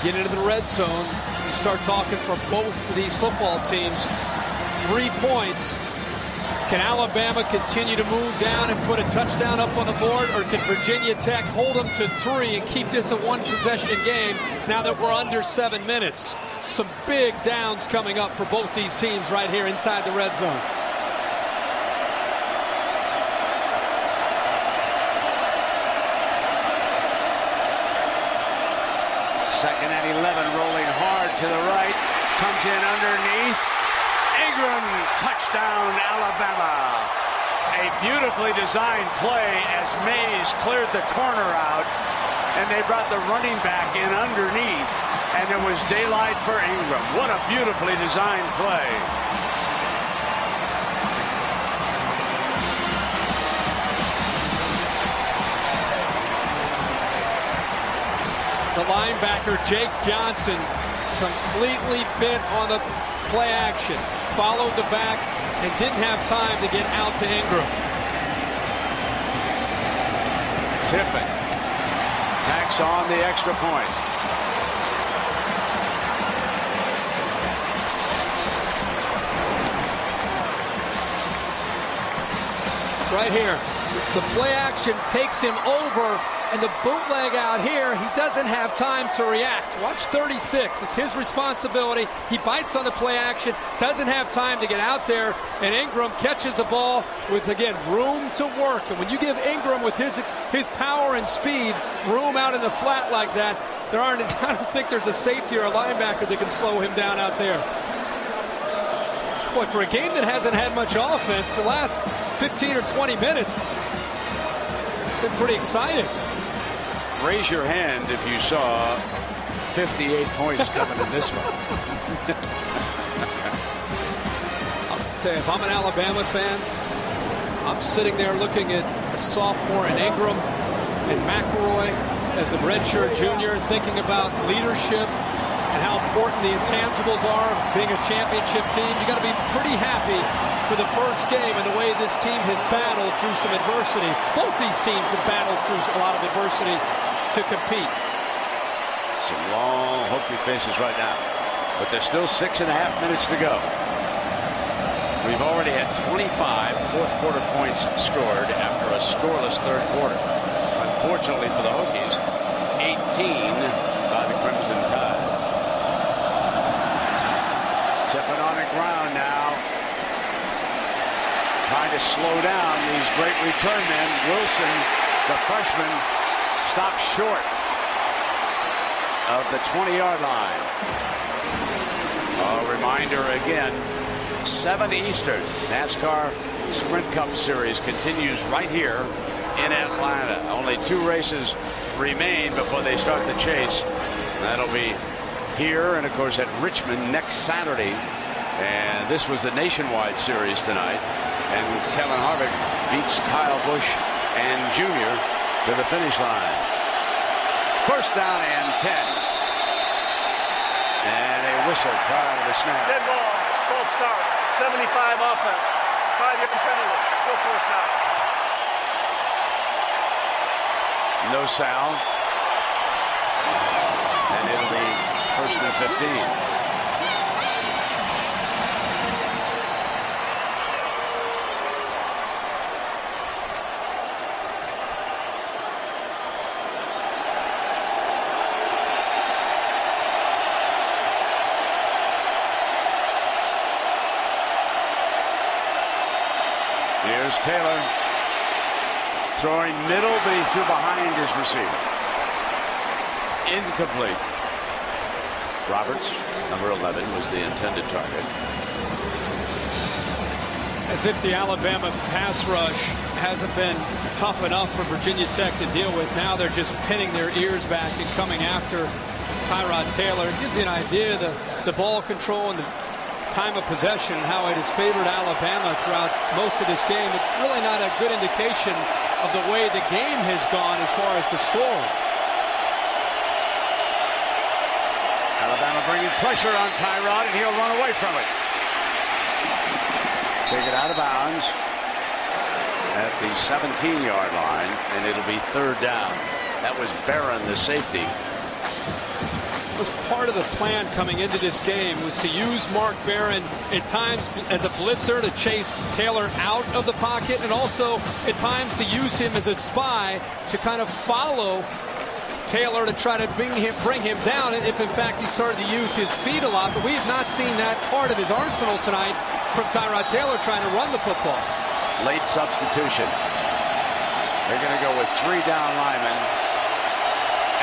Get into the red zone. You start talking for both of these football teams. 3 points. Can Alabama continue to move down and put a touchdown up on the board, or can Virginia Tech hold them to 3 and keep this a one-possession game now that we're under 7 minutes? Some big downs coming up for both these teams right here inside the red zone. Second and 11, rolling hard to the right. Comes in underneath. Ingram, touchdown, Alabama. A beautifully designed play as Mays cleared the corner out, and they brought the running back in underneath, and it was daylight for Ingram. What a beautifully designed play. The linebacker, Jake Johnson, completely bent on the play action. Followed the back and didn't have time to get out to Ingram. Tiffin tacks on the extra point. Right here. The play action takes him over, and the bootleg out here, he doesn't have time to react. Watch 36. It's his responsibility. He bites on the play action, doesn't have time to get out there, and Ingram catches the ball with, again, room to work. And when you give Ingram, with his power and speed, room out in the flat like that, I don't think there's a safety or a linebacker that can slow him down out there. Boy, for a game that hasn't had much offense, the last 15 or 20 minutes, been pretty exciting. Raise your hand if you saw 58 points coming in this one. I'll tell you, if I'm an Alabama fan, I'm sitting there looking at a sophomore in Ingram and McElroy as a redshirt junior, thinking about leadership and how important the intangibles are being a championship team. You got to be pretty happy for the first game and the way this team has battled through some adversity. Both these teams have battled through a lot of adversity to compete. Some long hokey faces right now, but there's still 6.5 minutes to go. We've already had 25 fourth quarter points scored after a scoreless third quarter. Unfortunately for the Hokies, 18 by the Crimson Tide. Tiffin on the ground now, trying to slow down these great return men. Wilson, the freshman, stopped short of the 20-yard line. A reminder again, 7 Eastern. NASCAR Sprint Cup Series continues right here in Atlanta. Only 2 races remain before they start the chase. That'll be here and, of course, at Richmond next Saturday. And this was the nationwide series tonight. And Kevin Harvick beats Kyle Busch and Jr. to the finish line. First down and 10. And a whistle prior to the snap. Dead ball, false start, 75 offense, 5-yard penalty, still first down. No sound. And it'll be first and 15. Here's Taylor throwing middle, but he threw behind his receiver. Incomplete. Roberts, number 11, was the intended target. As if the Alabama pass rush hasn't been tough enough for Virginia Tech to deal with. Now they're just pinning their ears back and coming after Tyrod Taylor. It gives you an idea of the ball control and the time of possession and how it has favored Alabama throughout most of this game. It's really not a good indication of the way the game has gone as far as the score. Alabama bringing pressure on Tyrod, and he'll run away from it. Take it out of bounds at the 17-yard line, and it'll be 3rd down. That was Barron, the safety. It was part of the plan coming into this game was to use Mark Barron at times as a blitzer to chase Taylor out of the pocket, and also at times to use him as a spy to kind of follow Taylor to try to bring him down if in fact he started to use his feet a lot. But we have not seen that part of his arsenal tonight from Tyrod Taylor trying to run the football. Late substitution. They're going to go with 3 down linemen.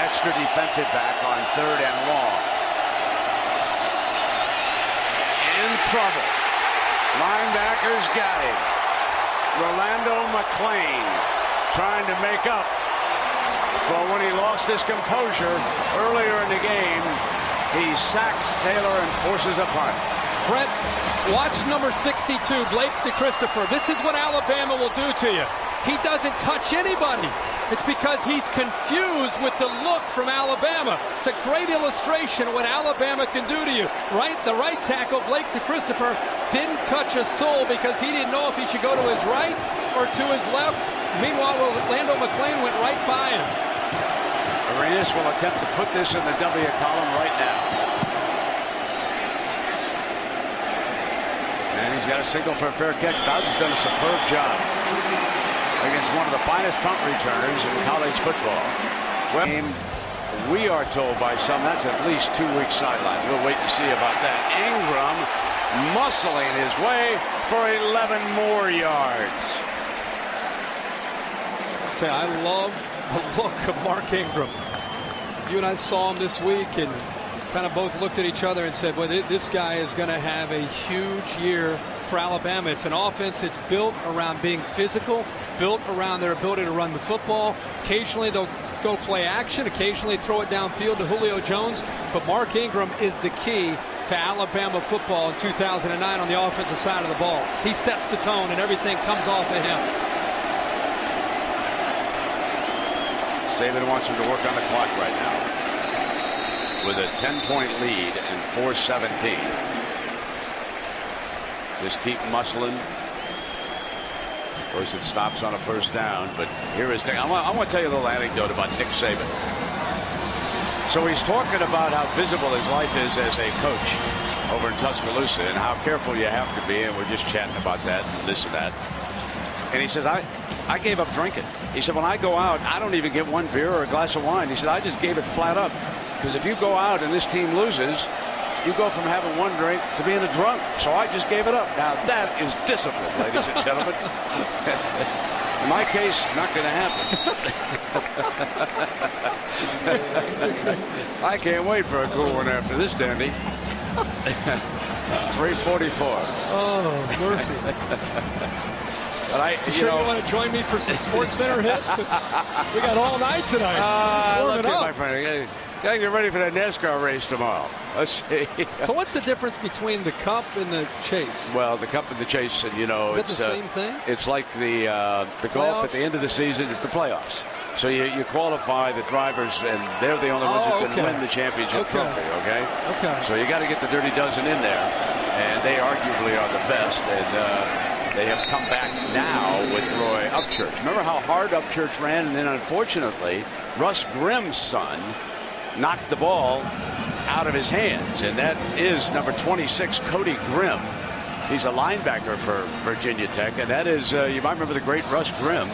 Extra defensive back on 3rd and long. In trouble. Linebackers got him. Rolando McClain trying to make up for when he lost his composure earlier in the game. He sacks Taylor and forces a punt. Brett, watch number 62, Blake DeChristopher. This is what Alabama will do to you. He doesn't touch anybody. It's because he's confused with the look from Alabama. It's a great illustration of what Alabama can do to you. The right tackle, Blake DeChristopher, didn't touch a soul because he didn't know if he should go to his right or to his left. Meanwhile, Rolando McClain went right by him. Arenas will attempt to put this in the W column right now. And he's got a signal for a fair catch. Bowden's done a superb job against one of the finest punt returners in college football. Well, we are told by some that's at least 2 weeks sideline. We'll wait and see about that. Ingram muscling his way for 11 more yards. I'll tell you, I love the look of Mark Ingram. You and I saw him this week and kind of both looked at each other and said, well, this guy is going to have a huge year for Alabama. It's an offense that's built around being physical, built around their ability to run the football. Occasionally they'll go play action, occasionally throw it downfield to Julio Jones, but Mark Ingram is the key to Alabama football in 2009 on the offensive side of the ball. He sets the tone and everything comes off of him. Saban wants him to work on the clock right now with a 10-point lead and 4:17. Just keep muscling. Of course, it stops on a 1st down, but here is Nick. I want to tell you a little anecdote about Nick Saban. So he's talking about how visible his life is as a coach over in Tuscaloosa and how careful you have to be, and we're just chatting about that and this and that. And he says, I gave up drinking. He said, when I go out, I don't even get 1 beer or a glass of wine. He said, I just gave it flat up. Because if you go out and this team loses, you go from having 1 drink to being a drunk. So I just gave it up. Now that is discipline, ladies and gentlemen. In my case, not going to happen. I can't wait for a cool one after this, dandy. 3:44. Oh, mercy. But you want to join me for some Sports Center hits? We got all night tonight. I love you, my friend. Gotta get ready for that NASCAR race tomorrow. Let's see. So what's the difference between the Cup and the Chase? Well, the Cup and the Chase, and it's the same thing. It's like the golf at the end of the season. It's the playoffs. So you qualify the drivers, and they're the only ones who can win the championship trophy. Okay. So you got to get the Dirty Dozen in there, and they arguably are the best. And they have come back now with Roy Upchurch. Remember how hard Upchurch ran, and then unfortunately, Russ Grimm's son knocked the ball out of his hands, and that is number 26, Cody Grimm. He's a linebacker for Virginia Tech, and that is, you might remember the great Russ Grimm,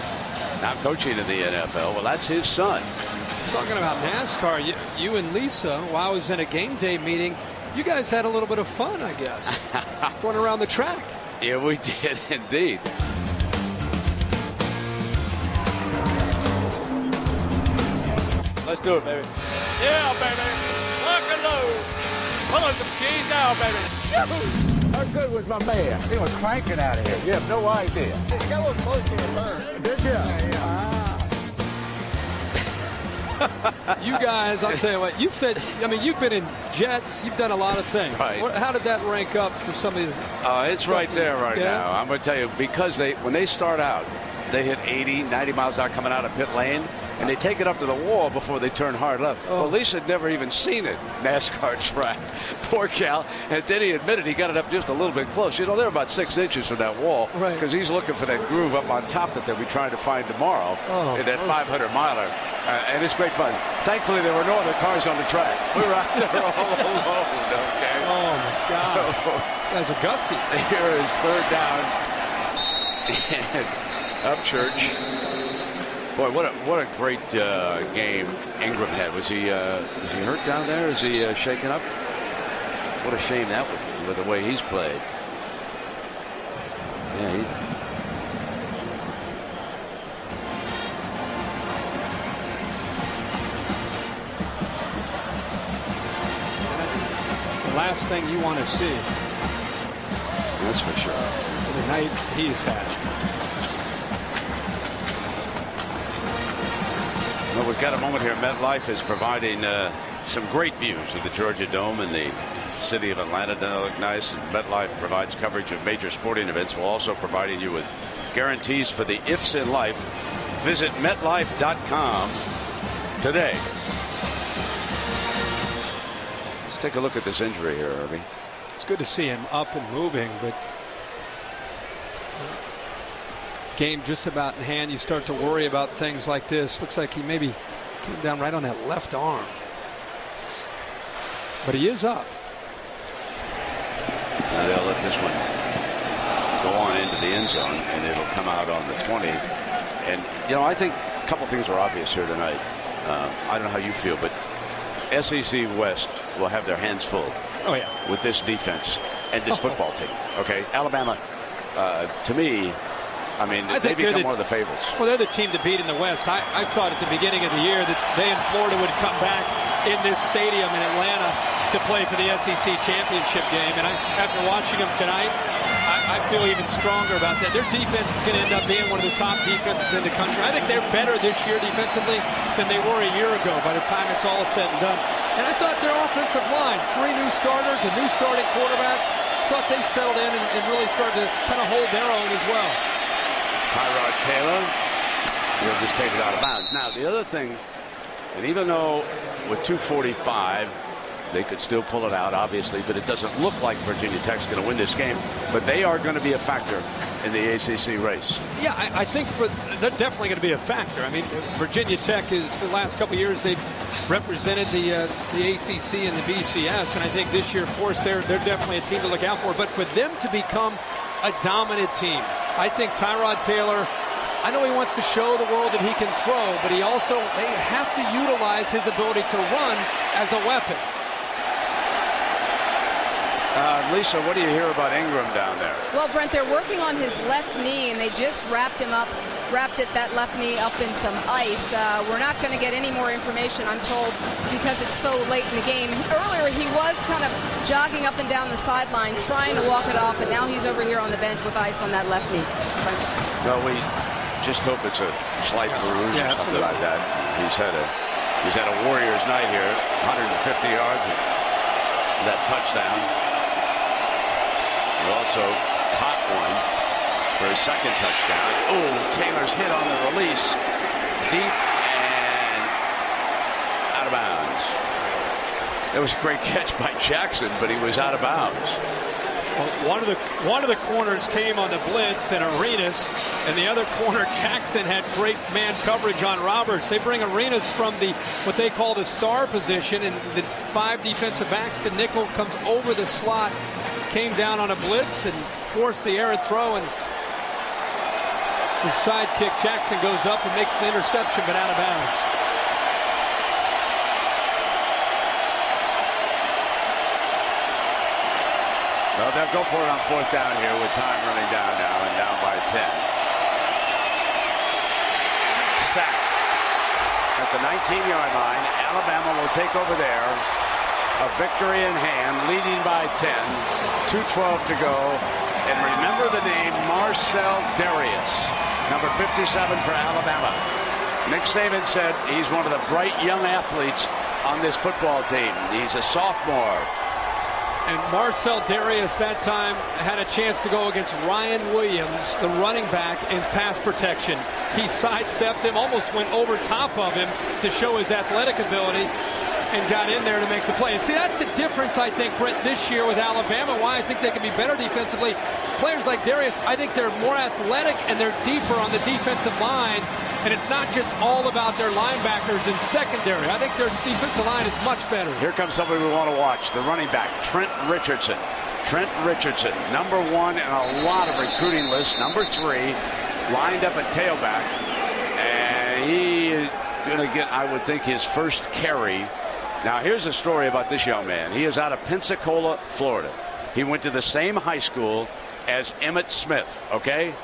now coaching in the NFL. Well, that's his son. Talking about NASCAR, you and Lisa, while I was in a game day meeting, you guys had a little bit of fun, I guess, going around the track. Yeah, we did indeed. Let's do it, baby. Yeah, baby. Lock and load. Pull on some cheese now, baby. Yahoo! good was my man? He was cranking out of here. You have no idea. It got a little close to the bird. Did you? You guys, I'll tell you what, you said, I mean, you've been in jets, you've done a lot of things. Right. How did that rank up for some of these? It's right there right now. I'm going to tell you, because when they start out, they hit 80, 90 miles an hour coming out of pit lane, and they take it up to the wall before they turn hard left. Well, Lisa had never even seen it, NASCAR track. Poor Cal. And then he admitted he got it up just a little bit close. You know, they're about 6 inches from that wall because he's looking for that groove up on top that they'll be trying to find tomorrow in that 500-miler. And it's great fun. Thankfully, there were no other cars on the track. We were out there all alone, okay? Oh, my God. You guys are gutsy. Here is third down. Up Church. Boy, what a great game Ingram had. Was he hurt down there? Is he shaken up? What a shame that would be with the way he's played. Yeah, the last thing you want to see. That's for sure. The night he's had. Well, we've got a moment here. MetLife is providing some great views of the Georgia Dome and the city of Atlanta. Doesn't it look nice? And MetLife provides coverage of major sporting events. We're also providing you with guarantees for the ifs in life. Visit MetLife.com today. Let's take a look at this injury here, Irving. It's good to see him up and moving, but game just about in hand. You start to worry about things like this. Looks like he maybe came down right on that left arm. But he is up. Now they'll let this one go on into the end zone, and it'll come out on the 20. And, you know, I think a couple things are obvious here tonight. I don't know how you feel, but SEC West will have their hands full with this defense and this football team. Okay, Alabama, to me, I mean, they become one of the favorites. Well, they're the team to beat in the West. I thought at the beginning of the year that they and Florida would come back in this stadium in Atlanta to play for the SEC championship game. And after watching them tonight, I feel even stronger about that. Their defense is going to end up being one of the top defenses in the country. I think they're better this year defensively than they were a year ago by the time it's all said and done. And I thought their offensive line, 3 new starters, a new starting quarterback, thought they settled in and really started to kind of hold their own as well. Tyrod Taylor, he'll just take it out of bounds. Now, the other thing, and even though with 2:45, they could still pull it out, obviously, but it doesn't look like Virginia Tech's going to win this game. But they are going to be a factor in the ACC race. Yeah, I think they're definitely going to be a factor. I mean, Virginia Tech is, the last couple of years, they've represented the ACC and the BCS, and I think this year, of course, they're definitely a team to look out for. But for them to become a dominant team, I think Tyrod Taylor, I know he wants to show the world that he can throw, but they have to utilize his ability to run as a weapon. Lisa, what do you hear about Ingram down there? Well, Brent, they're working on his left knee, and they just wrapped that left knee up in some ice. We're not going to get any more information, I'm told, because it's so late in the game. Earlier, he was kind of jogging up and down the sideline, trying to walk it off, but now he's over here on the bench with ice on that left knee. Well, we just hope it's a slight bruise or something like that. He's had a Warriors night here, 150 yards and that touchdown. He also caught one for his second touchdown. Oh, Taylor's hit on the release. Deep and out of bounds. That was a great catch by Jackson, but he was out of bounds. Well, one of the corners came on the blitz and Arenas, and the other corner, Jackson, had great man coverage on Roberts. They bring Arenas from what they call the star position, and the 5 defensive backs. The nickel comes over the slot, came down on a blitz and forced the errant throw, and his sidekick Jackson goes up and makes the interception, but out of bounds. Well, they'll go for it on 4th down here with time running down now and down by 10. Sacked at the 19-yard line. Alabama will take over there A victory in hand, leading by 10. 2:12 to go. And remember the name Marcel Darius, number 57 for Alabama. Nick Saban said he's one of the bright young athletes on this football team. He's a sophomore. And Marcel Darius that time had a chance to go against Ryan Williams, the running back, in pass protection. He sidestepped him, almost went over top of him to show his athletic ability, and got in there to make the play. And see, that's the difference, I think, Brent, this year with Alabama, why I think they can be better defensively. Players like Darius, I think they're more athletic and they're deeper on the defensive line. And it's not just all about their linebackers in secondary. I think their defensive line is much better. Here comes somebody we want to watch, the running back, Trent Richardson. Trent Richardson, number 1 in a lot of recruiting lists, number 3, lined up at tailback. And he is going to get, I would think, his first carry. Now, here's a story about this young man. He is out of Pensacola, Florida. He went to the same high school as Emmitt Smith, okay?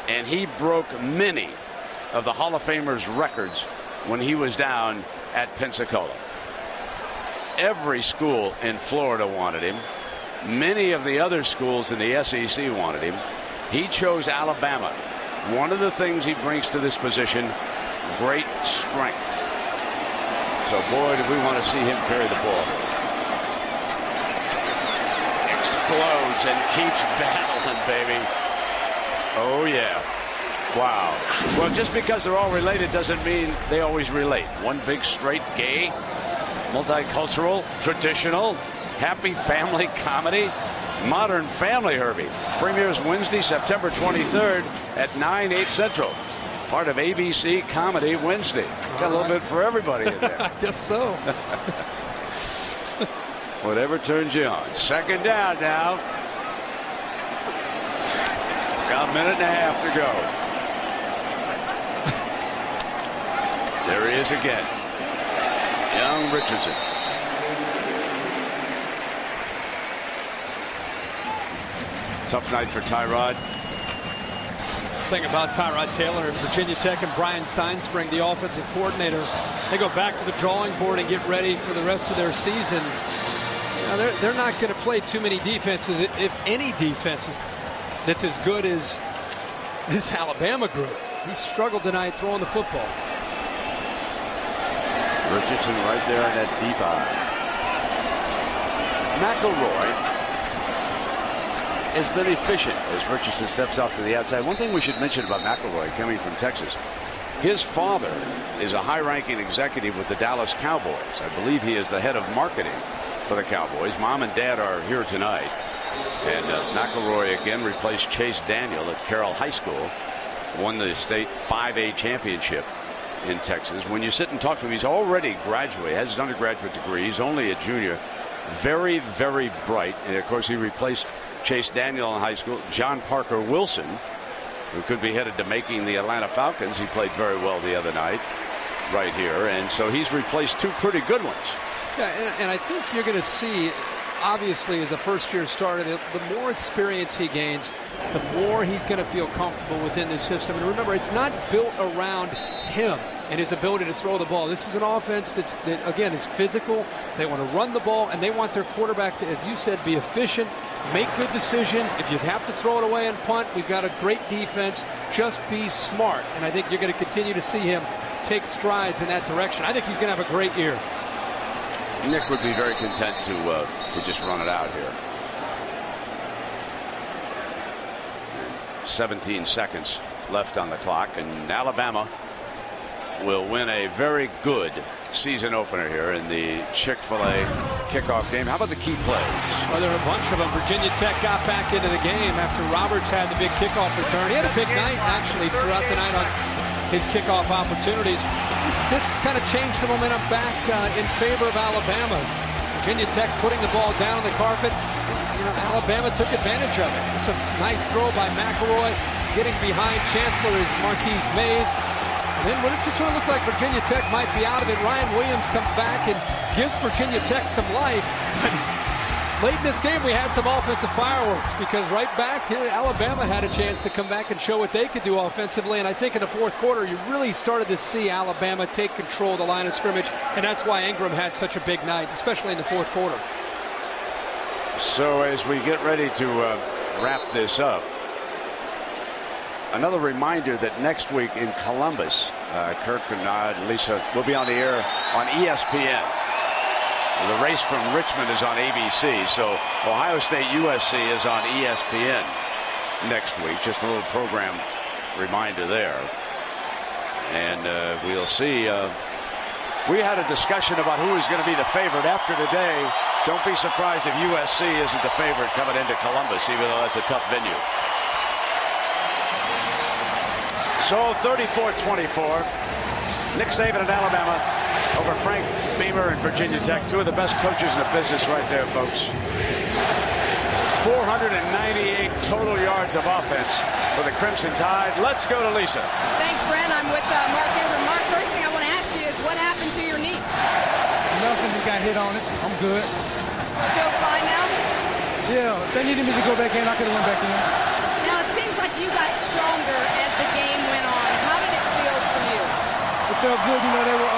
And he broke many of the Hall of Famers' records when he was down at Pensacola. Every school in Florida wanted him. Many of the other schools in the SEC wanted him. He chose Alabama. One of the things he brings to this position, great strength. So, boy, do we want to see him carry the ball. Explodes and keeps battling, baby. Oh, yeah. Wow. Well, just because they're all related doesn't mean they always relate. One big, straight, gay, multicultural, traditional, happy family comedy. Modern Family, Herbie. Premieres Wednesday, September 23rd at 9, 8 Central. Part of ABC Comedy Wednesday. Got a little bit for everybody in there. I guess so. Whatever turns you on. Second down now. Got a minute and a half to go. There he is again. Young Richardson. Tough night for Tyrod. Thing about Tyrod Taylor and Virginia Tech and Brian Steinspring, the offensive coordinator, they go back to the drawing board and get ready for the rest of their season. Now, they're not going to play too many defenses, if any defenses, that's as good as this Alabama group. He struggled tonight throwing the football. Richardson right there in that deep eye. McElroy has been efficient as Richardson steps off to the outside. One thing we should mention about McElroy coming from Texas, his father is a high-ranking executive with the Dallas Cowboys. I believe he is the head of marketing for the Cowboys. Mom and dad are here tonight. And McElroy again replaced Chase Daniel at Carroll High School. Won the state 5A championship in Texas. When you sit and talk to him, he's already graduated, has his undergraduate degree. He's only a junior. Very, very bright. And, of course, he replaced Chase Daniel in high school. John Parker Wilson, who could be headed to making the Atlanta Falcons. He played very well the other night right here. And so he's replaced two pretty good ones. Yeah, and I think you're going to see, obviously, as a first-year starter, the more experience he gains, the more he's going to feel comfortable within this system. And remember, it's not built around him and his ability to throw the ball. This is an offense that again, is physical. They want to run the ball, and they want their quarterback to, as you said, be efficient, make good decisions. If you have to throw it away and punt, we've got a great defense. Just be smart. And I think you're going to continue to see him take strides in that direction. I think he's going to have a great year. Nick would be very content to just run it out here. 17 seconds left on the clock, and Alabama will win a very good season opener here in the Chick-Fil-A kickoff game. How about the key plays? Well, there are a bunch of them. Virginia Tech got back into the game after Roberts had the big kickoff return. He had a big night, actually, throughout the night on his kickoff opportunities. This kind of changed the momentum back in favor of Alabama. Virginia Tech putting the ball down on the carpet. Alabama took advantage of it. It's a nice throw by McElroy. Getting behind Chancellor is Marquise Mays. And then just when it looked like Virginia Tech might be out of it, Ryan Williams comes back and gives Virginia Tech some life. But Late in this game, we had some offensive fireworks because right back here, Alabama had a chance to come back and show what they could do offensively. And I think in the fourth quarter, you really started to see Alabama take control of the line of scrimmage. And that's why Ingram had such a big night, especially in the fourth quarter. So as we get ready to wrap this up, another reminder that next week in Columbus, Kirk and Lisa will be on the air on ESPN. The race from Richmond is on ABC, so Ohio State USC is on ESPN next week. Just a little program reminder there. And we'll see. We had a discussion about who is going to be the favorite after today. Don't be surprised if USC isn't the favorite coming into Columbus, even though that's a tough venue. So 34-24. Nick Saban at Alabama over Frank Beamer and Virginia Tech. Two of the best coaches in the business right there, folks. 498 total yards of offense for the Crimson Tide. Let's go to Lisa. Thanks, Brent. I'm with Mark Ingram. Mark, first thing I want to ask you is what happened to your knee? Nothing, just got hit on it. I'm good. So it feels fine now? Yeah, if they needed me to go back in, I could have went back in. Now, it seems like you got stronger as the game went on. How did it feel for you? It felt good. You know, they were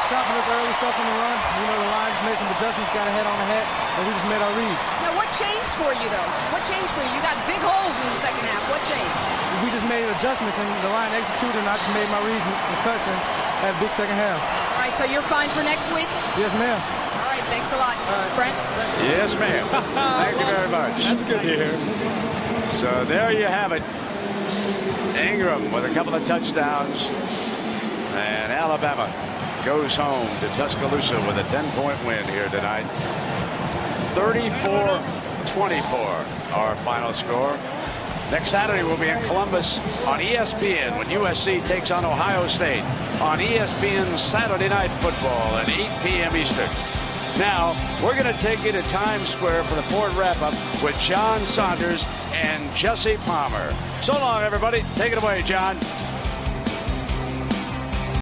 stopping us early, stuff on the run. You know, the line just made some adjustments, got a head on the hat, and we just made our reads. Now, what changed for you, though? What changed for you? You got big holes in the second half. What changed? We just made adjustments, and the line executed, and I just made my reads and cuts, and had a big second half. All right, so you're fine for next week? Yes, ma'am. All right, thanks a lot. Brent? Yes, ma'am. Thank you very much. That's good to hear. So there you have it. Ingram with a couple of touchdowns. And Alabama goes home to Tuscaloosa with a 10-point win here tonight. 34-24, our final score. Next Saturday, we'll be in Columbus on ESPN when USC takes on Ohio State on ESPN Saturday Night Football at 8 p.m. Eastern. Now, we're going to take you to Times Square for the Ford wrap-up with John Saunders and Jesse Palmer. So long, everybody. Take it away, John.